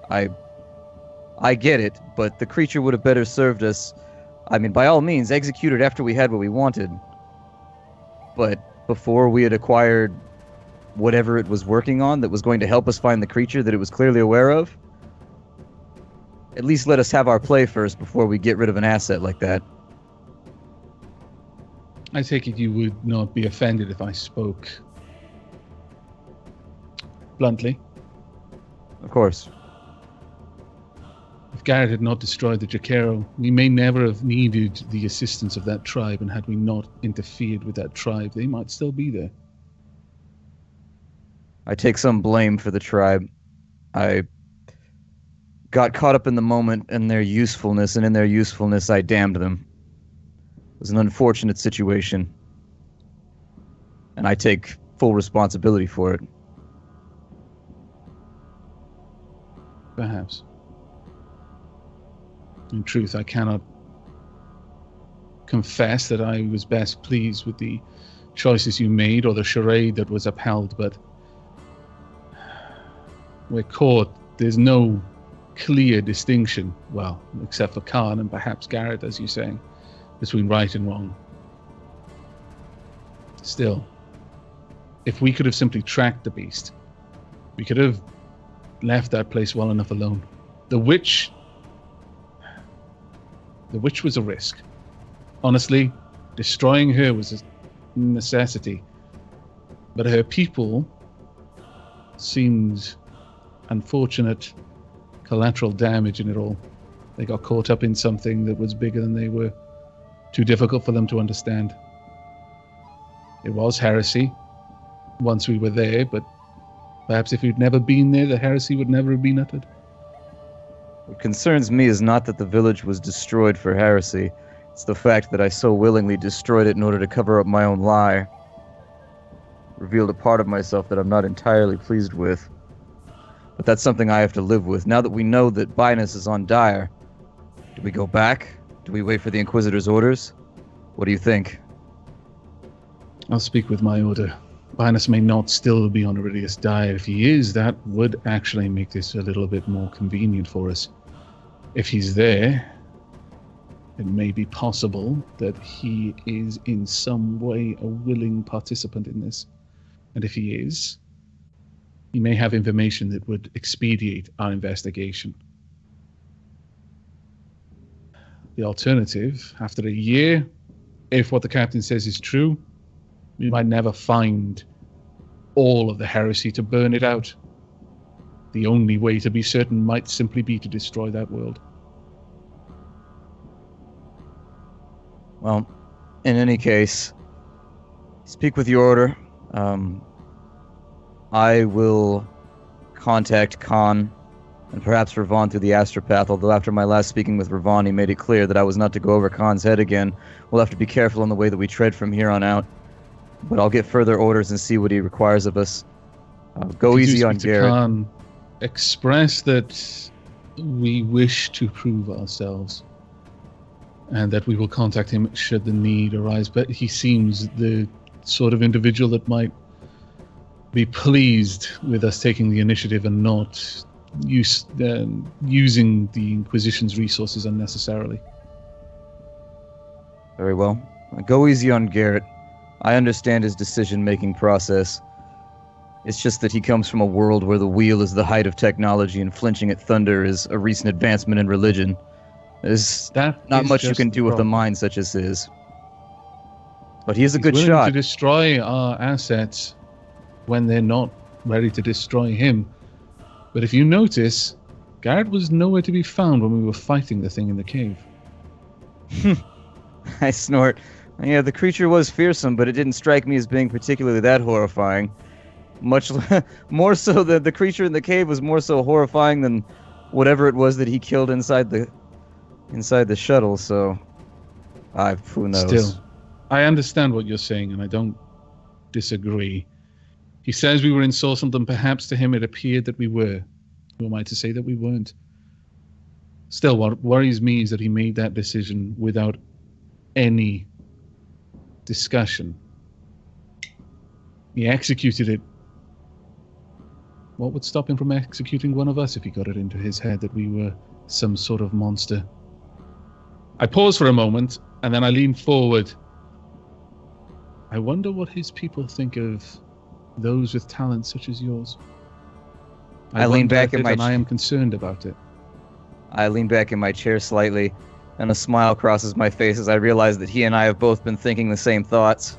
I get it, but the creature would have better served us. I mean, by all means, execute it after we had what we wanted. But before we had acquired whatever it was working on that was going to help us find the creature that it was clearly aware of, at least let us have our play first before we get rid of an asset like that. I take it you would not be offended if I spoke bluntly. Of course. If Garrett had not destroyed the Jaquero, we may never have needed the assistance of that tribe, and had we not interfered with that tribe, they might still be there. I take some blame for the tribe. I got caught up in the moment and their usefulness, and in their usefulness I damned them. It was an unfortunate situation, and I take full responsibility for it. Perhaps. In truth, I cannot confess that I was best pleased with the choices you made or the charade that was upheld, but we're caught. There's no clear distinction, well, except for Khan and perhaps Garrett, as you're saying, between right and wrong. Still, if we could have simply tracked the beast, we could have left that place well enough alone. The witch was a risk. Honestly, destroying her was a necessity. But her people seemed unfortunate collateral damage in it all. They got caught up in something that was bigger than they were. Too difficult for them to understand. It was heresy once we were there, but perhaps if we'd never been there, the heresy would never have been uttered. What concerns me is not that the village was destroyed for heresy. It's the fact that I so willingly destroyed it in order to cover up my own lie. Revealed a part of myself that I'm not entirely pleased with. But that's something I have to live with. Now that we know that Binus is on Dire, Do we go back? Do we wait for the Inquisitor's orders? What do you think? I'll speak with my order. Linus may not still be on Iridius Die. If he is, that would actually make this a little bit more convenient for us. If he's there, it may be possible that he is in some way a willing participant in this. And if he is, he may have information that would expedite our investigation. The alternative, after a year, if what the captain says is true, we might never find all of the heresy to burn it out. The only way to be certain might simply be to destroy that world. Well, in any case, speak with your order. I will contact Khan and perhaps Ravon through the astropath, although after my last speaking with Ravon, he made it clear that I was not to go over Khan's head again. We'll have to be careful in the way that we tread from here on out. But I'll get further orders and see what he requires of us. Go easy on Garrett. Khan, express that we wish to prove ourselves and that we will contact him should the need arise. But he seems the sort of individual that might be pleased with us taking the initiative and not using the Inquisition's resources unnecessarily. Very well. Go easy on Garrett. I understand his decision-making process. It's just that he comes from a world where the wheel is the height of technology and flinching at thunder is a recent advancement in religion. There's not much you can do with a mind such as his. But he is a good willing shot. To destroy our assets when they're not ready to destroy him. But if you notice, Garrett was nowhere to be found when we were fighting the thing in the cave. I snort. Yeah, the creature was fearsome, but it didn't strike me as being particularly that horrifying. Much more so that the creature in the cave was more so horrifying than whatever it was that he killed inside the shuttle. So, who knows? Still, I understand what you're saying, and I don't disagree. He says we were insulting them. Perhaps to him it appeared that we were. Who am I to say that we weren't? Still, what worries me is that he made that decision without any discussion. He executed it. What would stop him from executing one of us if he got it into his head that we were some sort of monster? I pause for a moment, and then I lean forward. I wonder what his people think of those with talents such as yours. I lean back in my and I am concerned about it. I lean back in my chair slightly, and a smile crosses my face as I realize that he and I have both been thinking the same thoughts.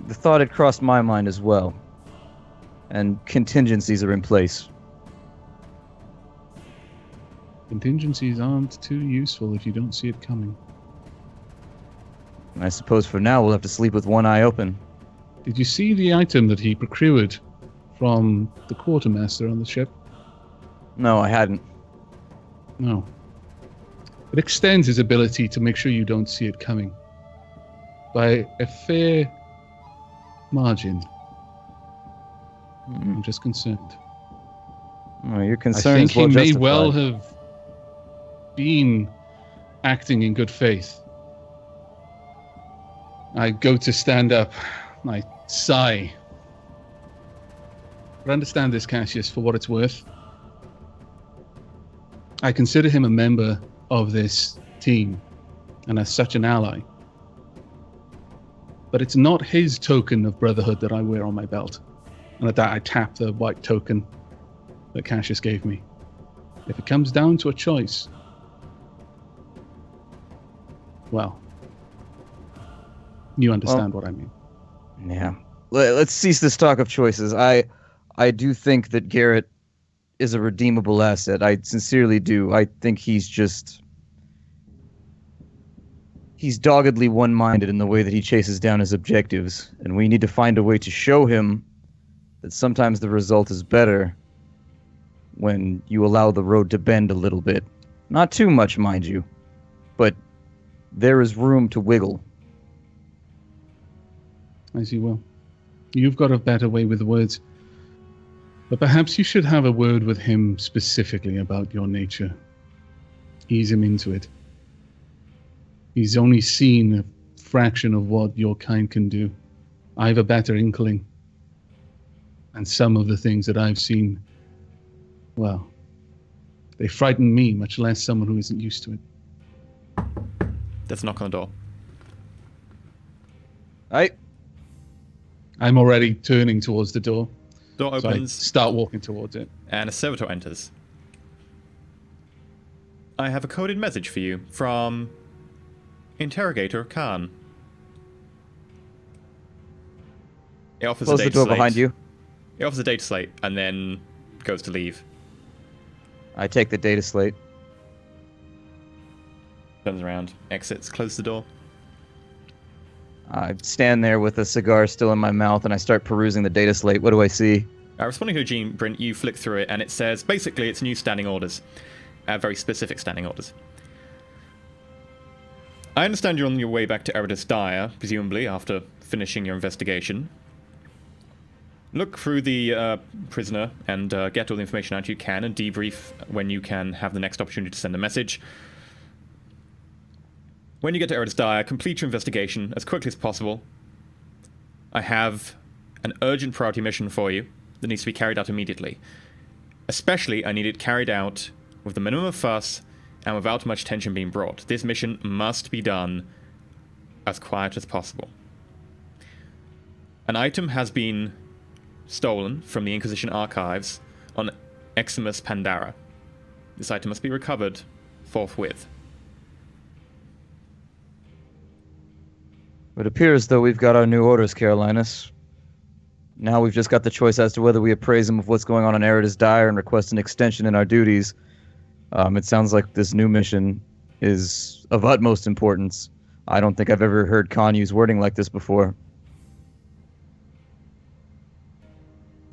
The thought had crossed my mind as well. And contingencies are in place. Contingencies aren't too useful if you don't see it coming. I suppose for now we'll have to sleep with one eye open. Did you see the item that he procured from the quartermaster on the ship? No, I hadn't. No. It extends his ability to make sure you don't see it coming. By a fair margin. I'm just concerned. Oh, your concern I think is well he may justified. well have been acting in good faith. I go to stand up. I sigh. But understand this, Cassius, for what it's worth. I consider him a member of this team, and as such an ally. But it's not his token of brotherhood that I wear on my belt. And at that I tap the white token that Cassius gave me. If it comes down to a choice, well, you understand what I mean. Yeah. Let's cease this talk of choices. I do think that Garrett is a redeemable asset. I sincerely do. I think he's doggedly one-minded in the way that he chases down his objectives, and we need to find a way to show him that sometimes the result is better when you allow the road to bend a little bit. Not too much, mind you, but there is room to wiggle. As you will. You've got a better way with words. But perhaps you should have a word with him specifically about your nature. Ease him into it. He's only seen a fraction of what your kind can do. I have a better inkling. And some of the things that I've seen, well, they frighten me, much less someone who isn't used to it. There's a knock on the door. I'm already turning towards the door. Door So I opens, start walking towards it. and a servitor enters. I have a coded message for you from Interrogator Khan. It offers Close a the data door slate. behind you. It offers a data slate and then goes to leave. I take the data slate. Turns around, exits, closes the door. I stand there with a cigar still in my mouth, and I start perusing the data slate. What do I see? Responding to Gene Brint, you flick through it, and it says basically it's new standing orders, very specific standing orders. I understand you're on your way back to Eridus Dire, presumably after finishing your investigation. Look through the prisoner and get all the information out you can, and debrief when you can have the next opportunity to send a message. When you get to Eridus Dire, complete your investigation as quickly as possible. I have an urgent priority mission for you that needs to be carried out immediately. Especially, I need it carried out with the minimum of fuss and without much tension being brought. This mission must be done as quiet as possible. An item has been stolen from the Inquisition archives on Eximus Pandara. This item must be recovered forthwith. It appears though we've got our new orders, Carolinus. Now we've just got the choice as to whether we appraise him of what's going on in Eridus Dire and request an extension in our duties. It sounds like this new mission is of utmost importance. I don't think I've ever heard Khan use wording like this before.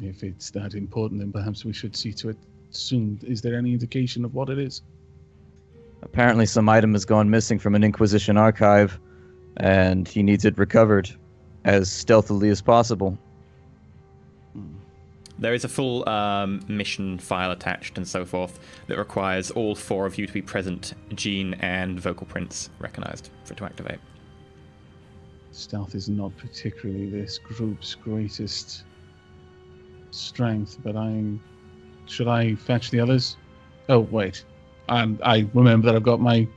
If it's that important, then perhaps we should see to it soon. Is there any indication of what it is? Apparently some item has gone missing from an Inquisition archive, and he needs it recovered as stealthily as possible. There is a full mission file attached and so forth that requires all four of you to be present, Gene and vocal prints recognized for it to activate. Stealth is not particularly this group's greatest strength, but should I fetch the others? Oh, wait. And I remember that I've got my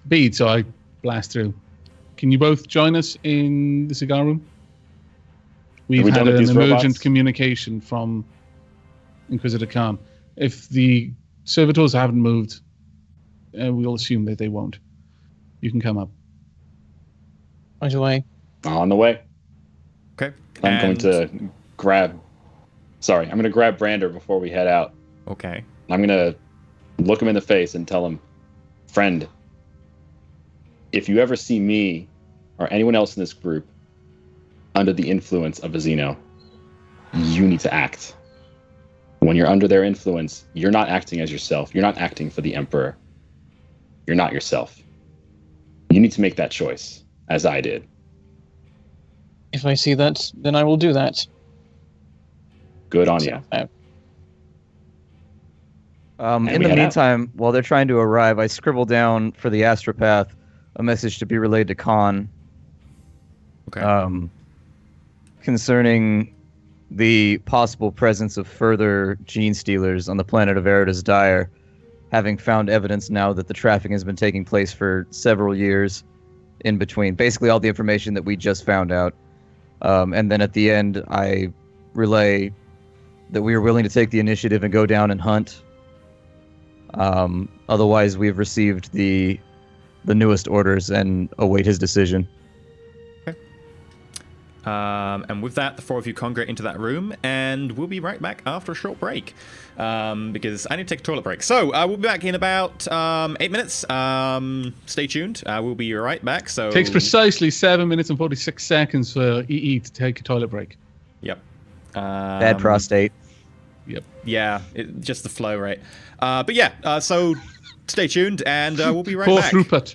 bead, so I blast through. Can you both join us in the cigar room? We've had an emergent communication from Inquisitor Khan. If the servitors haven't moved, we'll assume that they won't. You can come up. Right away. On the way. Okay. I'm going to grab Brander before we head out. Okay. I'm going to look him in the face and tell him, friend, if you ever see me or anyone else in this group under the influence of a Xeno, you need to act. When you're under their influence, you're not acting as yourself. You're not acting for the Emperor. You're not yourself. You need to make that choice, as I did. If I see that, then I will do that. Good on you. In the meantime, while they're trying to arrive, I scribble down for the astropath a message to be relayed to Khan. Okay. Concerning the possible presence of further gene stealers on the planet of Eridus Dire, having found evidence now that the trafficking has been taking place for several years in between. Basically all the information that we just found out. And then at the end, I relay that we are willing to take the initiative and go down and hunt. Otherwise, we've received the newest orders and await his decision. And with that, the four of you congregate into that room, and we'll be right back after a short break, because I need to take a toilet break. So we'll be back in about 8 minutes. Stay tuned. We'll be right back. So Takes precisely 7 minutes and 46 seconds for EE to take a toilet break. Yep. Bad prostate. Yep. Yeah, just the flow rate. But yeah, so stay tuned, and we'll be right Poor back. throughput.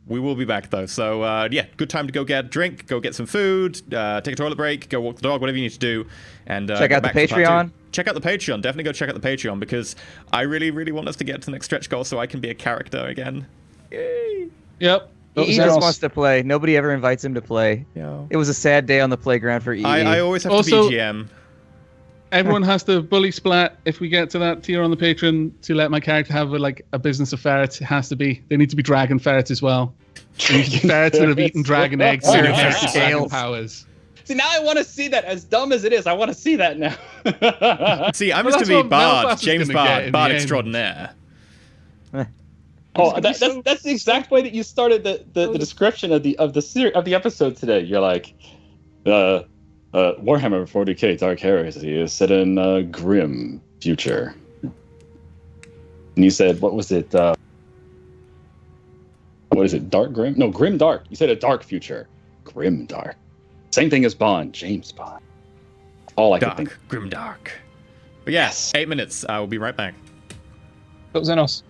We will be back though. So yeah, good time to go get a drink, go get some food, take a toilet break, go walk the dog, whatever you need to do, and Check out the back for part Patreon. 2. Check out the Patreon. Definitely go check out the Patreon because I really, really want us to get to the next stretch goal so I can be a character again. Yay! Yep. He just wants to play. Nobody ever invites him to play. Yeah. It was a sad day on the playground for EE. I always have Also- to be GM. Everyone has to bully splat if we get to that tier on the Patreon to let my character have a business of ferrets. It has to be. They need to be dragon ferrets as well. They need to be ferrets that have eaten dragon eggs. So Dragon they have dragon scales. powers. See, now I want to see that. As dumb as it is, I want to see that now. See, I'm Well, just that's to be what Bard, Belfast is James gonna get Bard, in Bard the end. extraordinaire. Oh, that's the exact way that you started the description of the episode today. You're like, Warhammer 40k Dark Heresy is set in a grim future. And you said, what was it? What is it? Dark Grim? No, Grim Dark. You said a dark future. Grim Dark. Same thing as Bond. James Bond. All I could think. Dark, grim dark. But yes, 8 minutes. I will be right back. Xenos.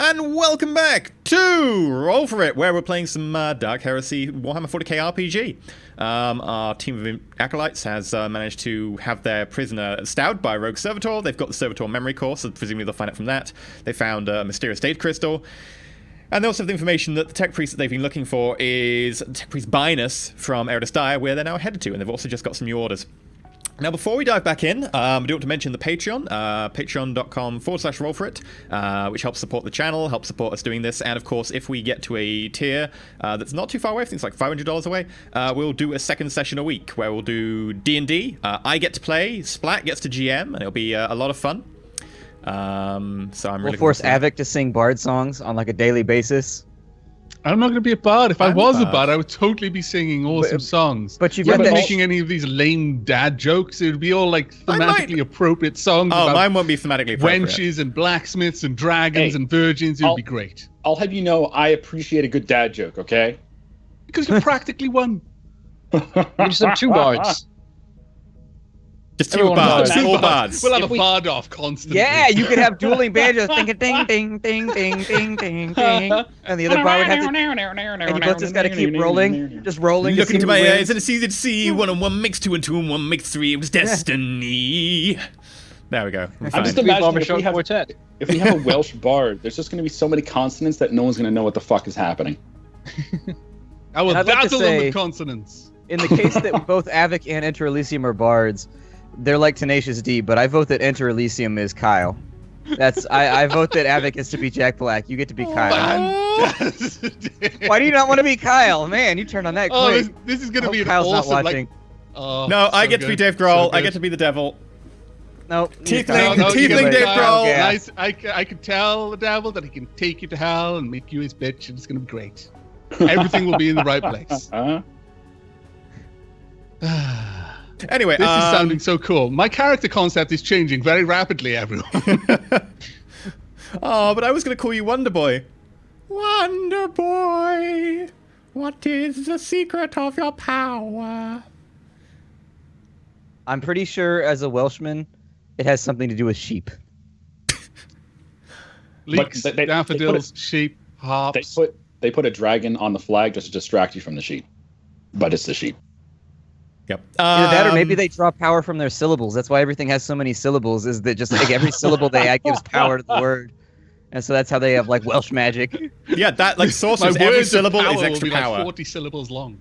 And welcome back to Roll4It, where we're playing some Dark Heresy Warhammer 40k RPG. Our team of acolytes has managed to have their prisoner stabbed by a rogue Servitor. They've got the Servitor memory core, so presumably they'll find out from that. They found a mysterious data crystal. And they also have the information that the tech priest that they've been looking for is tech priest Binus from Eredus Dire, where they're now headed to, and they've also just got some new orders. Now, before we dive back in, I do want to mention the Patreon, patreon.com/Roll4It, which helps support the channel, helps support us doing this. And of course, if we get to a tier that's not too far away, I think it's like $500 away, we'll do a second session a week where we'll do D&D. I get to play, Splat gets to GM, and it'll be a lot of fun. So I'm really We'll force Avik to sing bard songs on like a daily basis. I'm not going to be a bard. If I was a bard, I would totally be singing awesome songs. But you've got got that making any of these lame dad jokes. It would be all like thematically appropriate songs. Oh, about mine won't be thematically appropriate. wenches and blacksmiths and dragons and virgins. It would be great. I'll have you know, I appreciate a good dad joke. Okay. Because you're practically one. We just have two bards. Just two Everyone bards, knows. all bards. We'll have a bard off constantly. Yeah, you could have dueling banjos, ding, ding, ding, ding, ding, ding, ding, ding, and the other bar would have to. And you both just got to keep rolling, just rolling. Look to see into who my wins. eyes and it's easy to see 1 and 1 makes 2 and 2 and 1 makes 3. It was destiny. There we go. I'm Fine. just imagining Barbershop quartet. if we have a Welsh bard, there's just going to be so many consonants that no one's going to know what the fuck is happening. I will And I'd like to dazzle them say- with consonants. In the case that both Avik and Enter Elysium are bards, they're like Tenacious D, but I vote that Enter Elysium is Kyle. I vote that Avik is to be Jack Black. You get to be Kyle. Fantastic. Why do you not want to be Kyle? Man, you turned on that Oh, quick. this is going to Hope be an Kyle's awesome. not watching. Like, oh, No, I so get to be good. Dave Grohl. So I good. get to be the devil. No, Tiefling- No, Tiefling you get Dave Kyle. Grohl. Yeah. Nice. I could tell the devil that he can take you to hell and make you his bitch, and it's going to be great. Everything will be in the right place. Anyway, This is sounding so cool. My character concept is changing very rapidly, everyone. Oh, but I was going to call you Wonder Boy. Wonder Boy, what is the secret of your power? I'm pretty sure as a Welshman, it has something to do with sheep. Leeks, they put daffodils, sheep, harps. They put a dragon on the flag just to distract you from the sheep, but it's the sheep. Yep. Either that, or maybe they draw power from their syllables. That's why everything has so many syllables. Is that just like every syllable they add gives power to the word, and so that's how they have like Welsh magic. Yeah, that like My sorcerers, every words of syllable power is will extra be power. like 40 syllables long.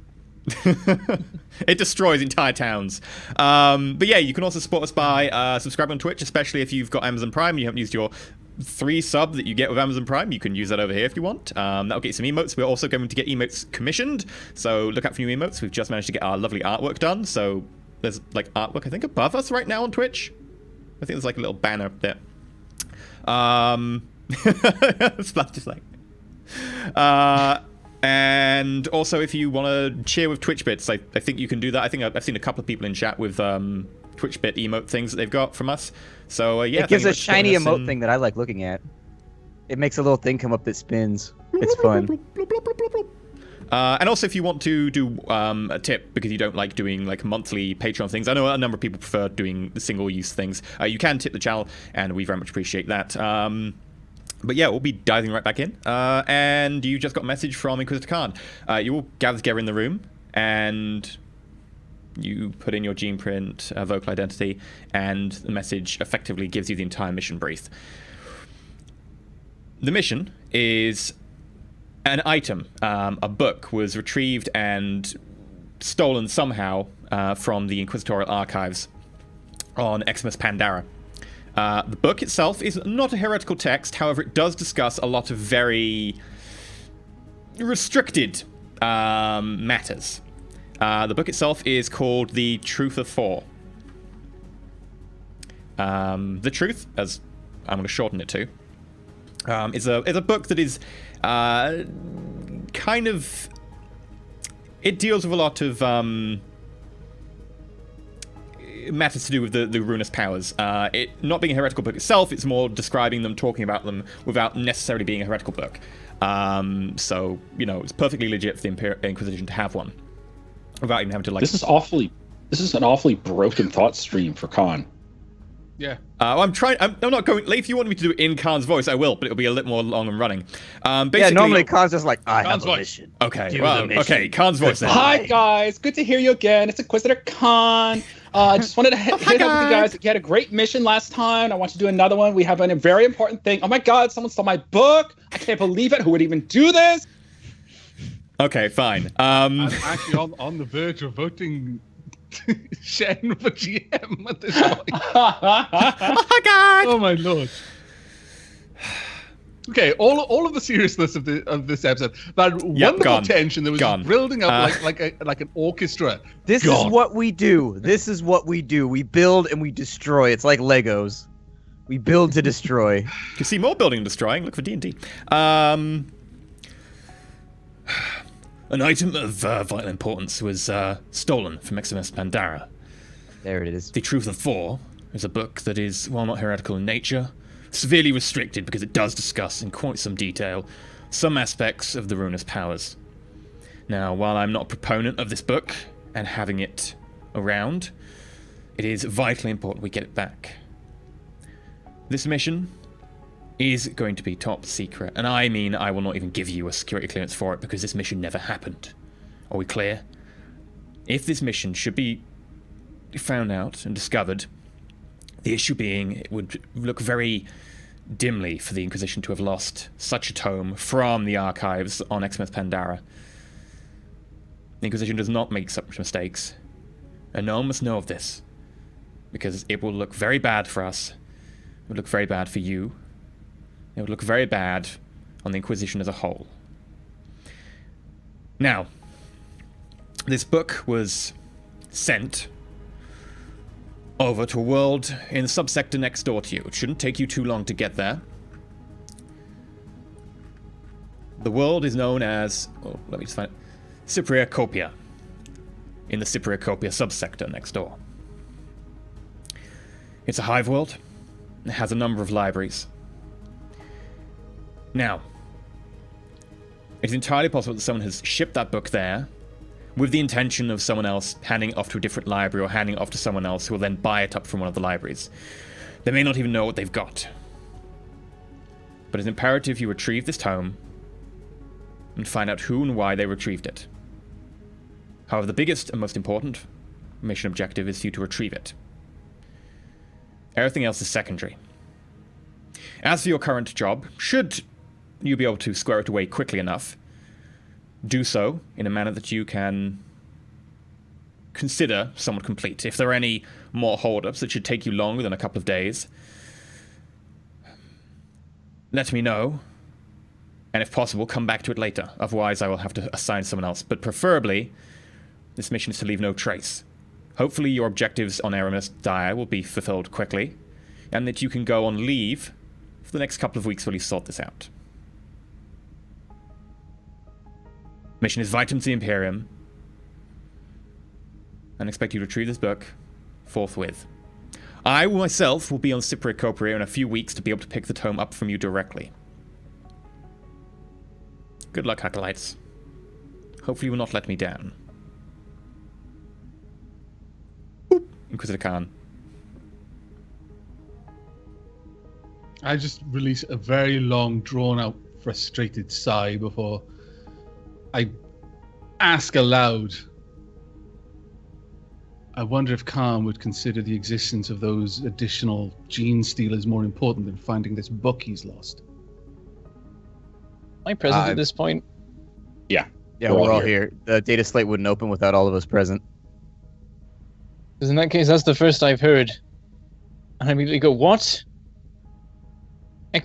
It destroys entire towns. But yeah, you can also support us by subscribing on Twitch, especially if you've got Amazon Prime and you haven't used your 3 sub that you get with Amazon Prime. You can use that over here if you want. That'll get you some emotes. We're also going to get emotes commissioned, so look out for new emotes. We've just managed to get our lovely artwork done, so there's like artwork I think above us right now on Twitch. I think there's like a little banner there. Splat just like and also, if you want to cheer with Twitch bits, I think you can do that. I think I've seen a couple of people in chat with Twitch bit emote things that they've got from us. So yeah, It gives thank a you shiny for joining us emote thing that I like looking at. It makes a little thing come up that spins. It's fun. And also, if you want to do a tip because you don't like doing like monthly Patreon things, I know a number of people prefer doing the single-use things. You can tip the channel, and we very much appreciate that. But yeah, we'll be diving right back in. And you just got a message from Inquisitor Khan. You all gather together in the room, and you put in your gene print, vocal identity, and the message effectively gives you the entire mission brief. The mission is an item. A book was retrieved and stolen somehow from the inquisitorial archives on Eximus Pandara. The book itself is not a heretical text, however, it does discuss a lot of very restricted matters. The book itself is called The Truth of Four. The Truth, as I'm going to shorten it to, is a book that is kind of... It deals with a lot of matters to do with the ruinous powers. It not being a heretical book itself, it's more describing them, talking about them, without necessarily being a heretical book. So, you know, it's perfectly legit for the Inquisition to have one, without even having to like... This is an awfully broken thought stream for Khan. Yeah. I'm not going. If you want me to do it in Khan's voice, I will, but it'll be a little more long and running. Basically, Yeah, normally Khan's just like, I Khan's have a voice. mission. Okay, Do well, the mission. okay, Khan's voice then. Hi guys, good to hear you again. It's Inquisitor Khan. Just wanted to hit up with you guys. You had a great mission last time. I want you to do another one. We have a very important thing. Oh my God, someone stole my book. I can't believe it. Who would even do this? Okay, fine. I'm actually on the verge of voting Shen for GM at this point. Oh God! Oh my lord. Okay, all of the seriousness of this episode, that wonderful gone. tension that was just building up like an orchestra. This gone. is what we do. This is what we do. We build and we destroy. It's like Legos. We build to destroy. You can see more building and destroying. Look for D&D. An item of vital importance was stolen from XMS Pandara. There it is. The Truth of Four is a book that is, while not heretical in nature, severely restricted because it does discuss in quite some detail some aspects of the ruinous powers. Now, while I'm not a proponent of this book and having it around, it is vitally important we get it back. This mission is going to be top secret, and I mean I will not even give you a security clearance for it because this mission never happened. Are we clear? If this mission should be found out and discovered, the issue being it would look very dimly for the Inquisition to have lost such a tome from the archives on XMS Pandara. The Inquisition does not make such mistakes, and no one must know of this, because it will look very bad for us, it would look very bad for you, it would look very bad on the Inquisition as a whole. Now, this book was sent over to a world in the subsector next door to you. It shouldn't take you too long to get there. The world is known as, let me just find it, Cia Copia, in the Cia Copia subsector next door. It's a hive world. It has a number of libraries. Now, it's entirely possible that someone has shipped that book there with the intention of someone else handing it off to a different library or handing it off to someone else who will then buy it up from one of the libraries. They may not even know what they've got. But it's imperative you retrieve this tome and find out who and why they retrieved it. However, the biggest and most important mission objective is for you to retrieve it. Everything else is secondary. As for your current job, should you be able to square it away quickly enough, do so in a manner that you can consider somewhat complete. If there are any more hold-ups that should take you longer than a couple of days, let me know, and if possible, come back to it later. Otherwise, I will have to assign someone else. But preferably, this mission is to leave no trace. Hopefully your objectives on Aramis Dire will be fulfilled quickly, and that you can go on leave for the next couple of weeks while you sort this out. Mission is vital to the Imperium, and expect you to retrieve this book forthwith. I myself will be on Cia Copia in a few weeks to be able to pick the tome up from you directly. Good luck, acolytes. Hopefully you will not let me down. Boop. Inquisitor Khan. I just release a very long, drawn-out, frustrated sigh before I ask aloud. I wonder if Khan would consider the existence of those additional gene stealers more important than finding this book he's lost. Am I present at this point? Yeah. Yeah, we're all here. The data slate wouldn't open without all of us present. Because in that case, that's the first I've heard. And I immediately go, what?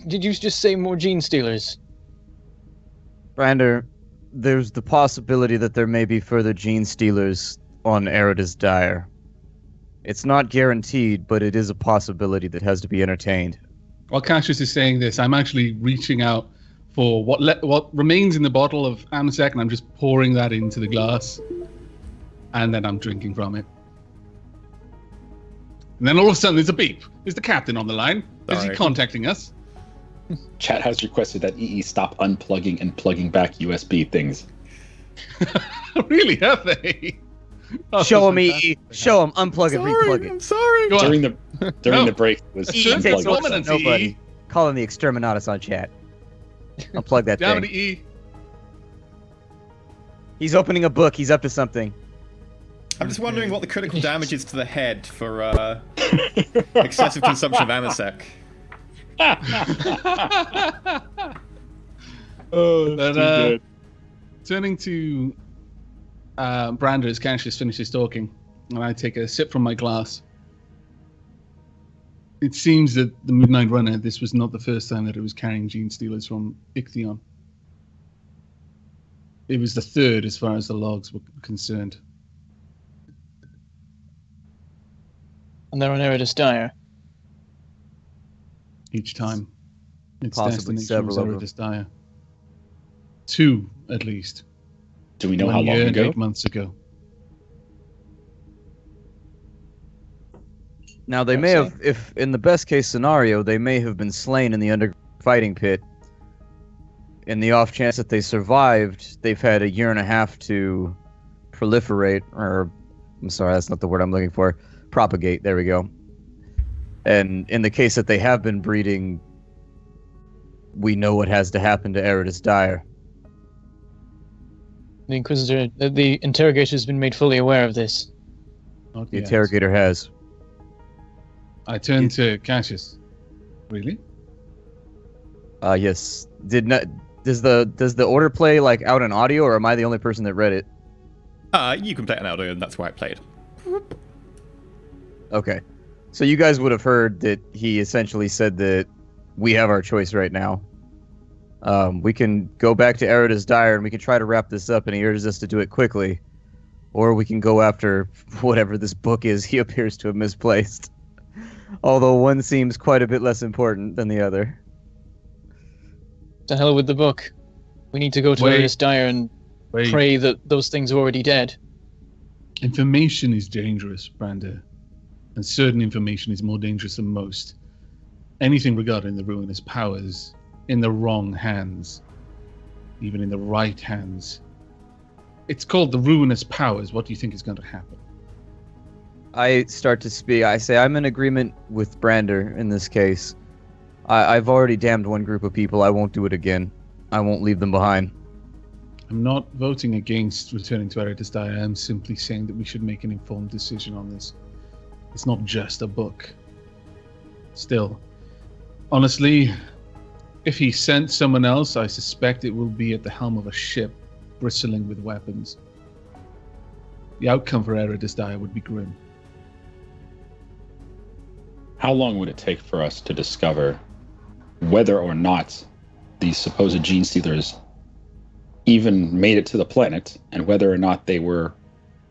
Did you just say more gene stealers? Brander, there's the possibility that there may be further gene stealers on Aramis Dire. It's not guaranteed, but it is a possibility that has to be entertained. While Cassius is saying this, I'm actually reaching out for what remains in the bottle of Amsec, and I'm just pouring that into the glass, and then I'm drinking from it. And then all of a sudden, there's a beep. Is the captain on the line? Is he contacting us? Chat has requested that EE stop unplugging and plugging back USB things. Really, have they? Oh, Show him, fantastic. EE. Show him. Unplug it, replug I'm it. sorry. Go on. During No. the break was EE Shouldn't takes take orders dominance, from nobody. EE. Call him the Exterminatus on chat. Unplug that Damn thing. it, E. He's opening a book. He's up to something. I'm just wondering what the critical damage is to the head for excessive consumption of Amasec. Oh, But, too good. Turning to Brander as Cassius finishes talking, and I take a sip from my glass. It seems that the Midnight Runner, this was not the first time that it was carrying gene stealers from Ichthion. It was the third as far as the logs were concerned. And they're on Eridus Dire. Each time. Its Possibly destination several was of them. Eridus Dire. 2, at least. Do we know 1 how year long and ago? 8 months ago. Now they may have, if in the best case scenario, they may have been slain in the underground fighting pit. In the off chance that they survived, they've had 1.5 years to proliferate, or I'm sorry, that's not the word I'm looking for. Propagate. There we go. And in the case that they have been breeding, we know what has to happen to Eridus Dire. The interrogator has been made fully aware of this. Not The yet. interrogator has. I turn to Cassius. Really? Yes. Does the order play like out in audio, or am I the only person that read it? You can play it in audio, and that's why I played. Okay. So you guys would have heard that he essentially said that we have our choice right now. We can go back to Eridus Dire and we can try to wrap this up, and he urges us to do it quickly. Or we can go after whatever this book is he appears to have misplaced. Although one seems quite a bit less important than the other. To hell with the book. We need to go to Wait. Eridus Dire and pray that those things are already dead. Information is dangerous, Brander. And certain information is more dangerous than most. Anything regarding the ruinous powers in the wrong hands, even in the right hands. It's called the ruinous powers. What do you think is going to happen? I start to speak. I say I'm in agreement with Brander in this case. I've already damned one group of people. I won't do it again. I won't leave them behind. I'm not voting against returning to Eridus Dire. I'm simply saying that we should make an informed decision on this. It's not just a book. Still, honestly, if he sent someone else, I suspect it will be at the helm of a ship, bristling with weapons. The outcome for Eridus Dire would be grim. How long would it take for us to discover whether or not these supposed gene stealers even made it to the planet, and whether or not they were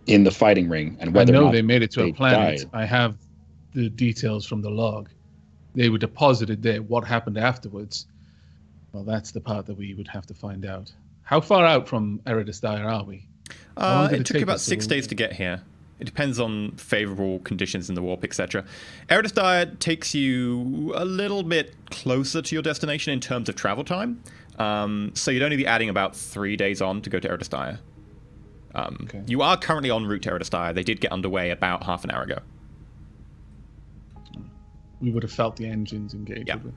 in the fighting ring, and I whether or know not they made it to they a planet. died? I have the details from the log. They were deposited there. What happened afterwards? Well, that's the part that we would have to find out. How far out from Eridus Dire are we? How long did It it took take about us to 6 days to get here. It depends on favorable conditions in the warp, etc. Eridus Dire takes you a little bit closer to your destination in terms of travel time. So you'd only be adding about 3 days on to go to Eridus Dire. Okay. You are currently en route to Eridus Dire. They did get underway about half an hour ago. We would have felt the engines engaged. Yeah. would we?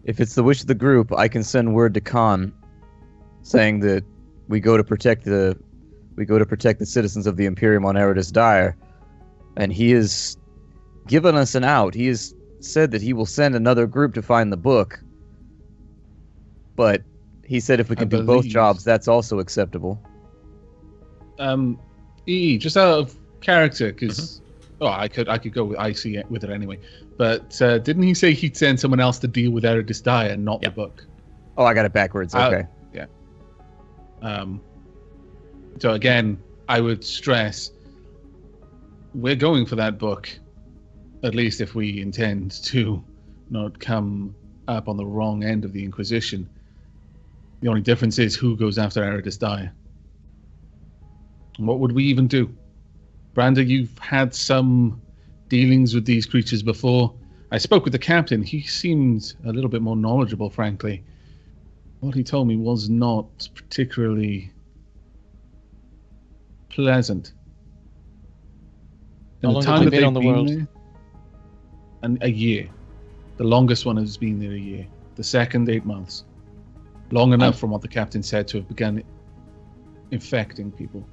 If it's the wish of the group, I can send word to Khan, saying that we go to protect the citizens of the Imperium on Eridus Dire, and he has given us an out. He has said that he will send another group to find the book, but he said if we can do both believe- jobs, that's also acceptable. Just out of character, because I could go with IC with it anyway. But didn't he say he'd send someone else to deal with Eridus Dire, not Yeah. the book? Oh, I got it backwards. Okay. So again, I would stress we're going for that book, at least if we intend to not come up on the wrong end of the Inquisition. The only difference is who goes after Eridus Dire. And what would we even do? Brander, you've had some dealings with these creatures before. I spoke with the captain. He seemed a little bit more knowledgeable, frankly. What he told me was not particularly pleasant. How In long the have time they that been they've on the been world? there, and a year. The longest one has been there a year. The second, 8 months. Long enough from what the captain said to have begun infecting people.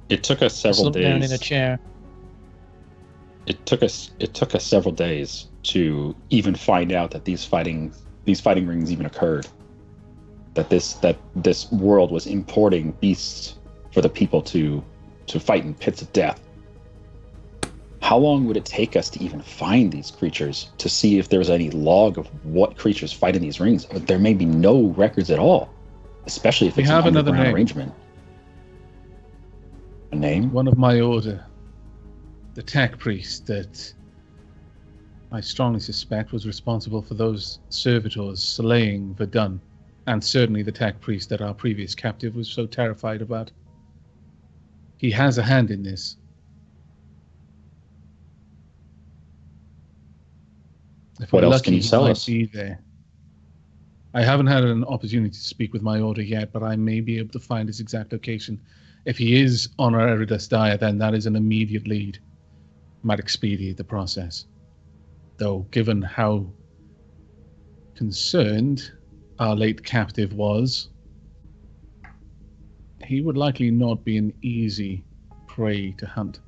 It took us several Slump down in a days. chair. It took us several days to even find out that these fighting rings even occurred. That this world was importing beasts for the people to fight in pits of death. How long would it take us to even find these creatures, to see if there was any log of what creatures fight in these rings? There may be no records at all, especially if We it's have an another underground name. arrangement. A name? One of my order, the tech priest that I strongly suspect was responsible for those servitors slaying Verdun, and certainly the tech priest that our previous captive was so terrified about. He has a hand in this. If What we're else lucky, can you he sell might us? be there. I haven't had an opportunity to speak with my order yet, but I may be able to find his exact location. If he is on our Eridus Dire, then that is an immediate lead. Might expedite the process. Though, given how concerned our late captive was, he would likely not be an easy prey to hunt.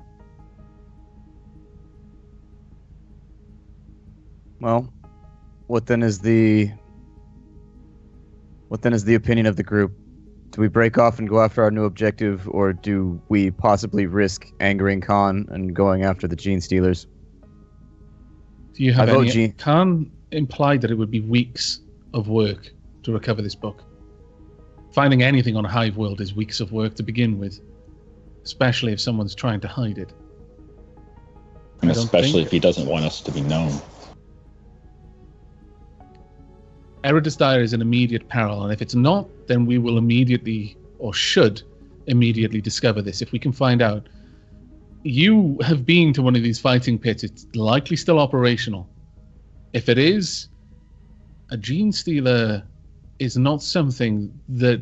Well, what then is the opinion of the group? Do we break off and go after our new objective, or do we possibly risk angering Khan and going after the gene stealers? Do you have I vote any? G. Khan implied that it would be weeks of work to recover this book. Finding anything on Hive World is weeks of work to begin with, especially if someone's trying to hide it. And I don't especially think- if he doesn't want us to be known. Eridus Dire is an immediate peril, and if it's not, then we will immediately, or should immediately discover this if we can find out. You have been to one of these fighting pits. It's likely still operational. If it is, a gene stealer is not something that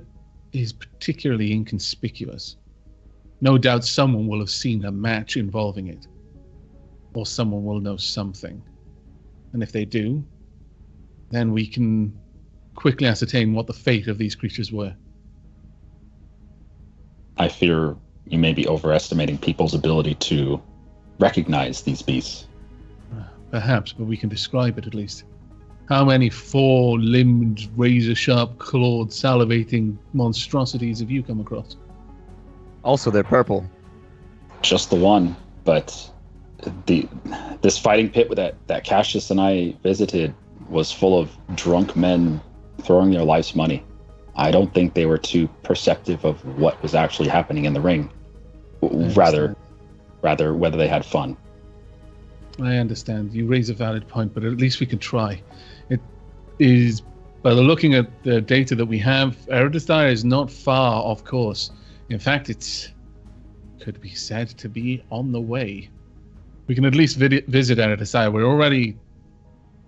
is particularly inconspicuous. No doubt someone will have seen a match involving it, or someone will know something. And if they do, then we can quickly ascertain what the fate of these creatures were. I fear you may be overestimating people's ability to recognize these beasts. Perhaps, but we can describe it at least. How many four-limbed, razor-sharp, clawed, salivating monstrosities have you come across? Also, they're purple. Just the one, but this fighting pit that Cassius and I visited was full of drunk men throwing their life's money. I don't think they were too perceptive of what was actually happening in the ring. Rather whether they had fun. I understand. You raise a valid point, but at least we can try. It is, by looking at the data that we have, Eridus Dire is not far off course. In fact, it could be said to be on the way. We can at least visit Eridus Dire. We're already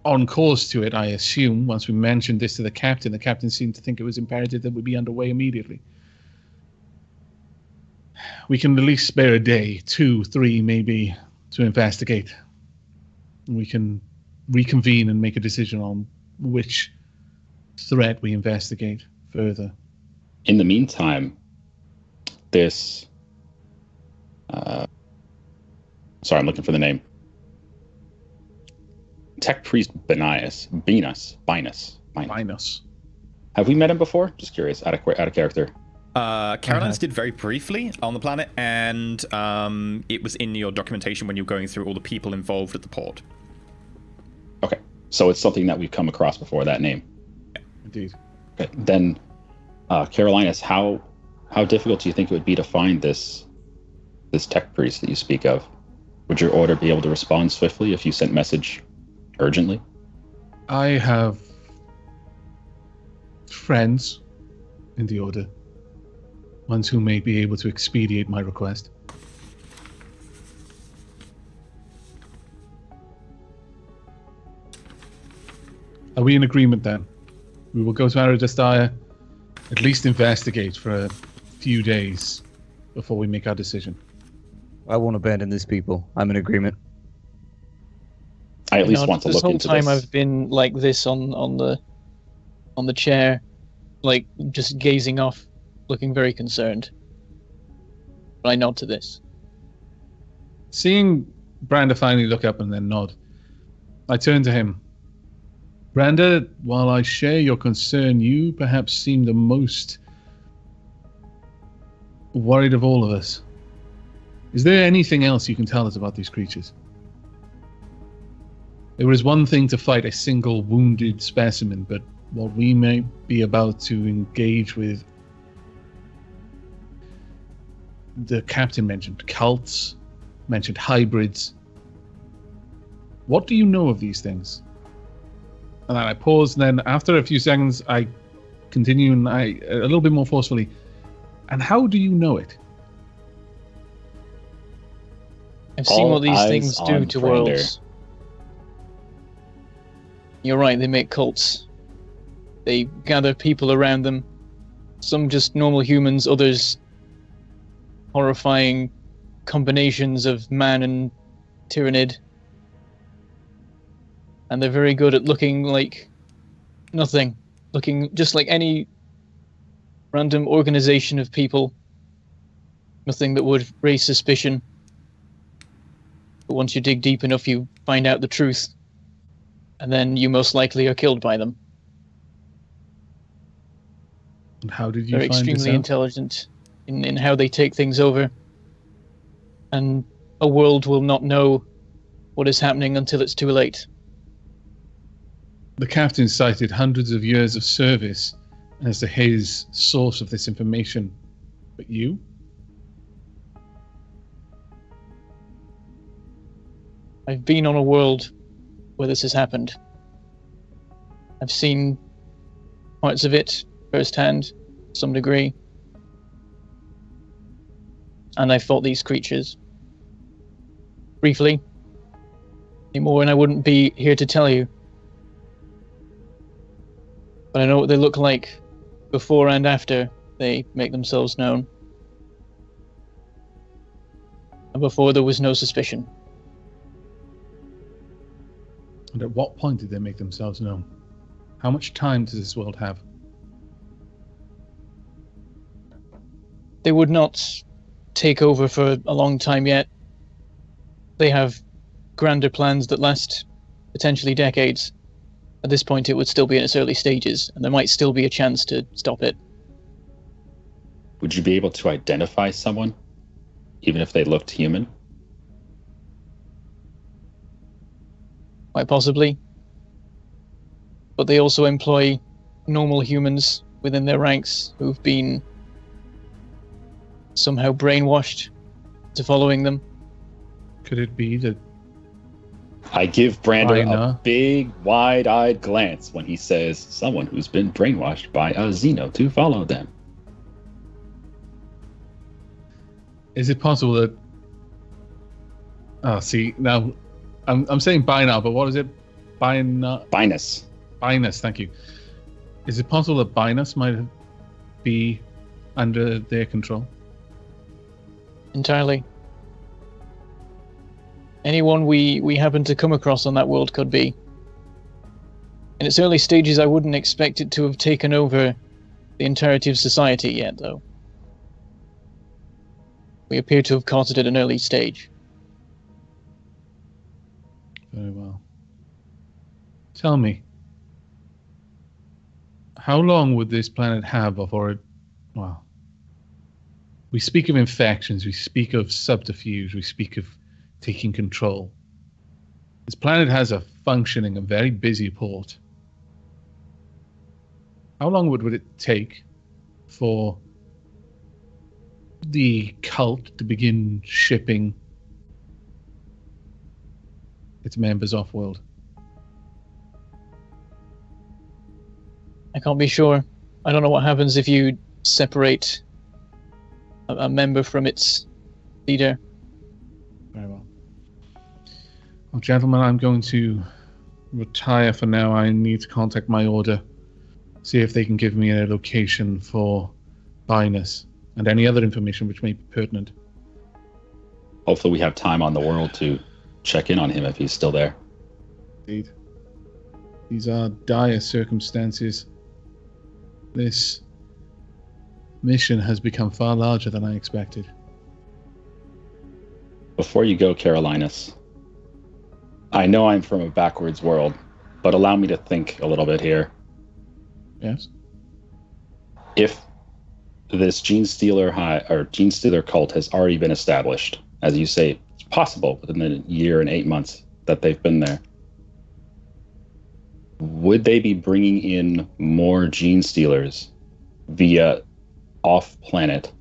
on course to it, I assume. Once we mentioned this to the captain seemed to think it was imperative that we be underway immediately. We can at least spare a day, 2, 3 maybe, to investigate. We can reconvene and make a decision on which threat we investigate further. In the meantime, this... sorry, I'm looking for the name. Tech Priest Binus. Have we met him before? Just curious, out of character. Caroline's did very briefly on the planet, and it was in your documentation when you were going through all the people involved at the port. Okay, so it's something that we've come across before, that name. Indeed. Okay, then, Carolinus, how difficult do you think it would be to find this tech priest that you speak of? Would your order be able to respond swiftly if you sent message urgently? I have friends in the order. Ones who may be able to expedite my request. Are we in agreement then? We will go to Eridus Dire, at least investigate for a few days, before we make our decision. I won't abandon these people. I'm in agreement. I at least want to look into this whole time this. I've been like this on the chair, like just gazing off, looking very concerned. But I nod to this. Seeing Brander finally look up and then nod, I turn to him. Brander, while I share your concern, you perhaps seem the most worried of all of us. Is there anything else you can tell us about these creatures? It was one thing to fight a single wounded specimen, but what we may be about to engage with, the captain mentioned cults, mentioned hybrids. What do you know of these things? And then I pause, and then after a few seconds, I continue, and a little bit more forcefully. And how do you know it? I've seen what these things do on to Brander. worlds. You're right, they make cults. They gather people around them. Some just normal humans, others horrifying combinations of man and tyrannid. And they're very good at looking like nothing. Looking just like any random organization of people. Nothing that would raise suspicion. But once you dig deep enough, you find out the truth. And then you most likely are killed by them. And how did you They're find this extremely out? intelligent in how they take things over. And a world will not know what is happening until it's too late. The captain cited hundreds of years of service as to his source of this information. But you? I've been on a world where this has happened. I've seen parts of it firsthand, to some degree. And I fought these creatures. Briefly. Anymore, and I wouldn't be here to tell you. But I know what they look like before and after they make themselves known. And before there was no suspicion. And at what point did they make themselves known? How much time does this world have? They would not take over for a long time yet. They have grander plans that last potentially decades. At this point, it would still be in its early stages, and there might still be a chance to stop it. Would you be able to identify someone, even if they looked human? Quite possibly. But they also employ normal humans within their ranks who've been somehow brainwashed to following them. Could it be that I give Brander a Aina? big, wide-eyed glance when he says someone who's been brainwashed by a Xeno to follow them. is it possible that? Oh, see now, I'm saying by now, but what is it? Binus. Binus, thank you. Is it possible that Binus might be under their control? Entirely. Anyone we happen to come across on that world could be. In its early stages, I wouldn't expect it to have taken over the entirety of society yet, though. We appear to have caught it at an early stage. Very well. Tell me, how long would this planet have before it... Well, we speak of infections, we speak of subterfuge, we speak of taking control. This planet has a functioning, a very busy port. How long would it take for the cult to begin shipping its members off-world? I can't be sure. I don't know what happens if you separate a member from its leader. Very well. Well, gentlemen, I'm going to retire for now. I need to contact my order, see if they can give me a location for Binus. and any other information which may be pertinent. Hopefully we have time on the world to check in on him if he's still there. Indeed. These are dire circumstances. This mission has become far larger than I expected. Before you go, Carolinus, I know I'm from a backwards world, but allow me to think a little bit here. Yes? If this gene stealer cult has already been established, as you say, it's possible within the year and 8 months that they've been there, would they be bringing in more gene stealers via off-planet,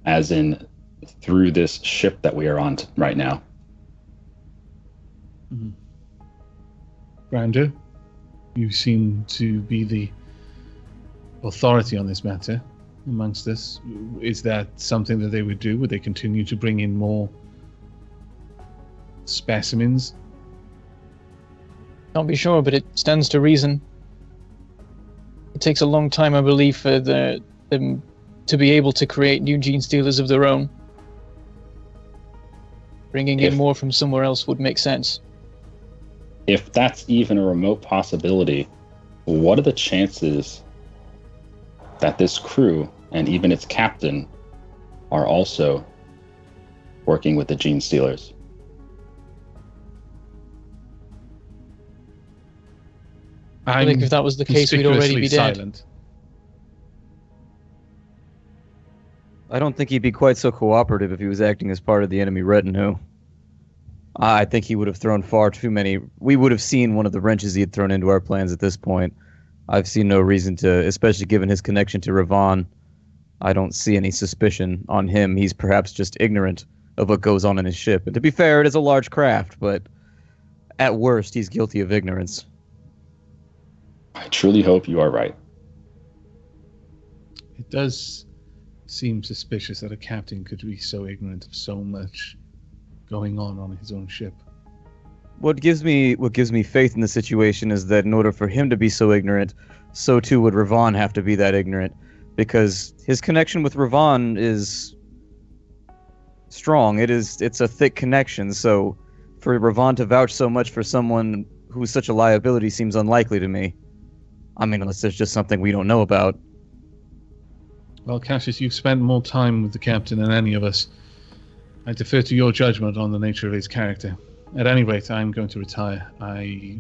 as in through this ship that we are on right now? Mm-hmm. Brander, you seem to be the authority on this matter amongst us. Is that something that they would do? Would they continue to bring in more specimens? Can't be sure, but it stands to reason. It takes a long time, I believe, for them to be able to create new gene stealers of their own. Bringing in more from somewhere else would make sense. If that's even a remote possibility, what are the chances that this crew and even its captain are also working with the gene stealers? I think if that was the case, we'd already be dead. Silent. I don't think he'd be quite so cooperative if he was acting as part of the enemy retinue. I think he would have thrown far too many. We would have seen one of the wrenches he had thrown into our plans at this point. I've seen no reason to, especially given his connection to Ravon. I don't see any suspicion on him. He's perhaps just ignorant of what goes on in his ship. And to be fair, it is a large craft, but at worst, he's guilty of ignorance. I truly hope you are right. It does seem suspicious that a captain could be so ignorant of so much going on his own ship. What gives me faith in the situation is that in order for him to be so ignorant, so too would Ravon have to be that ignorant, because his connection with Ravon is strong. It's a thick connection, so for Ravon to vouch so much for someone who's such a liability seems unlikely to me. I mean, unless there's just something we don't know about. Well, Cassius, you've spent more time with the captain than any of us. I defer to your judgment on the nature of his character. At any rate, I'm going to retire. I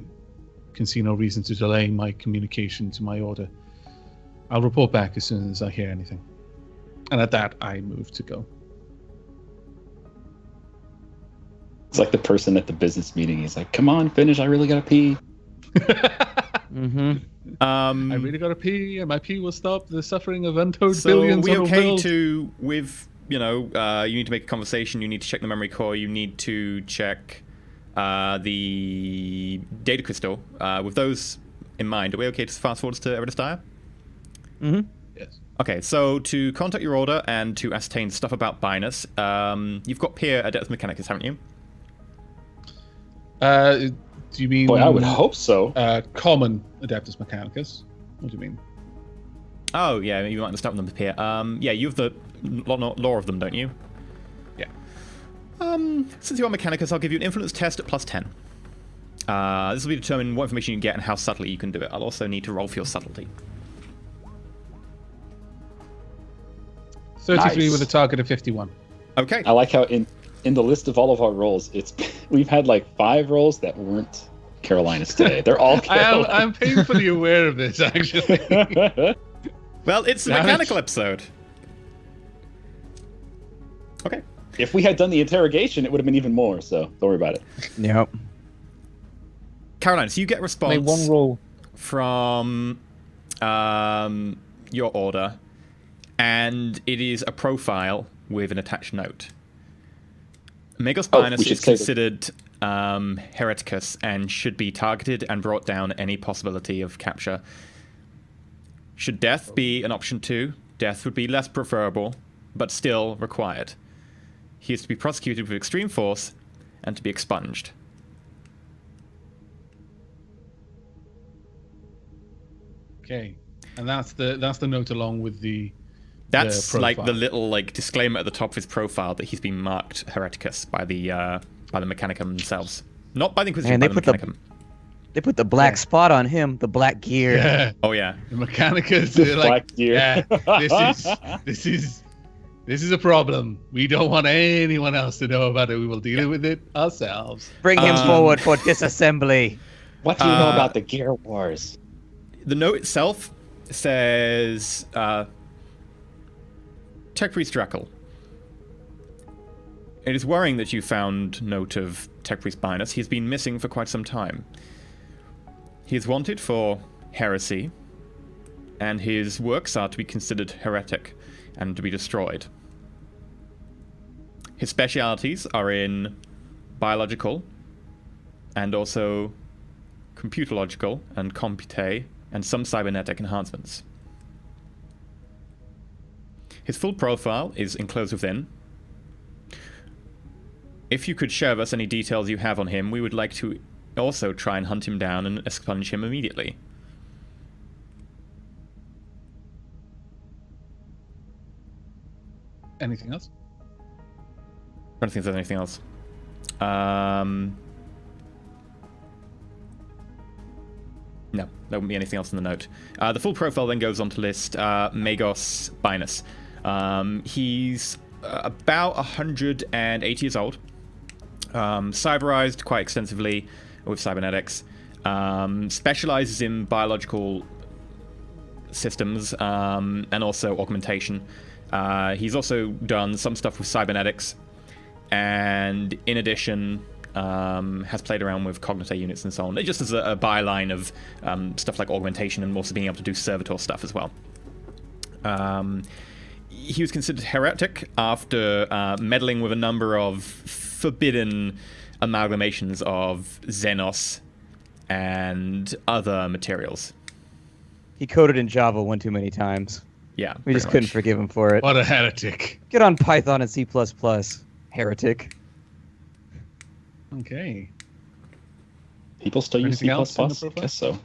can see no reason to delay my communication to my order. I'll report back as soon as I hear anything. And at that, I move to go. It's like the person at the business meeting. He's like, come on, finish. I really gotta pee. Mm-hmm. I really gotta pee, and my pee will stop the suffering of untold So billions we on the okay world. to, with, you need to make a conversation, you need to check the memory core, you need to check the data crystal. With those in mind, are we okay to fast forward to Eridus Dire? Mm-hmm. Yes. Okay, so to contact your order and to ascertain stuff about Binus, you've got Peer Adeptus Mechanicus, haven't you? Do you mean... Boy, I would hope so. Common Adeptus Mechanicus. What do you mean? Oh, yeah, you might understand them with Peer. Yeah, you have the lore of them, don't you? Yeah. Since you are Mechanicus, I'll give you an influence test at +10. This will be determine what information you get and how subtly you can do it. I'll also need to roll for your subtlety. 33 Nice. with a target of 51. Okay. I like how in the list of all of our rolls, we've had like 5 rolls that weren't Carolinas today. They're all Carolinas. I'm painfully aware of this, actually. Well, it's a Damn it. mechanical episode. Okay. If we had done the interrogation, it would have been even more, so don't worry about it. Yep. Caroline, so you get a response Made one roll. from your order, and it is a profile with an attached note. Megos Binus we should is say that- considered hereticus and should be targeted and brought down any possibility of capture. Should death be an option too, death would be less preferable, but still required. He is to be prosecuted with extreme force and to be expunged. Okay, and that's the note along with the That's like the profile. little like disclaimer at the top of his profile that he's been marked Hereticus by the Mechanicum themselves, not by the Inquisition. Man, By they the put the Mechanicum. They put the black spot on him, the black gear. Yeah, Oh yeah. the Mechanicus. The They're like, black gear. yeah, this is a problem. We don't want anyone else to know about it. We will deal with it ourselves. Bring him forward for disassembly. What do you know about the Gear Wars? The note itself says, Tech Priest Drackle. It is worrying that you found note of Tech Priest Binus. He's been missing for quite some time. He is wanted for heresy, and his works are to be considered heretic and to be destroyed. His specialities are in biological and also computerlogical and compute and some cybernetic enhancements. His full profile is enclosed within. If you could share with us any details you have on him, we would like to also try and hunt him down and expunge him immediately. Anything else? I don't think there's anything else. No, there wouldn't be anything else in the note. The full profile then goes on to list Magos Binus. He's about 180 years old. Cyberized quite extensively with cybernetics. Specializes in biological systems and also augmentation. He's also done some stuff with cybernetics, and in addition has played around with cognite units and so on. It just as a byline of stuff like augmentation and also being able to do Servitor stuff as well. He was considered heretic after meddling with a number of forbidden amalgamations of Xenos and other materials. He coded in Java one too many times. Yeah, We just couldn't forgive him for it. What a heretic. Get on Python and C++, heretic. Okay. People still use C++? Anything else in the profile? Guess so.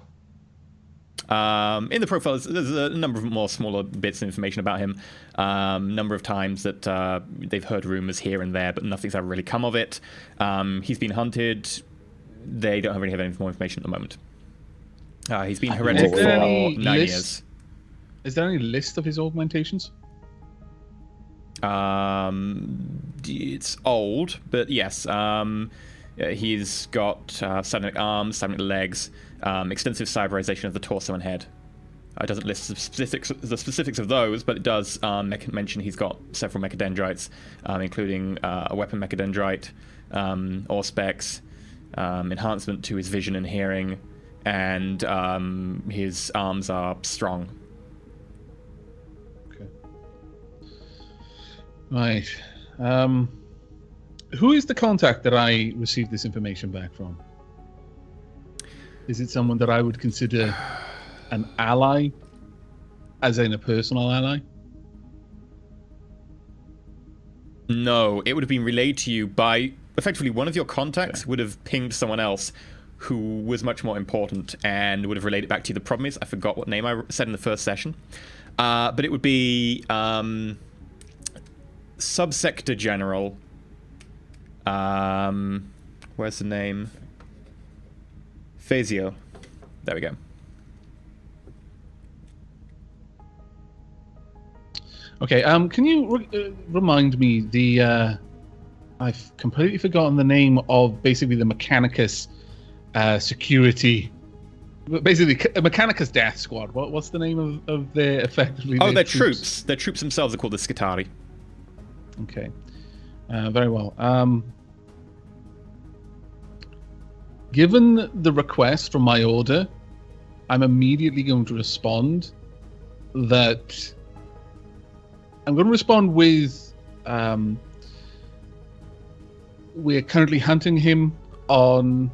In the profile, there's a number of more smaller bits of information about him. Number of times that they've heard rumors here and there, but nothing's ever really come of it. He's been hunted. They don't really have any more information at the moment. He's been heretic Is there for any 9 list? years. Is there any list of his augmentations? It's old, but yes. He's got cybernetic arms, cybernetic legs, extensive cyberization of the torso and head. It doesn't list the specifics of those, but it does mention he's got several mechadendrites, including a weapon mechadendrite, Auspex, enhancement to his vision and hearing, and his arms are strong. Okay. Right. Who is the contact that I received this information back from? Is it someone that I would consider an ally, as in a personal ally? No, it would have been relayed to you by effectively one of your contacts would have pinged someone else who was much more important and would have relayed it back to you. The problem is I forgot what name I said in the first session, but it would be Subsector General. Where's the name? Phasio. There we go. Okay. Can you remind me the? I've completely forgotten the name of basically the Mechanicus security. Basically, a Mechanicus Death Squad. What's the name of their effectively? Oh, their troops. Their troops themselves are called the Scutari. Okay. Very well. Given the request from my order, I'm immediately going to respond that I'm going to respond with we're currently hunting him on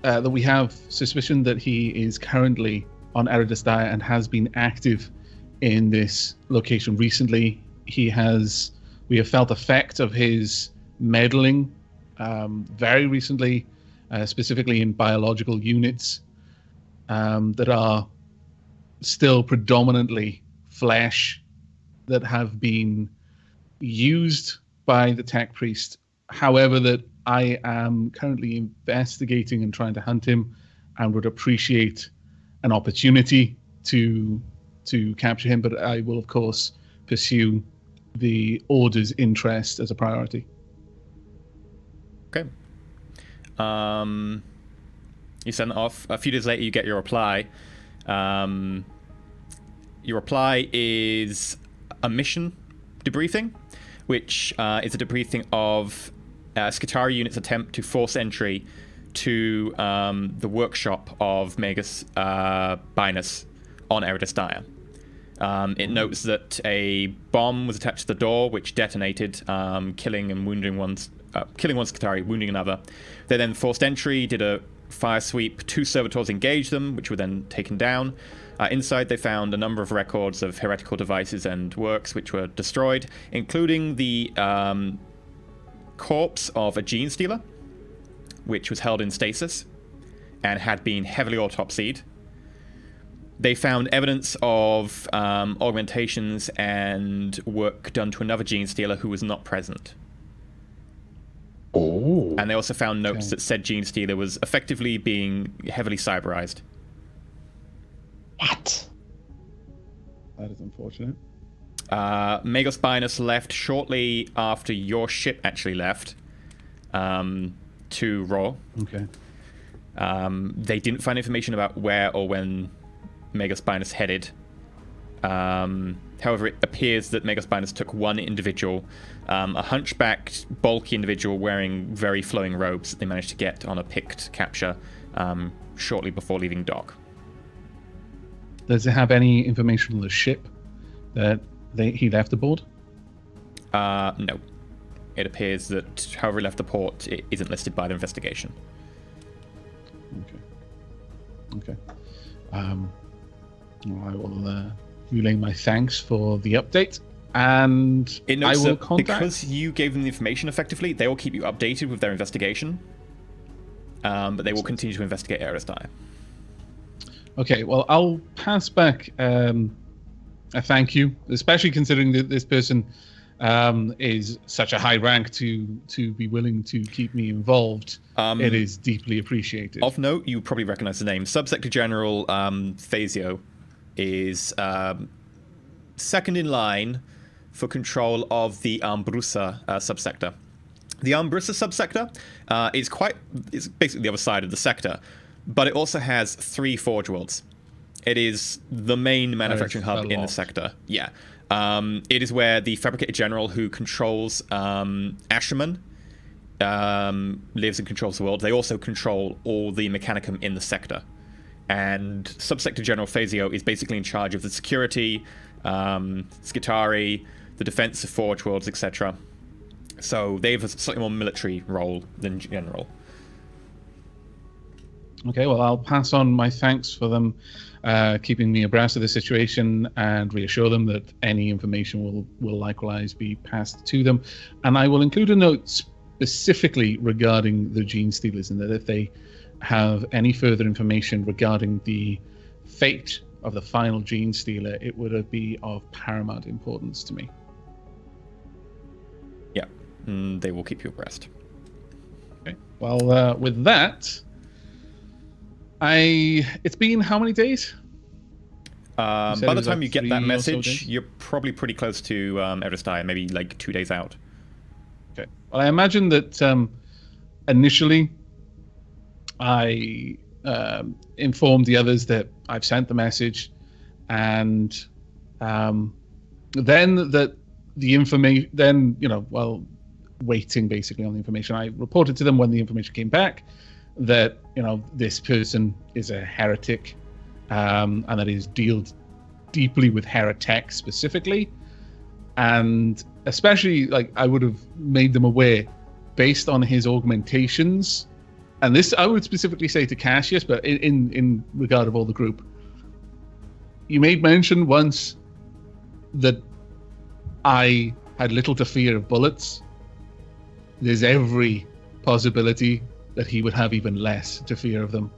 that we have suspicion that he is currently on Eridestia and has been active in this location recently. We have felt effect of his meddling very recently, specifically in biological units that are still predominantly flesh that have been used by the tech priest. However, that I am currently investigating and trying to hunt him, and would appreciate an opportunity to capture him. But I will, of course, pursue the Order's interest as a priority. Okay. You send it off. A few days later, you get your reply. Your reply is a mission debriefing, which is a debriefing of Skitarii unit's attempt to force entry to the workshop of Magus Binus on Eridus Dire. It notes that a bomb was attached to the door, which detonated, killing one Skitarii, wounding another. They then forced entry, did a fire sweep. 2 servitors engaged them, which were then taken down. Inside, they found a number of records of heretical devices and works, which were destroyed, including the corpse of a gene stealer, which was held in stasis and had been heavily autopsied. They found evidence of augmentations and work done to another gene stealer who was not present. Oh. And they also found notes that said gene stealer was effectively being heavily cyberized. What? That is unfortunate. Magus Binus left shortly after your ship actually left to Raw. Okay. They didn't find information about where or when Magus Binus headed. However, it appears that Magus Binus took one individual, a hunchbacked, bulky individual wearing very flowing robes that they managed to get on a picked capture shortly before leaving dock. Does it have any information on the ship that he left aboard? No. It appears that however he left the port, it isn't listed by the investigation. Okay. I will relay my thanks for the update, and It notes I will that contact... because you gave them the information effectively, they will keep you updated with their investigation, but they will continue to investigate Eridus Dire. Okay, well, I'll pass back a thank you, especially considering that this person is such a high rank to be willing to keep me involved. It is deeply appreciated. Of note, you probably recognize the name. Subsector General Phasio is second in line for control of the Ambrusa subsector. The Ambrusa subsector is basically the other side of the sector, but it also has 3 forge worlds. It is the main manufacturing hub in the sector. Yeah. It is where the Fabricator General, who controls Asherman, lives and controls the world. They also control all the Mechanicum in the sector. And Subsector General Phasio is basically in charge of the security, Skitarii, the defense of forge worlds, etc. So they have a slightly more military role than General. Okay, well, I'll pass on my thanks for them keeping me abreast of the situation and reassure them that any information will likewise be passed to them. And I will include a note specifically regarding the gene stealers, and that if they have any further information regarding the fate of the final gene stealer, it would be of paramount importance to me. Yeah, they will keep you abreast. Okay, well, with that... It's been how many days? By the time you get that 3 or so message, days? you're probably pretty close to Eridus Dire, maybe like 2 days out. Okay. Well, I imagine that initially I informed the others that I've sent the message, and then that the information, while waiting basically on the information, I reported to them when the information came back that this person is a heretic, and that he's dealt deeply with heretics specifically, and especially I would have made them aware based on his augmentations, and this I would specifically say to Cassius, but in regard of all the group, you made mention once that I had little to fear of bullets. There's every possibility that he would have even less to fear of them.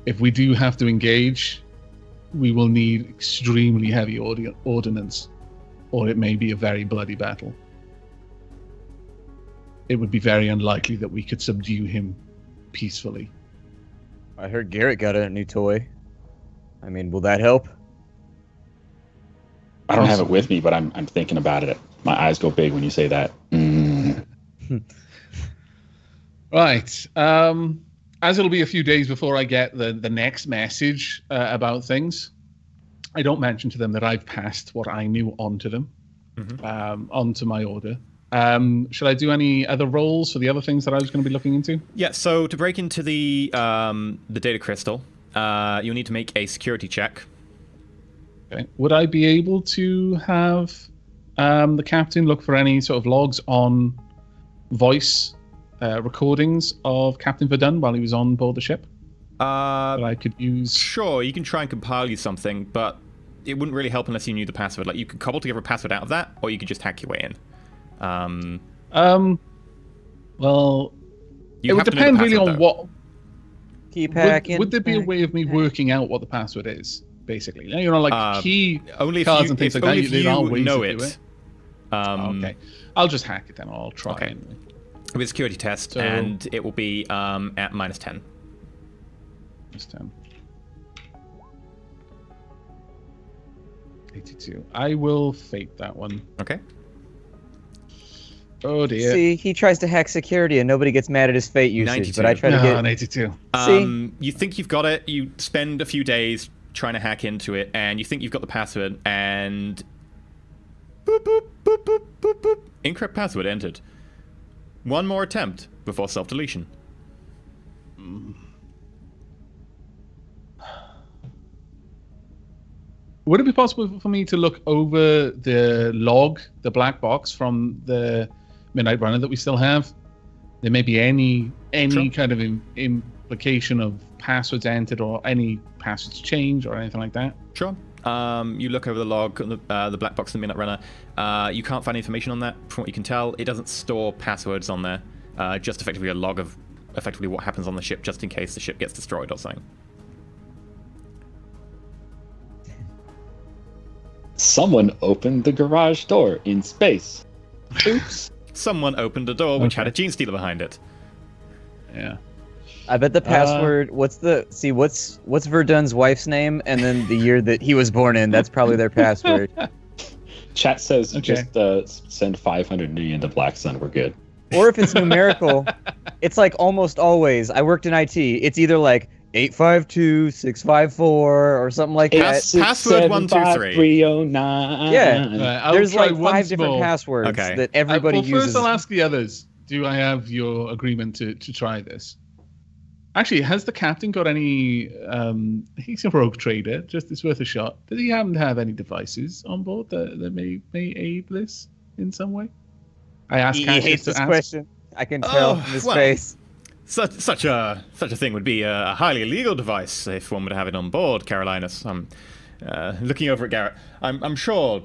If we do have to engage, we will need extremely heavy ordnance. or it may be a very bloody battle. It would be very unlikely that we could subdue him peacefully. I heard Garrett got a new toy. I mean, will that help? I don't have it with me, but I'm thinking about it. My eyes go big when you say that. Right. As it'll be a few days before I get the next message about things, I don't mention to them that I've passed what I knew onto them, onto my order. Should I do any other rolls for the other things that I was going to be looking into? Yeah, so to break into the data crystal, you'll need to make a security check. Okay. Would I be able to have the captain look for any sort of logs on voice recordings of Captain Verdun while he was on board the ship that I could use? Sure, you can try and compile you something, but it wouldn't really help unless you knew the password. Like, you could cobble together a password out of that, or you could just hack your way in. Well, it would depend really on what. Keep hacking. Would there be a way of me working out what the password is? Basically, you know, like key only cards if you, and things if, like only that. if There are you ways know to it. do it. Okay, I'll just hack it then. I'll try. Okay. Anyway. It'll be a security test, So- and it will be at -10. This time. 82. I will fate that one. Okay. Oh dear. See, he tries to hack security and nobody gets mad at his fate usage, 92. but I try to No, get... an 82. You think you've got it, you spend a few days trying to hack into it, and you think you've got the password, and boop, boop, boop, boop, boop, boop. Incorrect password entered. One more attempt before self-deletion. Would it be possible for me to look over the log, the black box from the Midnight Runner that we still have? There may be any Sure. kind of implication of passwords entered or any passwords changed or anything like that. Sure. You look over the log, the black box in the Midnight Runner. You can't find information on that. From what you can tell, it doesn't store passwords on there. Just effectively a log of effectively what happens on the ship, just in case the ship gets destroyed or something. Someone opened the garage door in space. Oops. Someone opened a door which Okay. had a gene stealer behind it. Yeah. I bet the password... what's Verdun's wife's name and then the year that he was born in? That's probably their password. Chat says Okay. just send 500 million to Black Sun. We're good. Or if it's numerical, it's like almost always. I worked in IT. It's either like 852-654 or something like that. Password 123. 309. Yeah. Right, I'll There's try like 5 once different more. passwords Okay. that everybody well, uses. first I'll ask the others. Do I have your agreement to try this? Actually, has the captain got any... he's a rogue trader. Just it's worth a shot. Does he happen to have any devices on board that may aid this in some way? I asked He Cassius hates to this ask. question. I can tell from his face. Such a thing would be a highly illegal device if one would have it on board, Carolinus. I'm looking over at Garrett. I'm sure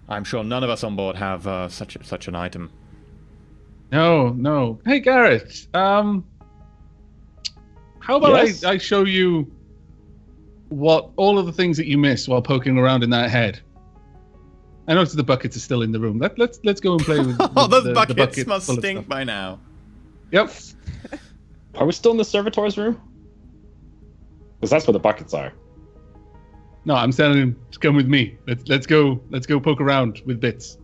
none of us on board have such an item. No. Hey, Garrett. How about Yes? I show you what all of the things that you missed while poking around in that head? I noticed the buckets are still in the room. Let's go and play with. Oh, those the buckets bucket must full of stink stuff. by now. Yep. Are we still in the servitor's room? Because that's where the buckets are. No, I'm telling him to come with me. Let's go poke around with bits.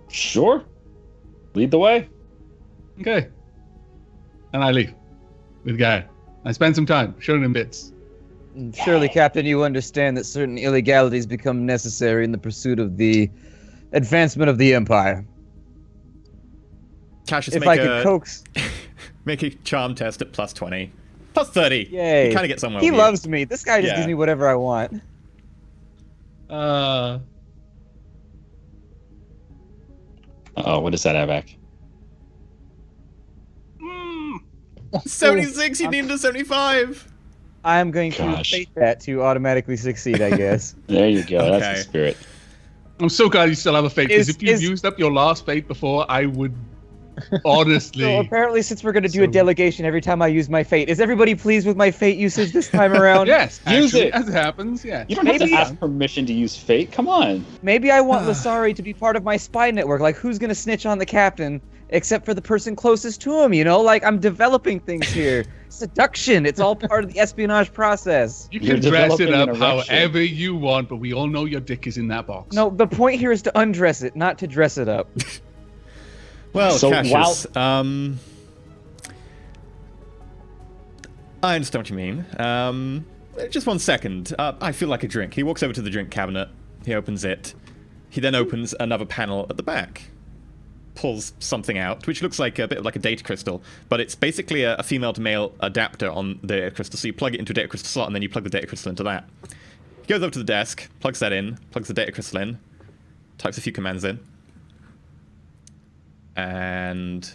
Sure. Lead the way. Okay. And I leave with Garrett. I spend some time showing him bits. Surely, Captain, you understand that certain illegalities become necessary in the pursuit of the advancement of the Empire. Cassius, If I could coax... make a charm test at +20. +30. Yay. You kind of get somewhere. He with you. loves me. This guy just Yeah. gives me whatever I want. Oh, what is that, Avac? 76. You need him to 75. I'm going to Gosh. fate that to automatically succeed, I guess. There you go. That's Okay. the spirit. I'm so glad you still have a fate, because Is- if you is- used up your last fate before, I would Honestly. So apparently, since we're going to do a delegation every time I use my fate, is everybody pleased with my fate usage this time around? Yes, Use actually, it. as it happens. Yeah. You don't have to ask permission to use fate. Come on. Maybe I want Lasari to be part of my spy network. Like, who's going to snitch on the captain except for the person closest to him, you know? Like, I'm developing things here. Seduction. It's all part of the espionage process. You can dress it up however you want, but we all know your dick is in that box. No, the point here is to undress it, not to dress it up. Well, So Cassius, I understand what you mean. Just 1 second. I feel like a drink. He walks over to the drink cabinet. He opens it. He then opens another panel at the back. Pulls something out, which looks like a bit of like a data crystal, but it's basically a female to male adapter on the data crystal. So you plug it into a data crystal slot, and then you plug the data crystal into that. He goes over to the desk, plugs that in, plugs the data crystal in, types a few commands in, and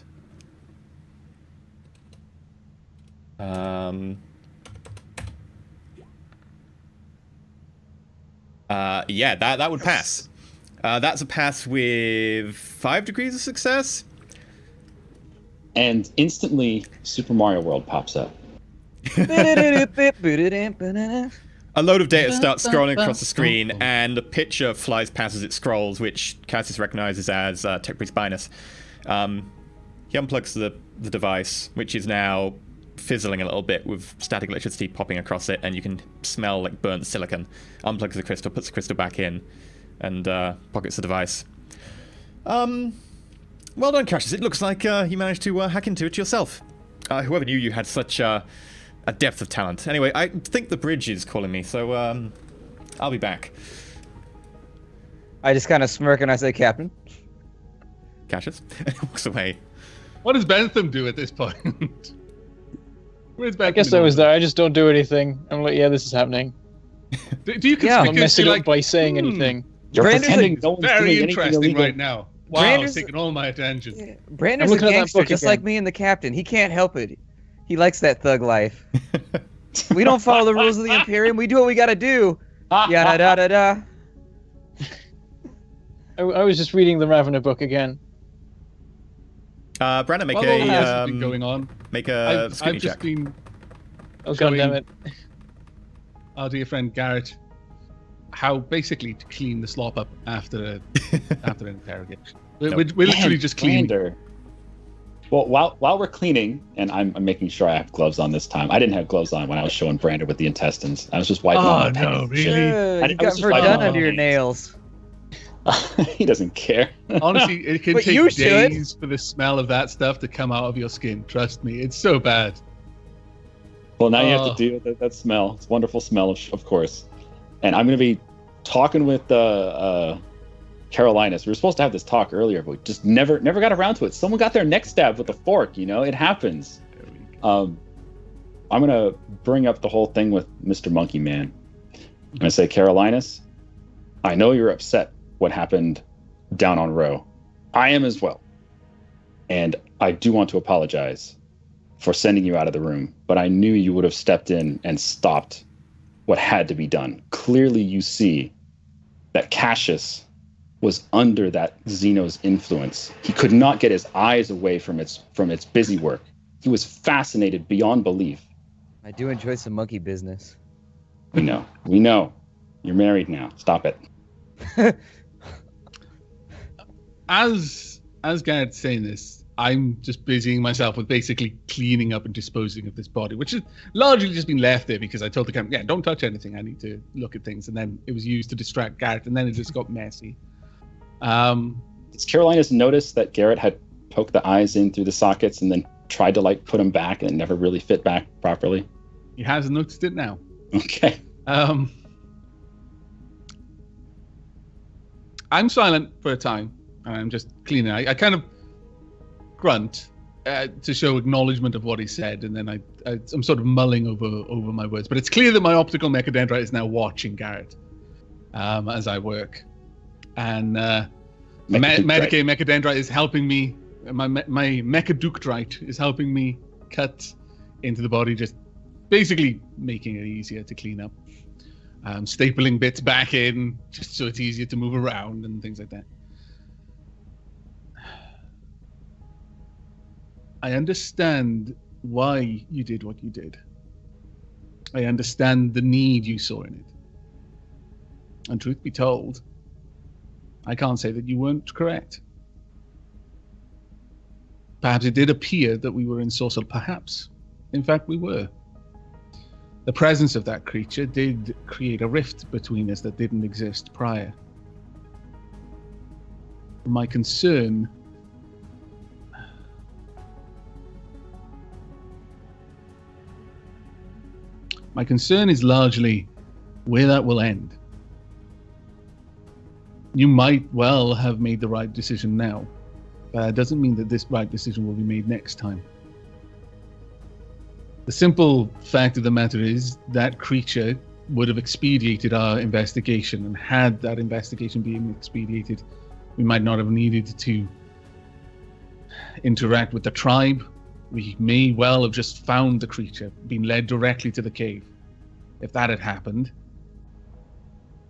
yeah, that would pass. That's a pass with 5 degrees of success. And instantly, Super Mario World pops up. A load of data starts scrolling across the screen, and a picture flies past as it scrolls, which Cassius recognizes as Tech Priest Binus. He unplugs the device, which is now fizzling a little bit with static electricity popping across it, and you can smell like burnt silicon. Unplugs the crystal, puts the crystal back in, and pockets the device. Well done, Cassius. It looks like you managed to hack into it yourself. Whoever knew you had such a depth of talent. Anyway, I think the bridge is calling me, so I'll be back. I just kind of smirk and I say, Captain. Cassius walks away. What does Bentham do at this point? Where's I guess I was there. I just don't do anything. I'm like, yeah, this is happening. Do you I'm messing up by saying anything. You're Brander's pretending no one's Very doing anything interesting illegal. right now. Wow, Brander's- it's taking all my attention. Yeah. I'm Brander's a looking at that gangster, book just again. like me and the captain. He can't help it. He likes that thug life. We don't follow the rules of the Imperium. We do what we gotta do. Yada da da da. I was just reading the Ravener book again. Brandon, make Well, all this has been going on. make a I've scrutiny just check. been Oh, showing goddammit. our dear friend Garrett how basically to clean the slop up after an interrogation. We're literally just cleaning. Brander. Well, while we're cleaning, and I'm making sure I have gloves on this time. I didn't have gloves on when I was showing Brander with the intestines. I was just wiping all my no, pens. really? I You was got just wiping verdun all under my your hands. nails. He doesn't care. Honestly, it can But you take should. days for the smell of that stuff to come out of your skin. Trust me, it's so bad. Well, now you have to deal with that smell. It's a wonderful smell, of course. And I'm going to be talking with Carolinus. We were supposed to have this talk earlier, but we just never got around to it. Someone got their neck stabbed with a fork. You know, it happens. I'm going to bring up the whole thing with Mr. Monkey Man. I'm going to say, Carolinus, I know you're upset what happened down on Row. I am as well. And I do want to apologize for sending you out of the room, but I knew you would have stepped in and stopped what had to be done. Clearly you see that Cassius was under that Xeno's influence. He could not get his eyes away from its busy work. He was fascinated beyond belief. I do enjoy some monkey business. We know. You're married now. Stop it. As Garrett's saying this, I'm just busying myself with basically cleaning up and disposing of this body, which has largely just been left there because I told the camera, yeah, don't touch anything. I need to look at things. And then it was used to distract Garrett, and then it just got messy. Does Carolinus notice that Garrett had poked the eyes in through the sockets and then tried to put them back and it never really fit back properly? He hasn't noticed it now. Okay. I'm silent for a time, and I'm just cleaning. I kind of grunt to show acknowledgement of what he said, and then I'm sort of mulling over my words. But it's clear that my optical mechadendrite is now watching Garrett as I work, and Medicaid mechadendrite is helping me. My mechaductrite is helping me cut into the body, just basically making it easier to clean up. Stapling bits back in just so it's easier to move around and things like that. I understand why you did what you did. I understand the need you saw in it. And truth be told, I can't say that you weren't correct. Perhaps it did appear that we were ensorcelled. Perhaps, in fact, we were. The presence of that creature did create a rift between us that didn't exist prior. My concern is largely where that will end. You might well have made the right decision now, but it doesn't mean that this right decision will be made next time. The simple fact of the matter is that creature would have expedited our investigation, and had that investigation been expedited, we might not have needed to interact with the tribe. We may well have just found the creature, been led directly to the cave. If that had happened,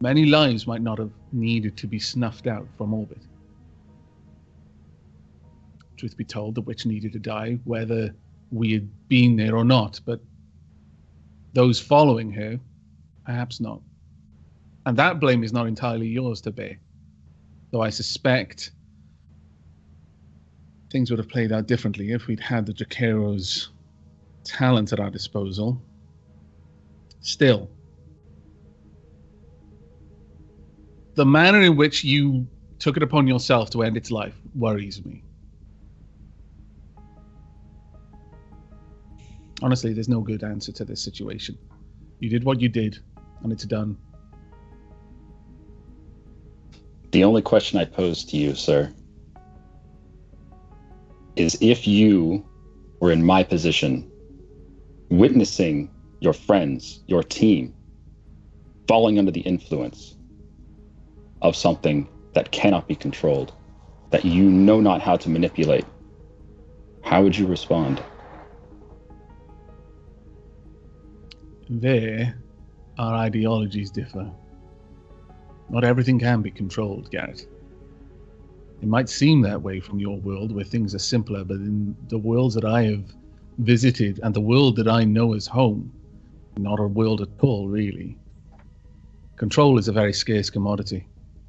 many lives might not have needed to be snuffed out from orbit. Truth be told, the witch needed to die, whether we had been there or not, but those following her, perhaps not. And that blame is not entirely yours to bear, though I suspect things would have played out differently if we'd had the Dracaro's talent at our disposal. Still, the manner in which you took it upon yourself to end its life worries me. Honestly, there's no good answer to this situation. You did what you did, and it's done. The only question I pose to you, sir, is if you were in my position, witnessing your friends, your team, falling under the influence of something that cannot be controlled, that you know not how to manipulate, how would you respond? There, our ideologies differ. Not everything can be controlled, Garrett. It might seem that way from your world, where things are simpler, but in the worlds that I have visited, and the world that I know as home, not a world at all, really. Control is a very scarce commodity.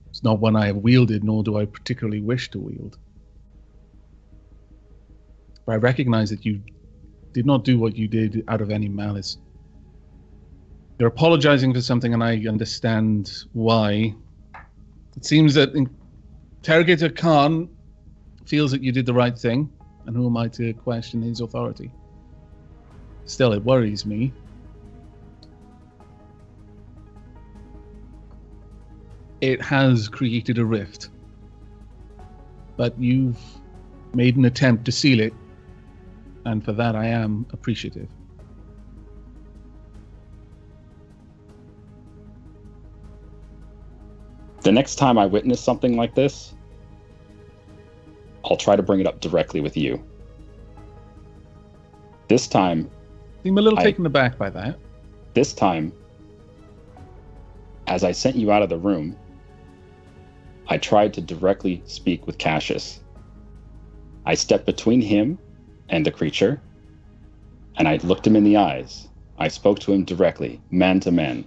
It's not one I have wielded, nor do I particularly wish to wield. But I recognize that you did not do what you did out of any malice. You're apologizing for something, and I understand why. It seems that Interrogator Khan feels that you did the right thing, and who am I to question his authority? Still, it worries me. It has created a rift, but you've made an attempt to seal it, and for that I am appreciative. The next time I witness something like this, I'll try to bring it up directly with you. This time... Seem a little taken aback by that. This time, as I sent you out of the room, I tried to directly speak with Cassius. I stepped between him and the creature, and I looked him in the eyes. I spoke to him directly, man to man,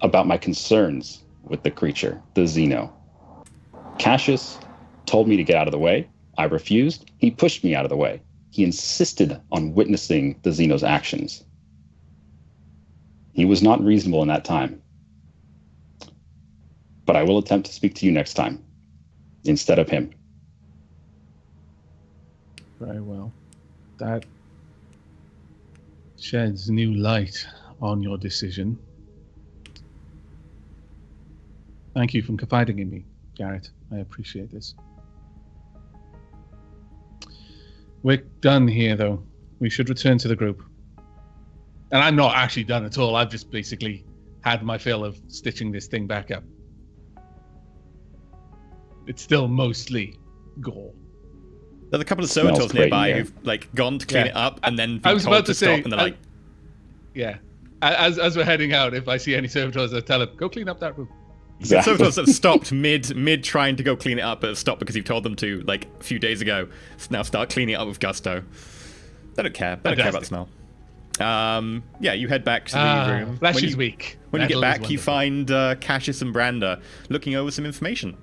about my concerns with the creature, the Xeno. Cassius told me to get out of the way. I refused. He pushed me out of the way. He insisted on witnessing the Xeno's actions. He was not reasonable in that time. But I will attempt to speak to you next time, instead of him. Very well. That sheds new light on your decision. Thank you for confiding in me, Garrett. I appreciate this. We're done here, though. We should return to the group. And I'm not actually done at all. I've just basically had my fill of stitching this thing back up. It's still mostly gore. There's a couple of servitors nearby who've gone to clean it up and then been told to stop, and they're like... Yeah. As we're heading out, if I see any servitors, I tell them, go clean up that room. Exactly. Servitors have stopped mid trying to go clean it up, but have stopped because you've told them to, like, a few days ago. So now start cleaning it up with gusto. They don't care. They don't care about the smell. Yeah, you head back to the room. Flesh is weak. When you get Metal is back, you wonderful. find Cassius and Branda looking over some information.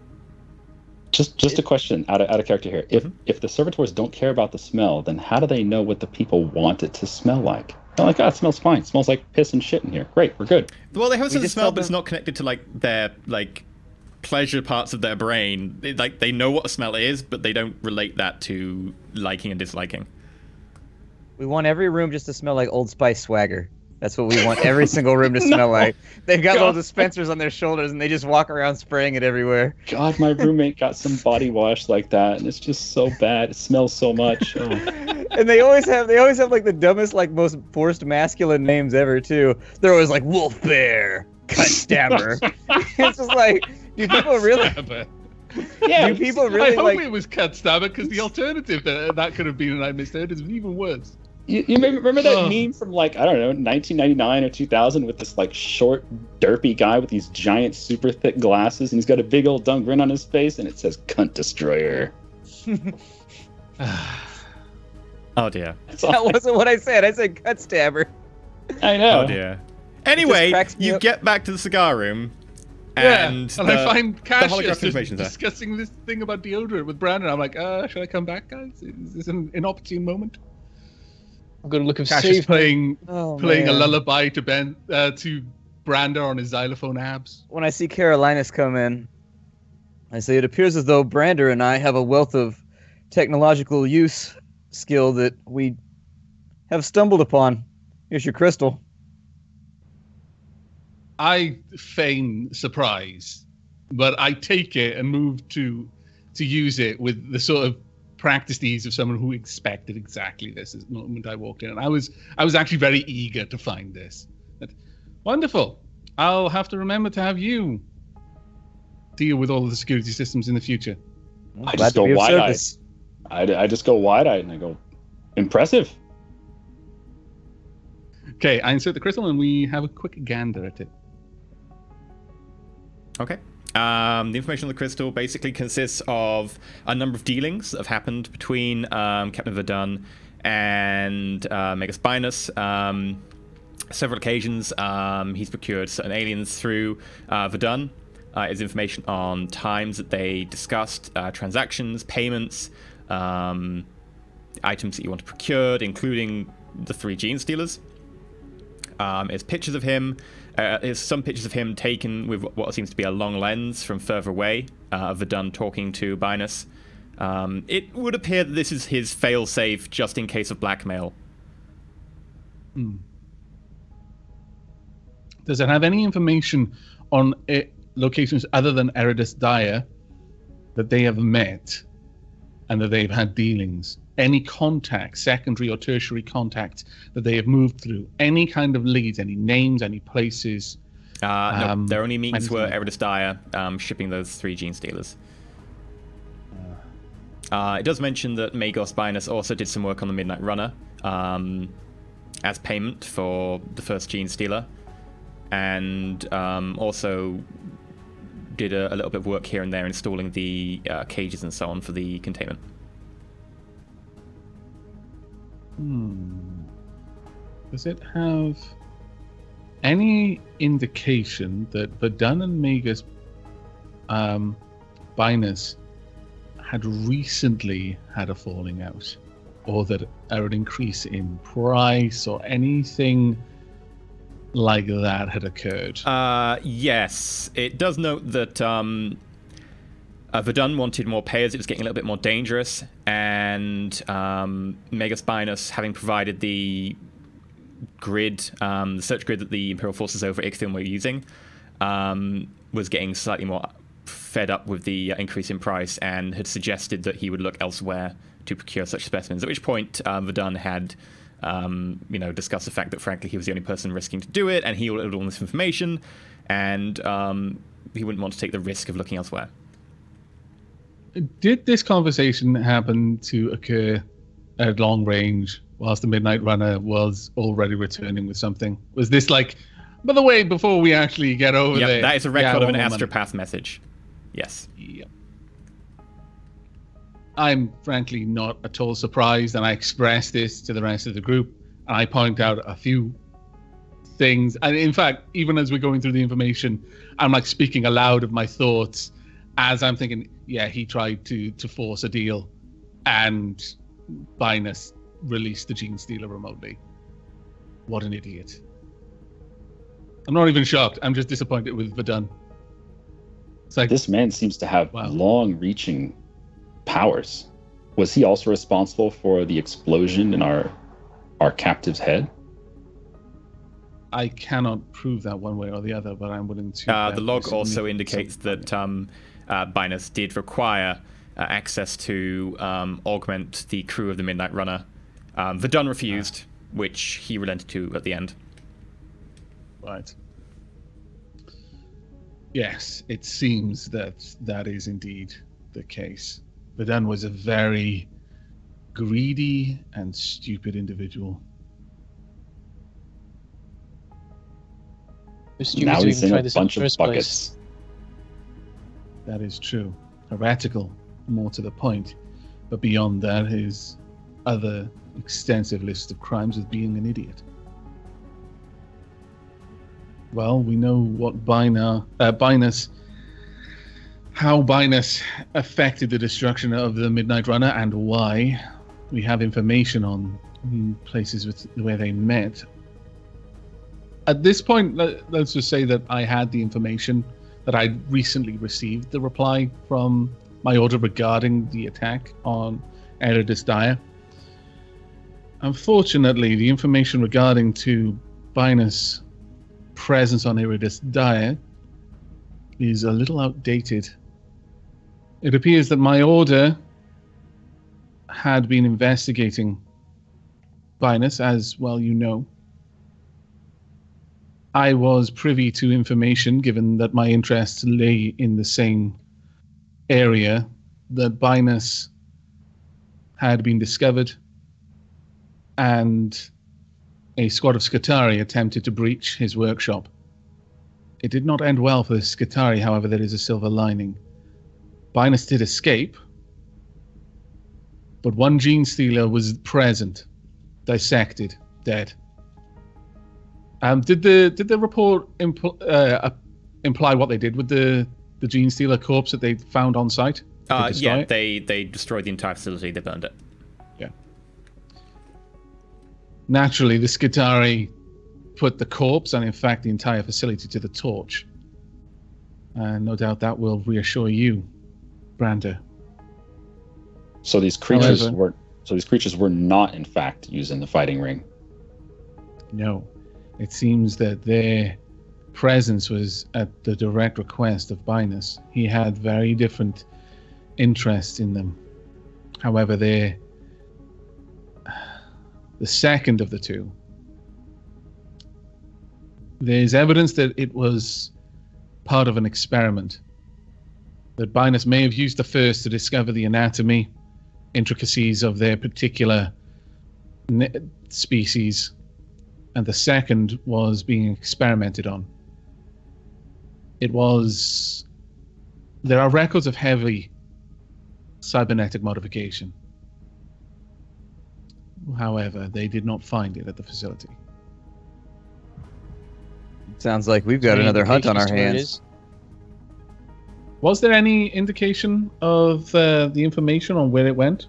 Just a question out of character here. If the servitors don't care about the smell, then how do they know what the people want it to smell like? They're like, it smells fine. It smells like piss and shit in here. Great, we're good. Well, they have a sense of just smell, tell but it's them- not connected to, like, their, like, pleasure parts of their brain. They know what a smell is, but they don't relate that to liking and disliking. We want every room just to smell like Old Spice swagger. That's what we want every single room to smell like. They've got little dispensers on their shoulders, and they just walk around spraying it everywhere. God, my roommate got some body wash like that, and it's just so bad. It smells so much. Oh. And they always have like the dumbest, like most forced masculine names ever too. They're always like Wolf Bear, Cut Stabber. It's just like, do people really? Stabber. Yeah, Do people I really hope like? it was Cut Stabber, because the alternative that could have been, and I misheard, is even worse. You remember that Oh. meme from, like, I don't know, 1999 or 2000 with this, like, short, derpy guy with these giant, super thick glasses, and he's got a big old dumb grin on his face, and it says "Cunt Destroyer." Oh, dear. That's all That wasn't what I said. I said Cut Stabber. I know. Oh, dear. Anyway, cracks me you up. get back to the cigar room, And and I find holographic Cassius information's there. discussing this thing about deodorant with Brandon. I'm like, should I come back, guys? Is this an inopportune moment? I'm going to look and Cassius save. playing Oh, a man. lullaby to Branda on his xylophone abs. When I see Carolinus come in, I say, it appears as though Brander and I have a wealth of technological use skill that we have stumbled upon. Here's your crystal. I feign surprise, but I take it and move to use it with the sort of practiced ease of someone who expected exactly this at the moment I walked in. And I was actually very eager to find this. But, wonderful. I'll have to remember to have you deal with all of the security systems in the future. I Glad just to go be of wide-eyed. service. I just go wide-eyed, and I go, impressive. Okay, I insert the crystal and we have a quick gander at it. Okay. The information on the crystal basically consists of a number of dealings that have happened between Captain Verdun and Megas Binus. Several occasions, he's procured certain aliens through Verdun. Is information on times that they discussed, transactions, payments, items that you want to procure, including the 3 gene stealers. Is pictures of him. Is some pictures of him taken with what seems to be a long lens from further away, of Verdun talking to Binus. It would appear that this is his fail-safe just in case of blackmail. Does it have any information on locations other than Eridus Dyer that they have met and that they've had dealings? Any contacts, secondary or tertiary contacts that they have moved through? Any kind of leads, any names, any places? No, their only meetings were anything like Eridus Dyer shipping those 3 gene stealers. It does mention that Magos Binus also did some work on the Midnight Runner as payment for the first gene stealer, and also did a little bit of work here and there installing the cages and so on for the containment. Does it have any indication that Verdun and Magus Binus had recently had a falling out, or that an increase in price or anything like that had occurred? Yes, it does note that Verdun wanted more payers. It was getting a little bit more dangerous, and Megas Binus, having provided the grid, the search grid that the Imperial forces over Ichthium were using, was getting slightly more fed up with the increase in price and had suggested that he would look elsewhere to procure such specimens. At which point, Verdun had discussed the fact that, frankly, he was the only person risking to do it, and he ordered all this information, and he wouldn't want to take the risk of looking elsewhere. Did this conversation happen to occur at long range whilst the Midnight Runner was already returning with something? Was this like By the way, before we actually get over Yep, there... that is a record of an one moment. astropath message. Yes. Yep. I'm frankly not at all surprised, and I express this to the rest of the group, and I point out a few things. And in fact, even as we're going through the information, I'm like speaking aloud of my thoughts as I'm thinking, yeah, he tried to force a deal, and Binus released the Gene Stealer remotely. What an idiot. I'm not even shocked. I'm just disappointed with Verdun. It's like, This man seems to have Wow. long-reaching powers. Was he also responsible for the explosion in our captive's head? I cannot prove that one way or the other, but I'm willing to. The log there's also something- indicates that Binus did require access to augment the crew of the Midnight Runner. Verdun refused, which he relented to at the end. Right. Yes, it seems that is indeed the case. Verdun was a very greedy and stupid individual. It was stupid Now to he's even in try a this in the bunch of first place. buckets. That is true. Heretical, more to the point. But beyond that, his other extensive list of crimes is being an idiot. Well, we know what Binus, how Binus affected the destruction of the Midnight Runner and why. We have information on places where they met. At this point, let's just say that I had the information that I recently received the reply from my order regarding the attack on Eridus Dire. Unfortunately, the information regarding to Binus' presence on Eridus Dire is a little outdated. It appears that my order had been investigating Binus, as well you know. I was privy to information, given that my interests lay in the same area, that Binus had been discovered and a squad of Scutari attempted to breach his workshop. It did not end well for the Scutari, however, there is a silver lining. Binus did escape, but one Gene Stealer was present, dissected, dead. Did the report imply what they did with the Gene Stealer corpse that they found on site? Yeah, they destroyed the entire facility. They burned it. Yeah. Naturally, the Scutari put the corpse and, in fact, the entire facility to the torch. And no doubt that will reassure you, Brander. So these creatures However- were not, in fact, used in the fighting ring. No. It seems that their presence was at the direct request of Binus. He had very different interests in them. However, the second of the two, there's evidence that it was part of an experiment. That Binus may have used the first to discover the anatomy, intricacies of their particular species, and the second was being experimented on. There are records of heavy cybernetic modification. However, they did not find it at the facility. Sounds like we've got another hunt on our hands. Was there any indication of the information on where it went?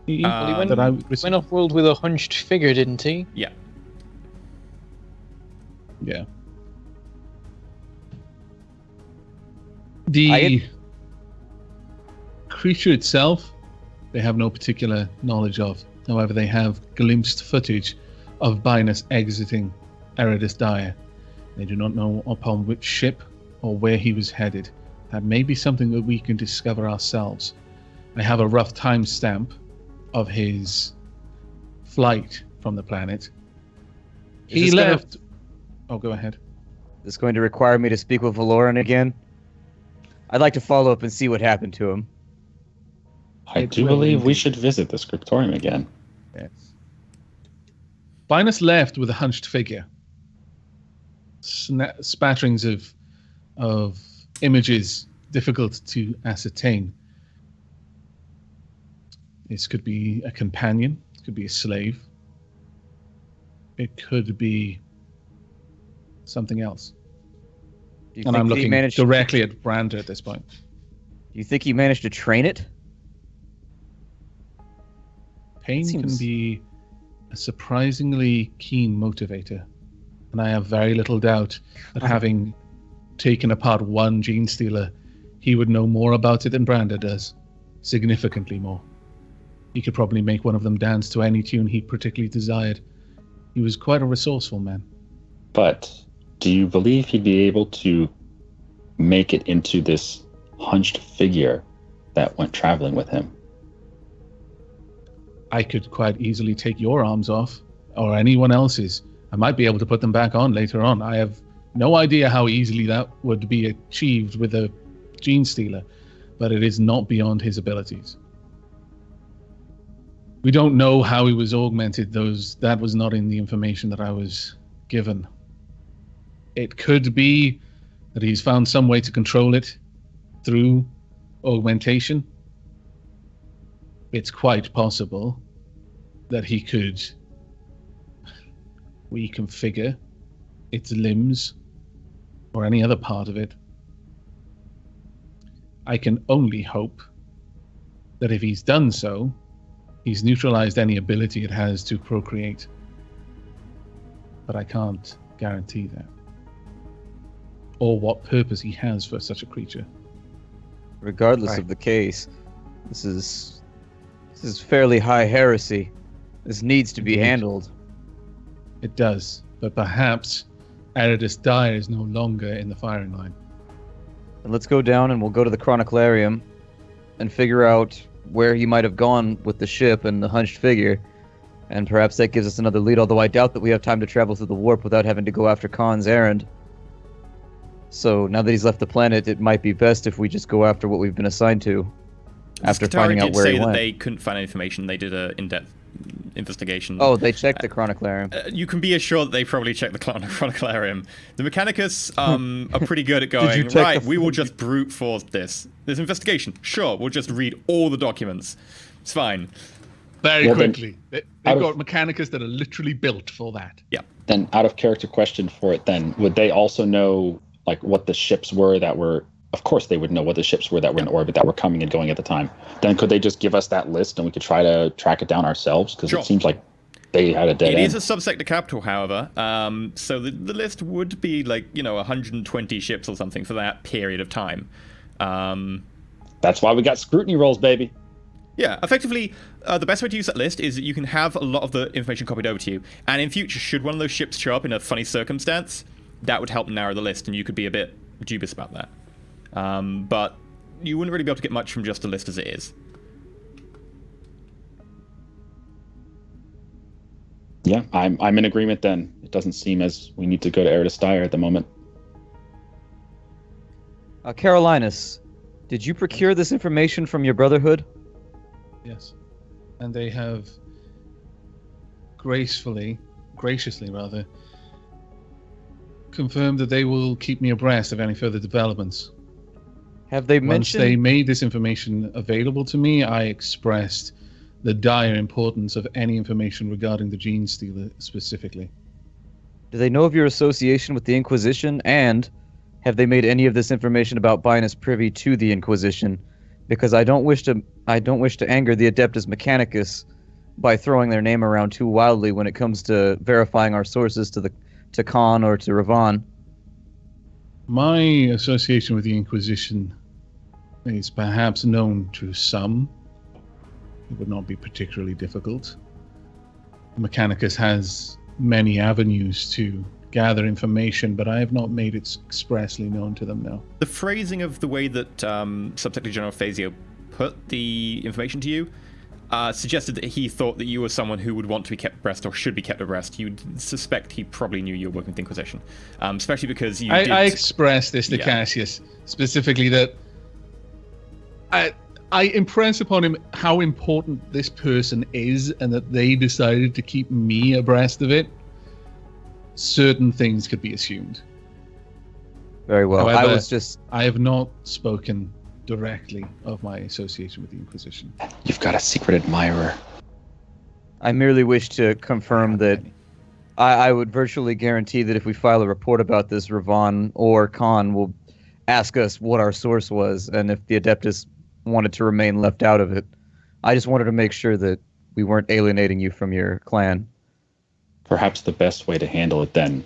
Well, he went, that I went off world with a hunched figure, didn't he? Yeah. Yeah. The creature itself, they have no particular knowledge of. However, they have glimpsed footage of Binus exiting Eridus Dire. They do not know upon which ship or where he was headed. That may be something that we can discover ourselves. I have a rough timestamp of his flight from the planet. He left. Oh, go ahead. Is this going to require me to speak with Valoran again? I'd like to follow up and see what happened to him. I do believe we should visit the scriptorium again. Yes. Binus left with a hunched figure. spatterings of images difficult to ascertain. This could be a companion. It could be a slave. It could be something else. And I'm looking directly at Brander at this point. Do you think he managed to train it? Pain can be a surprisingly keen motivator. And I have very little doubt that having taken apart one gene stealer, he would know more about it than Brander does. Significantly more. He could probably make one of them dance to any tune he particularly desired. He was quite a resourceful man. But do you believe he'd be able to make it into this hunched figure that went traveling with him? I could quite easily take your arms off, or anyone else's. I might be able to put them back on later on. I have no idea how easily that would be achieved with a gene stealer, but it is not beyond his abilities. We don't know how he was augmented. That was not in the information that I was given. It could be that he's found some way to control it through augmentation. It's quite possible that he could reconfigure its limbs or any other part of it. I can only hope that if he's done so, he's neutralized any ability it has to procreate. But I can't guarantee that. Or what purpose he has for such a creature. Regardless of the case, this is fairly high heresy. This needs to be handled. It does, but perhaps Aridus Dyer is no longer in the firing line. And let's go down and we'll go to the Chroniclarium and figure out where he might have gone with the ship and the hunched figure. And perhaps that gives us another lead, although I doubt that we have time to travel through the warp without having to go after Khan's errand. So now that he's left the planet, it might be best if we just go after what we've been assigned to. After finding out where he went. That they couldn't find any information. They did an in-depth investigation. Oh, they checked the Chroniclarium. You can be assured that they probably checked the Chroniclarium. The Mechanicus are pretty good at going, right, we will just brute force this. This investigation, sure, we'll just read all the documents. It's fine. Very quickly. They've got Mechanicus that are literally built for that. Yeah. Then, out of character question for it then, would they also know like what the ships were that were... Of course they would know what the ships were that were in orbit that were coming and going at the time. Then could they just give us that list and we could try to track it down ourselves? Because It seems like they had a dead end. It is a subsector capital, however. So the list would be like, 120 ships or something for that period of time. That's why we got scrutiny rolls, baby. Yeah, effectively, the best way to use that list is that you can have a lot of the information copied over to you. And in future, should one of those ships show up in a funny circumstance, that would help narrow the list and you could be a bit dubious about that. But you wouldn't really be able to get much from just a list as it is. Yeah, I'm in agreement then. It doesn't seem as we need to go to Aridus Dyer at the moment. Carolinus, did you procure this information from your Brotherhood? Yes. And they have graciously, confirmed that they will keep me abreast of any further developments. Have they Once they made this information available to me, I expressed the dire importance of any information regarding the gene stealer specifically. Do they know of your association with the Inquisition, and have they made any of this information about Binus privy to the Inquisition? Because I don't wish to anger the Adeptus Mechanicus by throwing their name around too wildly when it comes to verifying our sources to Khan or to Ravan. My association with the Inquisition is perhaps known to some. It would not be particularly difficult. Mechanicus has many avenues to gather information, but I have not made it expressly known to them, no. The phrasing of the way that Subsecretary General Phasio put the information to you suggested that he thought that you were someone who would want to be kept abreast or should be kept abreast. You'd suspect he probably knew you were working with the Inquisition, especially because you I expressed this to Cassius, specifically that I impress upon him how important this person is and that they decided to keep me abreast of it. Certain things could be assumed. Very well. However, I I have not spoken directly of my association with the Inquisition. You've got a secret admirer. I merely wish to confirm that I would virtually guarantee that if we file a report about this, Ravon or Khan will ask us what our source was, and if the Adeptus wanted to remain left out of it. I just wanted to make sure that we weren't alienating you from your clan. Perhaps the best way to handle it then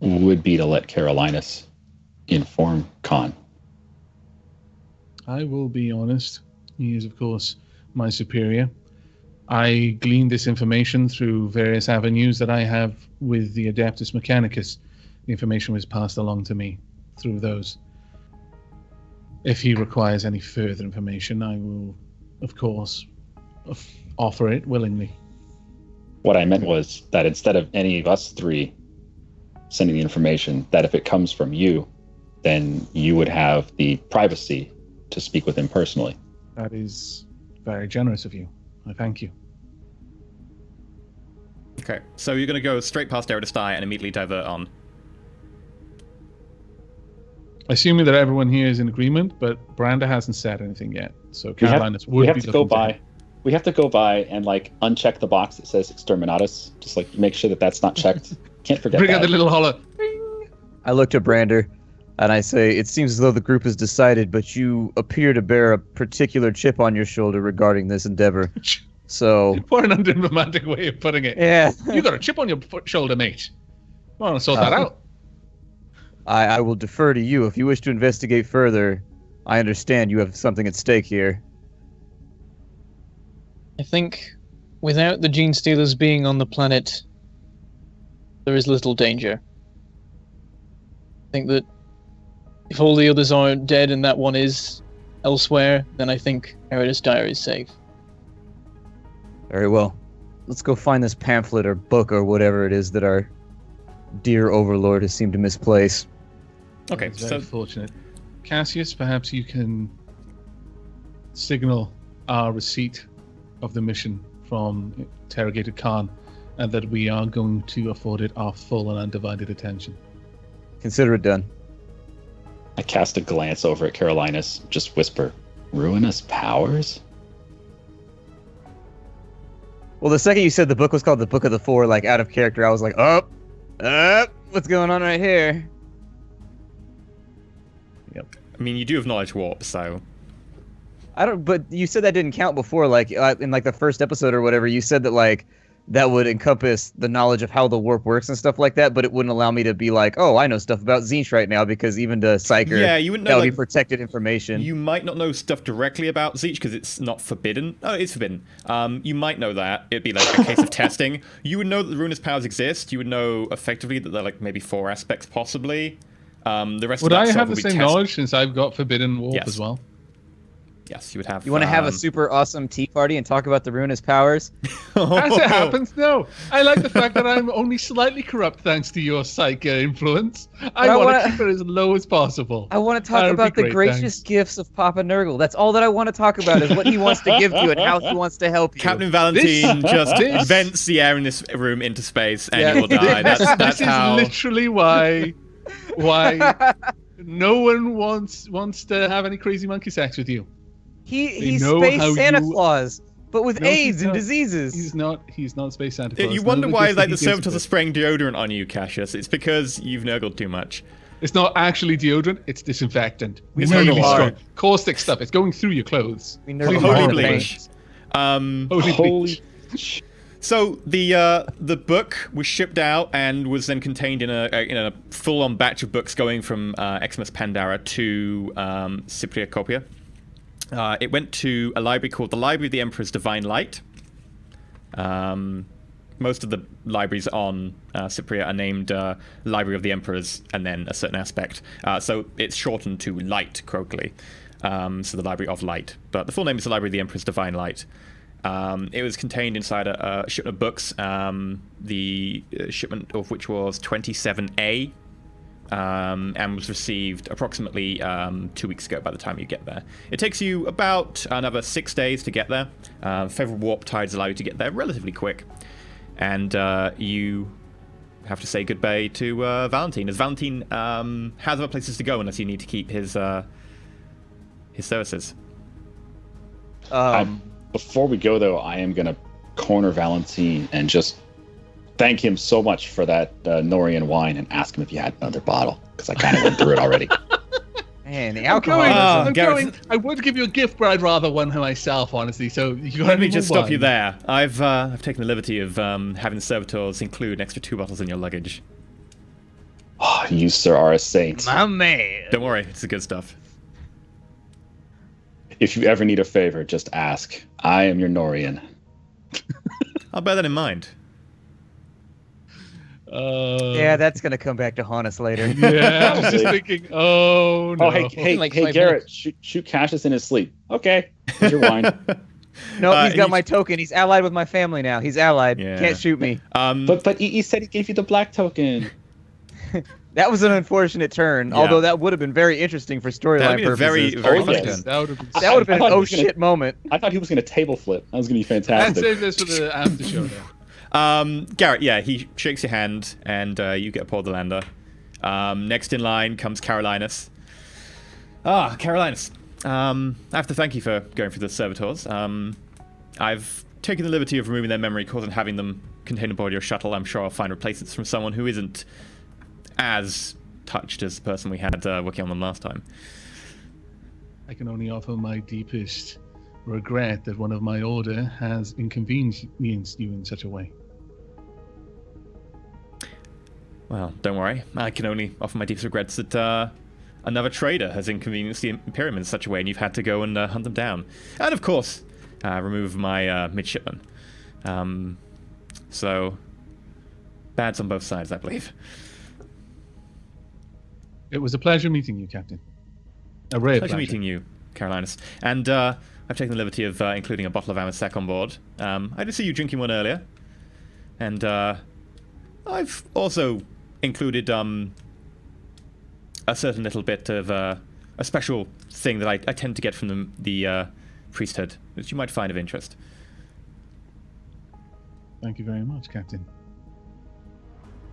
would be to let Carolinus inform Khan. I will be honest. He is, of course, my superior. I gleaned this information through various avenues that I have with the Adeptus Mechanicus. The information was passed along to me through those. If he requires any further information, I will, of course, offer it willingly. What I meant was that instead of any of us three sending the information, that if it comes from you, then you would have the privacy to speak with him personally. That is very generous of you. I thank you. Okay, so you're going to go straight past Eridestai and immediately divert on. Assuming that everyone here is in agreement, but Branda hasn't said anything yet, so Carolinus would we have be to go looking for by. him. We have to go by and uncheck the box that says Exterminatus. Just make sure that that's not checked. Can't forget Bring that. out the little hollow. I look to Brander, and I say, it seems as though the group has decided, but you appear to bear a particular chip on your shoulder regarding this endeavor. So... What an undiplomatic way of putting it. Yeah. You got a chip on your shoulder, mate. I want to sort that out. I will defer to you. If you wish to investigate further, I understand you have something at stake here. I think without the gene stealers being on the planet, there is little danger. I think that if all the others are dead and that one is elsewhere, then I think Eridestai is safe. Very well. Let's go find this pamphlet or book or whatever it is that our dear overlord has seemed to misplace. Okay, It's very fortunate. Cassius, perhaps you can signal our receipt of the mission from Interrogated Khan, and that we are going to afford it our full and undivided attention. Consider it done. I cast a glance over at Carolinus, just whisper, "Ruinous powers?" Well, the second you said the book was called the Book of the Four, out of character, I was like, what's going on right here? I mean, you do have knowledge warp, so... But you said that didn't count before, in the first episode or whatever, you said that, that would encompass the knowledge of how the warp works and stuff like that, but it wouldn't allow me to be like, oh, I know stuff about Tzeentch right now, because even to Psyker, yeah, you wouldn't know, that would be protected information. You might not know stuff directly about Tzeentch because it's not forbidden. Oh, it's forbidden. You might know that. It'd be like a case of testing. You would know that the ruinous powers exist. You would know effectively that they're maybe 4 aspects, possibly. The rest Would of that I stuff have will the be same knowledge since I've got Forbidden Warp Yes. as well? Yes, you would have... You want to have a super awesome tea party and talk about the ruinous powers? As it happens, no. I like the fact that I'm only slightly corrupt thanks to your psychic influence. I want to keep it as low as possible. I want to talk about the gracious gifts of Papa Nurgle. That's all that I want to talk about is what he wants to give you and how he wants to help you. Captain Valentine just vents the air in this room into space and you will die. That's how... This is literally why no one wants to have any crazy monkey sex with you. He's Space Santa Claus, but with AIDS and diseases. He's not Space Santa Claus. You wonder why the servitors are spraying deodorant on you, Cassius. It's because you've nurgled too much. It's not actually deodorant, it's disinfectant. We It's nurgle really hard. strong. Caustic stuff. It's going through your clothes. We nurgle Holy hard. bleach. Holy bleach. So the book was shipped out and was then contained in a full-on batch of books going from Xmas Pandara to Cia Copia. It went to a library called the Library of the Emperor's Divine Light. Most of the libraries on Cypria are named Library of the Emperors and then a certain aspect. So it's shortened to Light, colloquially. So the Library of Light. But the full name is the Library of the Emperor's Divine Light. It was contained inside a shipment of books, the shipment of which was 27A, and was received approximately 2 weeks ago by the time you get there. It takes you about another 6 days to get there. Favorable warp tides allow you to get there relatively quick. And you have to say goodbye to Valentine, as Valentine has other places to go unless you need to keep his services. Before we go, though, I am going to corner Valentine and just thank him so much for that Norian wine and ask him if he had another bottle, because I kind of went through it already. Man, the I'm going. alcohol. I would give you a gift, but I'd rather one for myself, honestly. So you got Let me just stop you there. I've taken the liberty of having servitors include an extra 2 bottles in your luggage. Oh, you, sir, are a saint. My man. Don't worry, it's the good stuff. If you ever need a favor, just ask. I am your Norian. I'll bear that in mind. Yeah, that's gonna come back to haunt us later. Yeah, I was just thinking. Oh no. Oh, hey, Like hey, 5 Garrett, shoot Cassius in his sleep. Okay, here's your wine. No, he's got my token. He's allied with my family now. He's allied. Yeah. Can't shoot me. But he said he gave you the black token. That was an unfortunate turn. Yeah. Although that would have been very interesting for storyline That'd be a purposes. very Oh, funny yes. turn. That would have been. That would have been I an thought he oh was gonna- shit moment. I thought he was going to table flip. That was going to be I'd fantastic. save this for the after show now. Garrett, yeah, he shakes your hand, and you get aboard the lander. Next in line comes Carolinus. Carolinus. I have to thank you for going through the servitors. I've taken the liberty of removing their memory cores and having them contained aboard your shuttle. I'm sure I'll find replacements from someone who isn't as touched as the person we had working on them last time. I can only offer my deepest regret that one of my order has inconvenienced you in such a way. Well, don't worry. I can only offer my deepest regrets that another trader has inconvenienced the Imperium in such a way, and you've had to go and hunt them down. And of course, remove my midshipman. So, bads on both sides, I believe. It was a pleasure meeting you, Captain. A rare Pleasure meeting you, Carolinus. And I've taken the liberty of including a bottle of Amasec on board. I did see you drinking one earlier. And I've also included a certain little bit of a special thing that I tend to get from the priesthood, which you might find of interest. Thank you very much, Captain.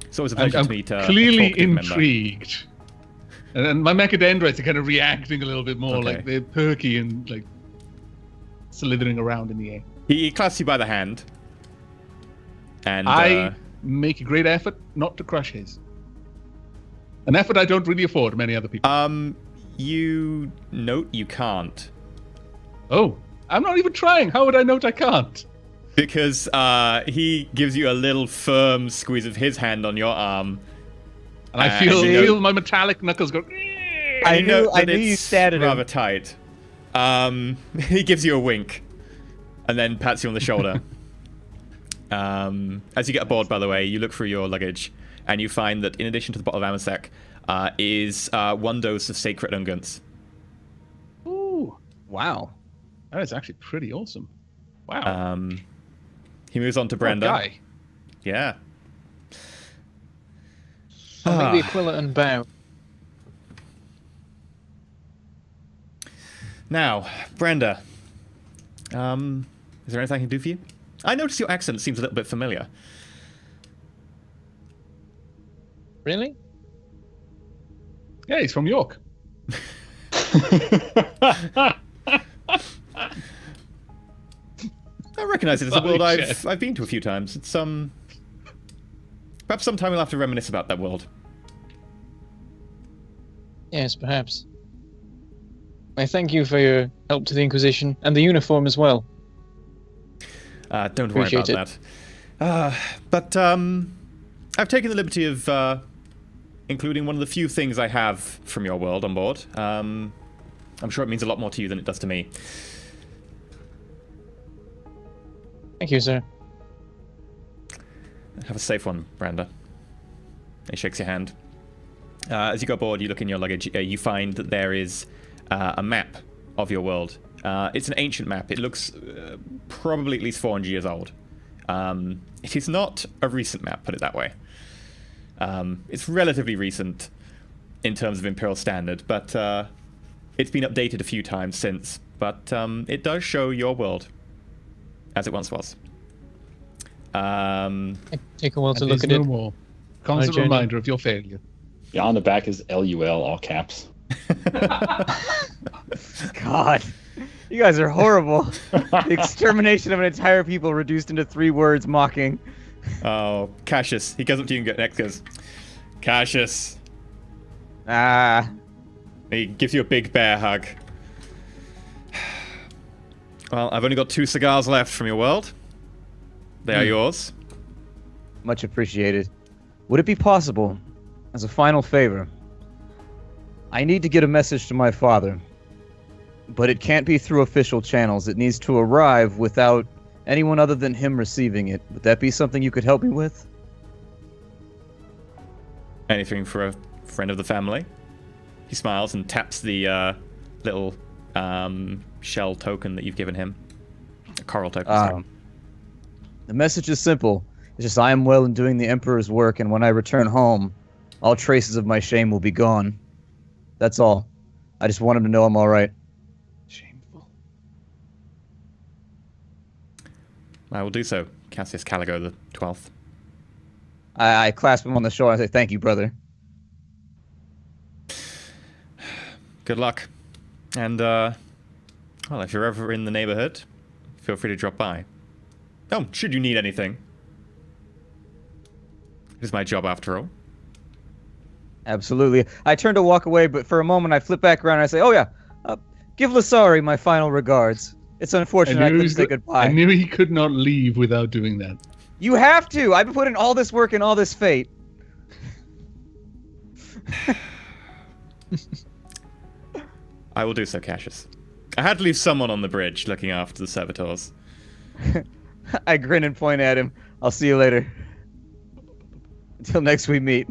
It's always a pleasure I'm to meet a clearly talkative member. intrigued. And my mechadendrites are kind of reacting a little bit more, Okay. like they're perky and like slithering around in the air. He clasps you by the hand. And I make a great effort not to crush his. An effort I don't really afford many other people. you note you can't. Oh, I'm not even trying. How would I note I can't? Because he gives you a little firm squeeze of his hand on your arm. And I and feel you know- feel my metallic knuckles go. I You note knew that you it's statted him. rather tight. He gives you a wink, and then pats you on the shoulder. As you get aboard, by the way, you look through your luggage, and you find that in addition to the bottle of Amasec, is 1 dose of sacred unguents. Ooh, Wow. that is actually pretty awesome. Wow. He moves on to Brenda. Guy. Yeah. I'll make the Aquila and bow. Now, Brenda. Is there anything I can do for you? I notice your accent seems a little bit familiar. Really? Yeah, he's from York. I recognize it as a Holy world shit. I've been to a few times. It's perhaps sometime we'll have to reminisce about that world. Yes, perhaps. I thank you for your help to the Inquisition and the uniform as well. Don't worry about Appreciate that. But I've taken the liberty of including one of the few things I have from your world on board. I'm sure it means a lot more to you than it does to me. Thank you, sir. Have a safe one, Branda. He shakes your hand. As you go aboard, you look in your luggage. You find that there is a map of your world. It's an ancient map. It looks probably at least 400 years old. It is not a recent map, put it that way. It's relatively recent in terms of Imperial standard, but it's been updated a few times since. But it does show your world as it once was. I take a while to And look there's at no it. more. Constant journey. reminder of your failure. Yeah, on the back is LUL, all caps. God, you guys are horrible. The extermination of an entire people reduced into 3 words, mocking. Oh, Cassius. He goes up to you and next goes, Cassius. Ah, He gives you a big bear hug. Well, I've only got 2 cigars left from your world. They are yours. much appreciated. Would it be possible, as a final favor, I need to get a message to my father, but it can't be through official channels. It needs to arrive without anyone other than him receiving it. Would that be something you could help me with? Anything for a friend of the family? He smiles and taps the little shell token that you've given him. A coral token. sorry. The message is simple. It's just I am well in doing the Emperor's work, and when I return home, all traces of my shame will be gone. That's all. I just want him to know I'm all right. Shameful. I will do so. Cassius Caligo the 12th. I clasp him on the shoulder and I say, thank you, brother. Good luck. And, well, if you're ever in the neighborhood, feel free to drop by. Oh, should you need anything. It is my job after all. Absolutely. I turn to walk away, but for a moment I flip back around and I say, oh yeah, give Lasari my final regards. It's unfortunate I couldn't say goodbye. I knew he could not leave without doing that. You have to! I've been putting all this work and all this fate. I will do so, Cassius. I had to leave someone on the bridge looking after the servitors. I grin and point at him. I'll see you later. Until next we meet.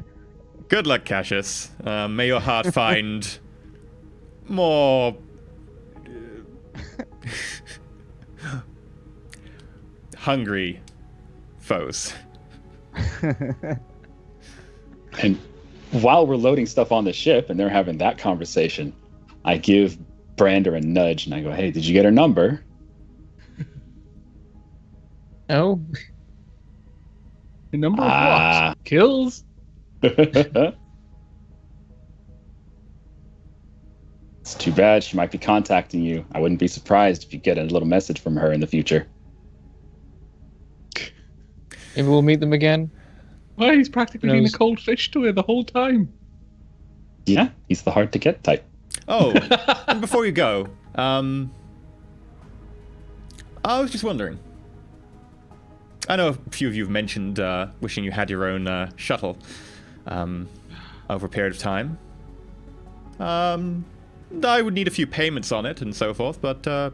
Good luck, Cassius. May your heart find more hungry foes. And while we're loading stuff on the ship and they're having that conversation, I give Brander a nudge and I go, hey, did you get her number? Oh, The number of what? Kills? It's too bad. She might be contacting you. I wouldn't be surprised if you get a little message from her in the future. maybe we'll meet them again. Why, he's practically Who been a knows? cold fish to her the whole time. Yeah, he's the hard to get type. Oh, and before you go, I was just wondering. I know a few of you have mentioned wishing you had your own shuttle over a period of time. I would need a few payments on it and so forth, but do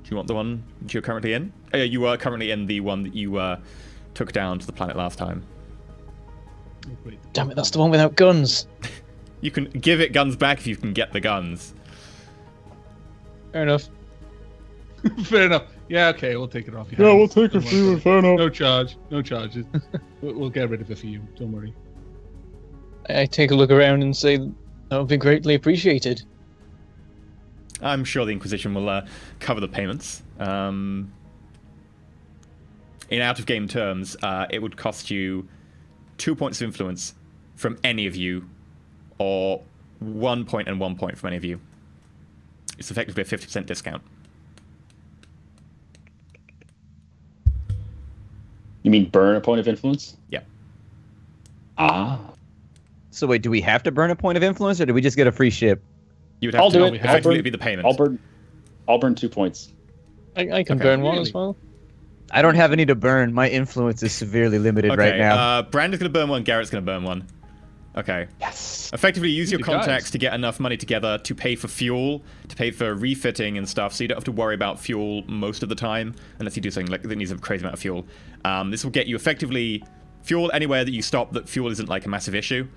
you want the one that you're currently in? You are currently in the one that you took down to the planet last time. Oh, great. Damn it, that's the one without guns. You can give it guns back if you can get the guns. Fair enough. Fair enough. Yeah, okay, we'll take it off. Yeah, we'll take it for you, fair enough. No charge. No charges. We'll get rid of it for you. Don't worry. I take a look around and say that would be greatly appreciated. I'm sure the Inquisition will cover the payments. In out-of-game terms, it would cost you 2 points of influence from any of you, or 1 point and 1 point from any of you. It's effectively a 50% discount. You mean burn a point of influence? Yeah. Ah. So wait, do we have to burn a point of influence, or do we just get a free ship? You would have I'll to do it. effectively I'll be the payment. I'll burn 2 points. I can Okay. burn one Really? as well. I don't have any to burn. My influence is severely limited Okay, right now. Brandon's going to burn one, Garrett's going to burn one. Okay. Yes. Effectively use your Good guys. contacts to get enough money together to pay for fuel, to pay for refitting and stuff, so you don't have to worry about fuel most of the time, unless you do something like that needs a crazy amount of fuel. This will get you effectively fuel anywhere that you stop that fuel isn't like a massive issue,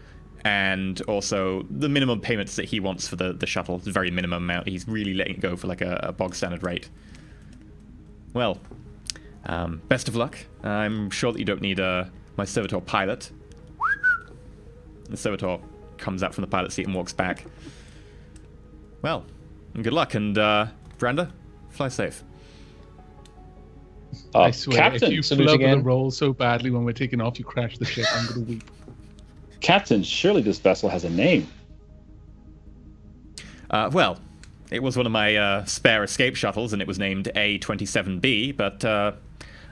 and also the minimum payments that he wants for the shuttle is a very minimum amount. He's really letting it go for like a bog standard rate. Well, best of luck. I'm sure that you don't need my Servitor pilot. The Servitor comes out from the pilot seat and walks back. Well, good luck, and Brander, fly safe. I swear, Captain, if you Salute flub the again. roll so badly when we're taking off, you crash the ship, I'm going to weep. Captain, surely this vessel has a name. Well, it was one of my spare escape shuttles, and it was named A27B, but I'm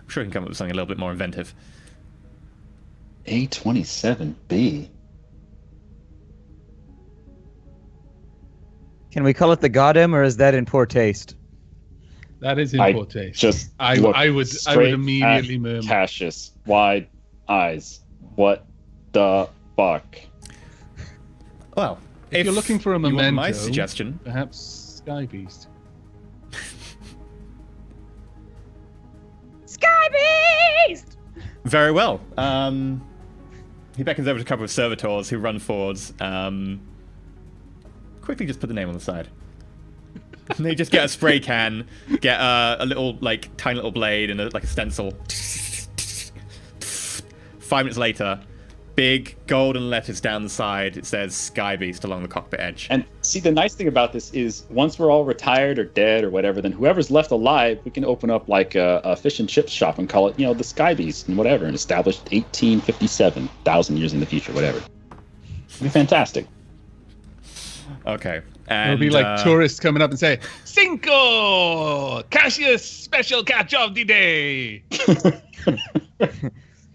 sure I can come up with something a little bit more inventive. A27B. Can we call it the Goddam, or is that in poor taste? That is in I poor taste. just I looked would straight immediately at murmur. Cassius, wide eyes. What the fuck? Well, If you're looking for a you want memento, my suggestion, perhaps Sky Beast. Sky Beast! very well. He beckons over to a couple of servitors who run forwards. Quickly just put the name on the side. And they just get a spray can, get a little, like, tiny little blade and a stencil. 5 minutes later, big golden letters down the side. It says Sky Beast along the cockpit edge. And see, the nice thing about this is once we're all retired or dead or whatever, then whoever's left alive, we can open up like a fish and chips shop and call it, the Sky Beast and whatever, and established 1857, 1,000 years in the future, whatever. It'd be fantastic. Okay. And, It'll be like tourists coming up and say, Cinco! Cassius special catch of the day!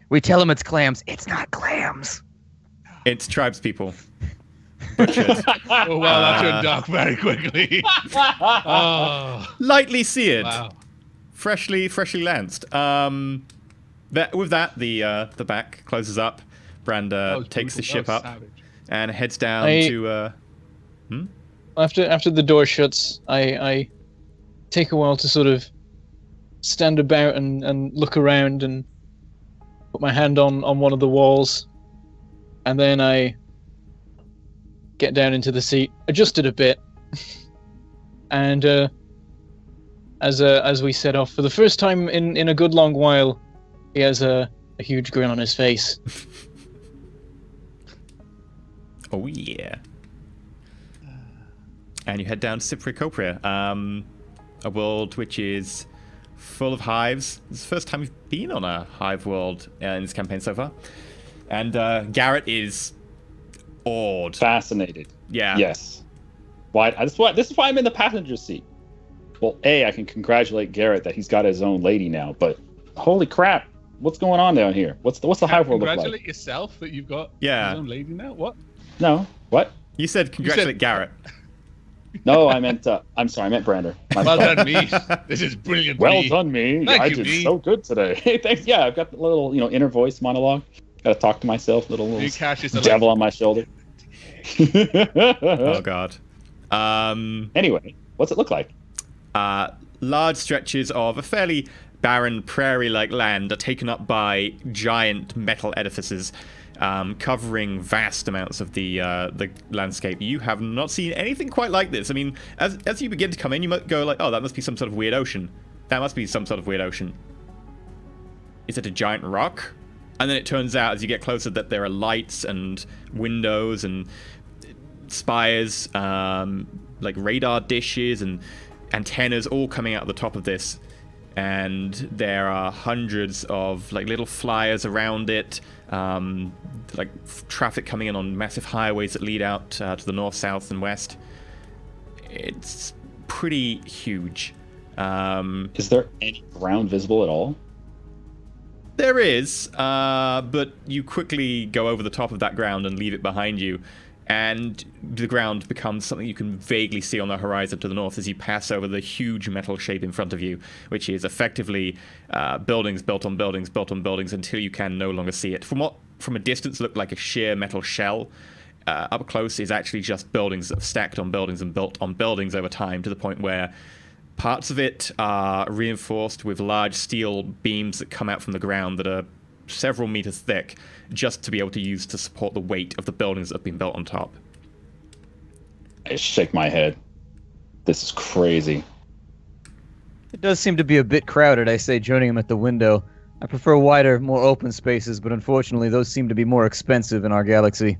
We tell them it's clams. It's not clams. It's tribes people. Butchered. Oh, wow, that turned dark very quickly. Oh, Lightly seared. wow. Freshly lanced. With that, the back closes up. That Branda was takes the brutal. ship That was up savage. and heads down to. After the door shuts, I take a while to sort of stand about and look around and put my hand on one of the walls, and then I get down into the seat, adjust it a bit, and as we set off for the first time in a good long while, he has a huge grin on his face. Oh yeah. And you head down to Cia Copia, a world which is full of hives. It's the first time we've been on a hive world in this campaign so far. And Garrett is awed. Fascinated. Yeah. Yes. This is why I'm in the passenger seat. Well, I can congratulate Garrett that he's got his own lady now, but holy crap, what's going on down here? What's the hive world look Congratulate like? yourself that you've got Yeah. your own lady now? What? No, what? You said congratulate Garrett. No, I meant I meant Brander. My Well fault. done, me. This is brilliant. Well me. done, me. Thank I you, did me. so good today. Hey, thanks. Yeah, I've got the little, inner voice monologue. Got to talk to myself, little Me, Cassius, are devil on my shoulder. Oh god. Anyway, what's it look like? Large stretches of a fairly barren prairie-like land are taken up by giant metal edifices, covering vast amounts of the landscape. You have not seen anything quite like this. I mean, as you begin to come in, you might go like, "Oh, that must be some sort of weird ocean. That must be some sort of weird ocean. Is it a giant rock?" And then it turns out, as you get closer, that there are lights and windows and spires, like radar dishes and antennas all coming out of the top of this. And there are hundreds of like little flyers around it, like traffic coming in on massive highways that lead out to the north, south, and west. It's pretty huge. Is there any ground visible at all? There is, but you quickly go over the top of that ground and leave it behind you, and the ground becomes something you can vaguely see on the horizon to the north as you pass over the huge metal shape in front of you, which is effectively buildings built on buildings built on buildings until you can no longer see it. From what, from a distance, looked like a sheer metal shell, up close is actually just buildings that have stacked on buildings and built on buildings over time, to the point where parts of it are reinforced with large steel beams that come out from the ground that are several meters thick, just to be able to use to support the weight of the buildings that have been built on top. I shake my head. This is crazy. It does seem to be a bit crowded, I say, joining him at the window. I prefer wider, more open spaces, but unfortunately those seem to be more expensive in our galaxy.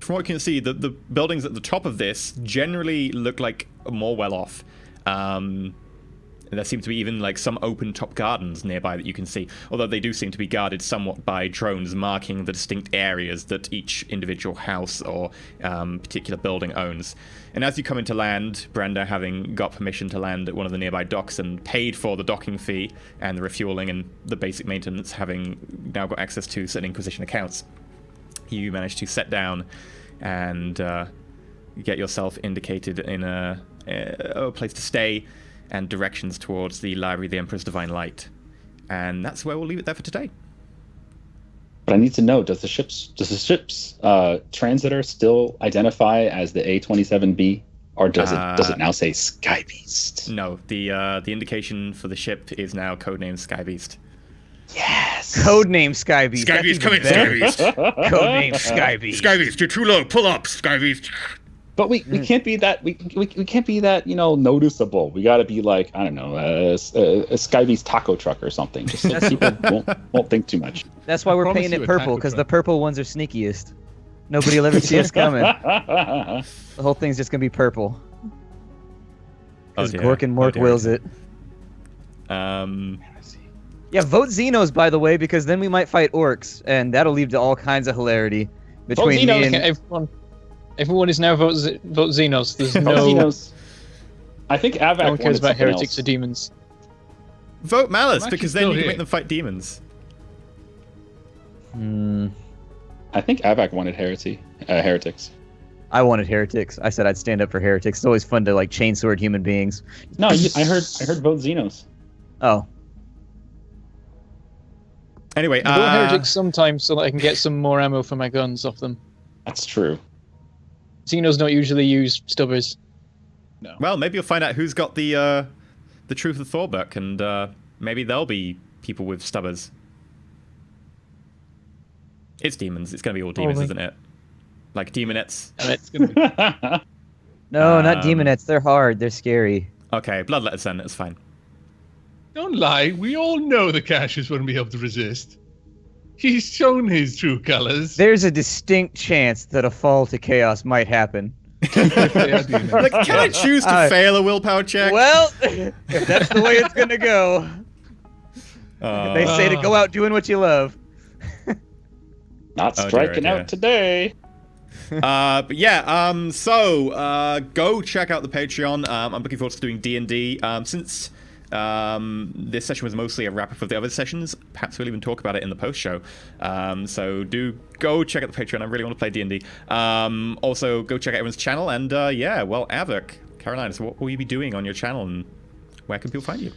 From what you can see, the buildings at the top of this generally look like more well-off. there seem to be even like some open top gardens nearby that you can see, although they do seem to be guarded somewhat by drones marking the distinct areas that each individual house or particular building owns. And as you come into land, Brenda, having got permission to land at one of the nearby docks and paid for the docking fee and the refueling and the basic maintenance, having now got access to certain Inquisition accounts, you manage to set down and get yourself indicated in a place to stay and directions towards the Library of the Emperor's Divine Light. And that's where we'll leave it there for today. But I need to know, does the ship's transitor still identify as the A27B, or does it now say Sky Beast? No, the indication for the ship is now codenamed Sky Beast. Yes. Codename Sky Beast. Sky Beast, come in, Sky Beast. Codename Sky Beast. Sky Beast, you're too low. Pull up, Sky Beast. But we can't be that we can't be that noticeable. We got to be like, I don't know, a Sky Beast taco truck or something, just so people won't think too much. That's why we're painting it purple, because the purple ones are sneakiest. Nobody will ever see us coming. The whole thing's just gonna be purple. Because Gork and Mork wills it. Yeah, vote Xenos, by the way, because then we might fight orcs, and that'll lead to all kinds of hilarity between me and... Everyone is now vote Xenos. There's Vote no... Xenos. I think Avac No one cares about something heretics else. or demons. Vote Malice, I'm because actually then you still can here. make them fight demons. I think Avac wanted heretics. I wanted heretics. I said I'd stand up for heretics. It's always fun to like chainsword human beings. No, I heard vote Xenos. Oh, Anyway, I vote heretics sometimes so that I can get some more ammo for my guns off them. That's true. Xenos don't usually use stubbers. No. well, maybe you'll find out who's got the Truth of Thor book, and maybe there'll be people with stubbers. It's demons. It's going to be all demons, Probably. isn't it? Like demonettes. It's gonna be. no, not demonettes. They're hard. They're scary. Okay, bloodletters then. It's fine. Don't lie. We all know the Cassius wouldn't be able to resist. He's shown his true colors. There's a distinct chance that a fall to chaos might happen. They are demons. Like, can I choose to fail a willpower check? Well, if that's the way it's gonna go, they say to go out doing what you love. Not Oh, striking dear. out today. But yeah, so go check out the Patreon. I'm looking forward to doing D&D. Since this session was mostly a wrap-up of the other sessions, perhaps we'll even talk about it in the post-show. So do go check out the Patreon. I really want to play D&D. Also, go check out everyone's channel. And yeah, well, Avok, Carolina, so what will you be doing on your channel, and where can people find you?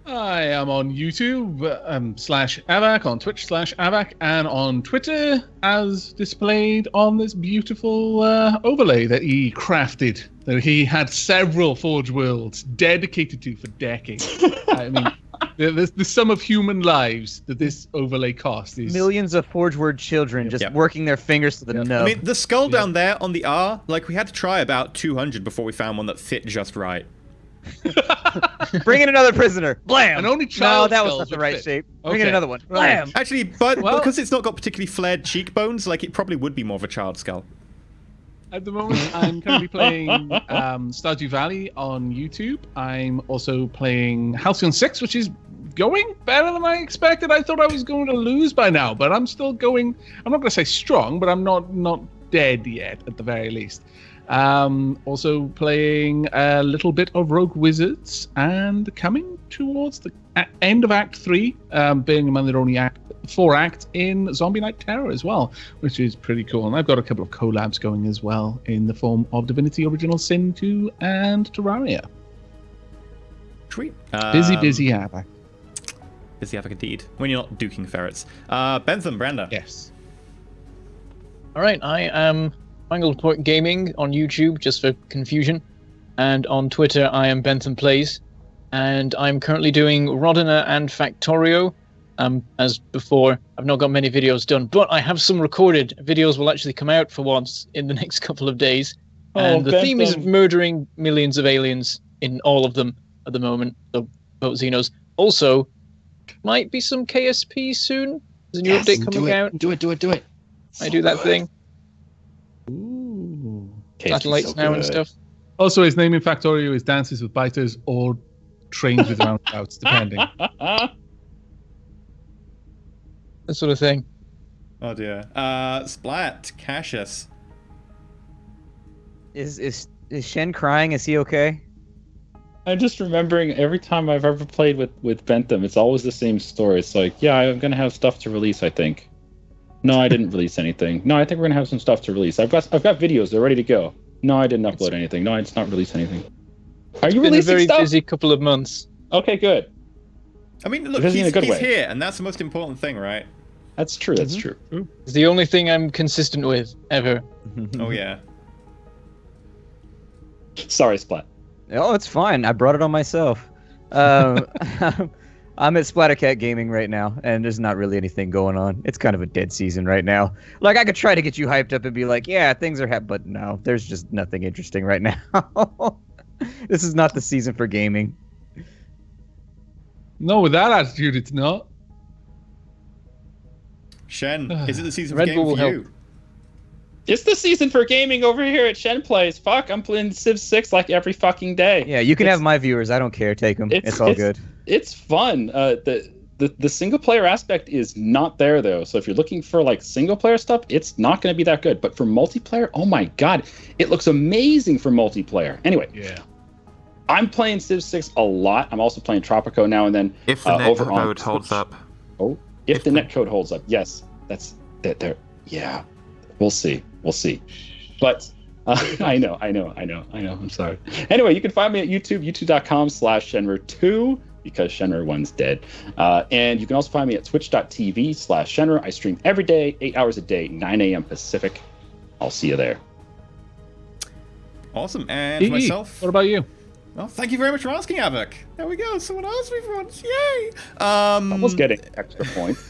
I am on YouTube /Avac, on Twitch /Avac, and on Twitter as displayed on this beautiful overlay that he crafted, that he had several Forge Worlds dedicated to for decades. I mean, the sum of human lives that this overlay cost is Millions of Forge Word children just working their fingers to the nub. I mean, the skull down there on the R, like, we had to try about 200 before we found one that fit just right. Bring in another prisoner. Blam. And only No, child that was skulls not the would right fit. shape. Bring in Okay. another one. Right. Blam. Actually, but Well- because it's not got particularly flared cheekbones, like, it probably would be more of a child skull. At the moment, I'm currently playing Stardew Valley on YouTube. I'm also playing Halcyon 6, which is going better than I expected. I thought I was going to lose by now, but I'm still going. I'm not going to say strong, but I'm not dead yet, at the very least. Also playing a little bit of Rogue Wizards, and coming towards the end of Act 3, being in mind they're only 4 acts in Zombie Night Terror as well, which is pretty cool. And I've got a couple of collabs going as well in the form of Divinity Original Sin 2 and Terraria. Sweet. Busy Avac. Busy Avok indeed. When you're not duking ferrets. Bentham, Branda. Yes. All right, I am Mangled Port Gaming on YouTube, just for confusion, and on Twitter I am Bentham Plays, and I'm currently doing Rodina and Factorio. As before, I've not got many videos done, but I have some recorded. Videos will actually come out for once in the next couple of days, and the theme is murdering millions of aliens in all of them at the moment. So vote Xenos. Also, might be some KSP soon. There's a new update coming out. Do it. I do that thing. Ooh. Satellites now and stuff. Also, his name in Factorio is Dances with Biters or trains with roundabouts, depending. That sort of thing. Oh dear. Splat, Cassius. Is Shen crying? Is he okay? I'm just remembering every time I've ever played with Bentham, it's always the same story. It's like, yeah, I'm gonna have stuff to release, I think. No, I didn't release anything. No, I think we're gonna have some stuff to release. I've got videos, they're ready to go. No, I didn't upload anything. No, I did not release anything. Are you Been a releasing very stuff? busy couple of months. Okay, good. I mean, look, Busy in a he's good way. here, and that's the most important thing, right? That's true. That's true. It's the only thing I'm consistent with ever. Oh yeah. Sorry, Splat. Oh, it's fine. I brought it on myself. I'm at Splattercat Gaming right now, and there's not really anything going on. It's kind of a dead season right now. Like, I could try to get you hyped up and be like, yeah, things are but no, there's just nothing interesting right now. This is not the season for gaming. No, with that attitude, it's not. Shen, is it the season for Red gaming Bull for will you? It's the season for gaming over here at Shen Plays. Fuck, I'm playing Civ 6 like every fucking day. Yeah, you can have my viewers. I don't care. Take them. It's all good. It's fun. The single player aspect is not there though. So if you're looking for like single player stuff, it's not going to be that good. But for multiplayer, oh my god, it looks amazing for multiplayer. Anyway, Yeah. I'm playing Civ 6 a lot. I'm also playing Tropico now and then. If the over on netcode holds Twitch. up. Oh, if the netcode holds up, yes, that's that. There, yeah, we'll see. But I know. I'm sorry. Anyway, you can find me at YouTube, youtube.com/Shenmue2, because Shenmue 1's dead. And you can also find me at twitch.tv/Shenmue. I stream every day, 8 hours a day, 9 a.m. Pacific. I'll see you there. Awesome. And for myself, What about you? well, thank you very much for asking, Avik. There we go. Someone asked me for once. Yay! Almost getting extra points.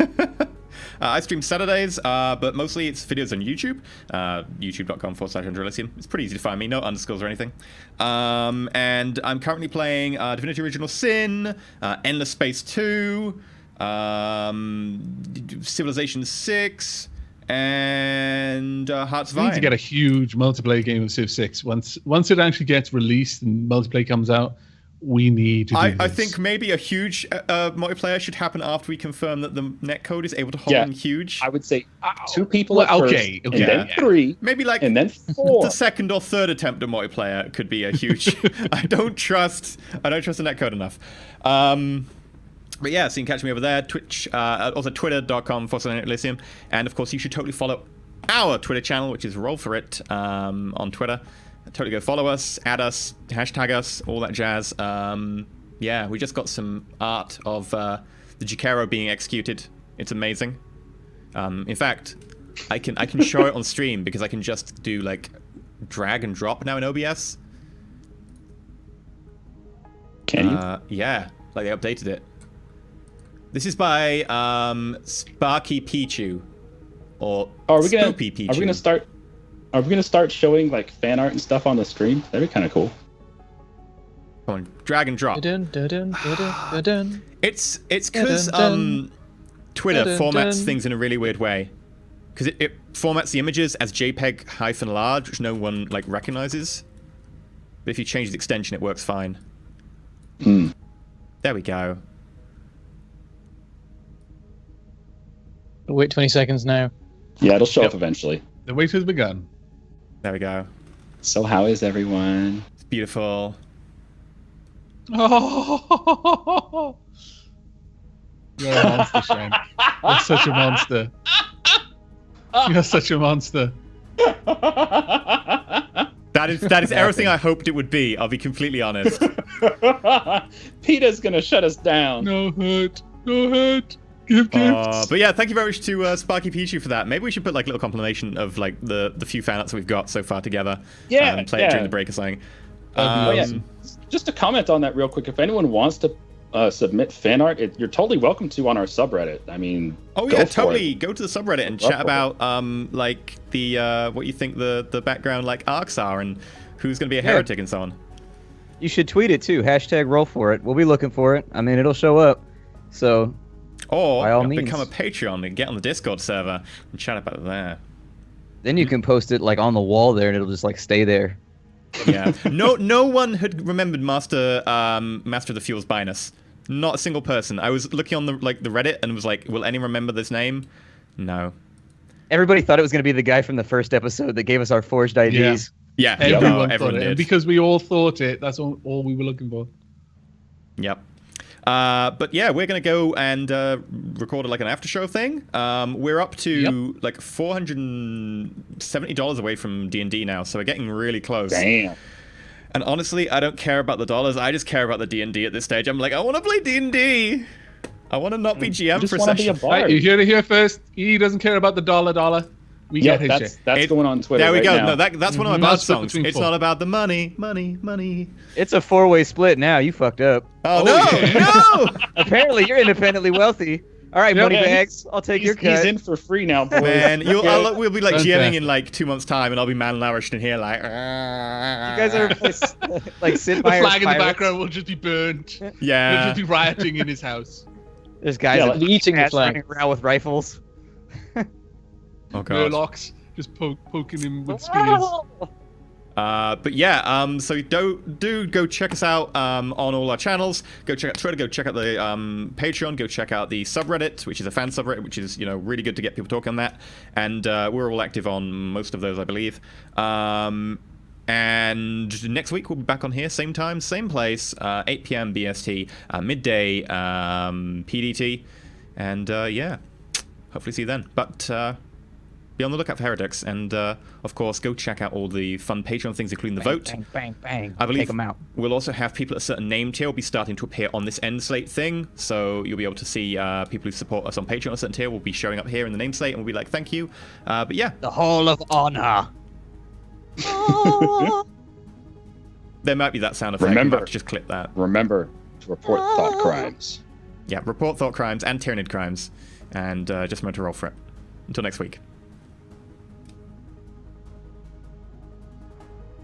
I stream Saturdays, but mostly it's videos on YouTube. YouTube.com/Elysium. It's pretty easy to find me, no underscores or anything. And I'm currently playing Divinity Original Sin, Endless Space 2, Civilization 6, and Hearts of We need Iron. to get a huge multiplayer game of Civ 6. Once it actually gets released and multiplayer comes out, we need to do I this. think maybe a huge multiplayer should happen after we confirm that the netcode is able to hold in huge. I would say 2 people Well, at first, okay, and then yeah. 3, Maybe like and then 4. the second or third attempt at multiplayer could be a huge. I don't trust the netcode enough. But yeah, so you can catch me over there. Twitch, also twitter.com/Elysium, and of course you should totally follow our Twitter channel, which is Roll4It on Twitter. Totally go follow us, add us, hashtag us, all that jazz. Yeah, we just got some art of the Jukero being executed. It's amazing. In fact, I can show it on stream because I can just do like drag and drop now in OBS. Can you? Yeah, like they updated it. This is by Sparky Pichu, or Spoopy Pichu. Are we gonna start showing like fan art and stuff on the stream? That'd be kind of cool. Come on, drag and drop. Dun, dun, dun, dun, dun, dun. It's because Dun, Twitter dun, formats dun. things in a really weird way. Because it formats the images as JPEG-large, which no one like recognizes. But if you change the extension, it works fine. There we go. Wait 20 seconds now. Yeah, it'll show up eventually. The wait has begun. There we go. So how is everyone? It's beautiful. Oh, you're a monster, Shane. You're such a monster. You're such a monster. That is everything I hoped it would be. I'll be completely honest. PETA's gonna shut us down. No hurt. No hurt. Give gifts. But yeah, thank you very much to Sparky Pichu for that. Maybe we should put like a little compilation of like the few fan arts that we've got so far together. Yeah, and play it during the break or something. Oh, yeah. Just to comment on that real quick, if anyone wants to submit fan art, you're totally welcome to on our subreddit. I mean, Oh go yeah, for totally. it. Go to the subreddit and Love chat for about like the what you think the background like arcs are and who's gonna be a heretic and so on. You should tweet it too. Hashtag Roll4It. We'll be looking for it. I mean, it'll show up. So, Or by all means. become a Patreon and get on the Discord server and chat about it there. then you can post it like on the wall there, and it'll just like stay there. Yeah. No one had remembered Master of the Fuel's Binus. Not a single person. I was looking on the Reddit and was like, will anyone remember this name? No. Everybody thought it was going to be the guy from the first episode that gave us our forged IDs. Yeah. Everyone thought everyone it. did. And because we all thought it, that's all we were looking for. Yep. But yeah, we're gonna go and record like an after show thing. We're up to like $470 away from D&D now, so we're getting really close. Damn. And honestly, I don't care about the dollars. I just care about the D&D at this stage. I'm like, I want to play D&D. I want to not be GM Just for a want to be a session. bard. Right, you heard it here first. He doesn't care about the dollar. We Yeah, get his shit. that's going on Twitter. There we right go. now. No, that's one of my Not bad split songs. between It's four. not about the money. It's a 4-way split now. You fucked up. Oh, yeah. no! Apparently, you're independently wealthy. All right, Yeah, money yeah, bags. I'll take your cut. He's in for free now, boys. Man, we'll be like GMing Fantastic. in like 2 months' time, and I'll be malnourished in here like. You guys ever play like Sid The Meier's flag in the Pirates? background will just be burnt. We'll Yeah. just be rioting in his house. There's guys Yeah, that like eating the cats flag. running around with rifles. Oh god. Murlocs just poking him with spears. But yeah, so do go check us out on all our channels. Go check out Twitter. Go check out the Patreon. Go check out the subreddit, which is a fan subreddit, which is really good to get people talking on that. And we're all active on most of those, I believe. And next week we'll be back on here, same time, same place, 8 p.m. BST, midday PDT, and yeah, hopefully see you then. But be on the lookout for Heretics, and of course, go check out all the fun Patreon things, including the vote. Bang, bang, bang. I believe Take them out. we'll also have people at a certain name tier will be starting to appear on this end slate thing, so you'll be able to see people who support us on Patreon at a certain tier will be showing up here in the name slate, and we'll be like, thank you. But yeah, The Hall of Honor. there might be that sound effect. Remember- We might have to just clip that. Remember to report thought crimes. Yeah, report thought crimes and tyrannid crimes, and just remember to roll for it. Until next week.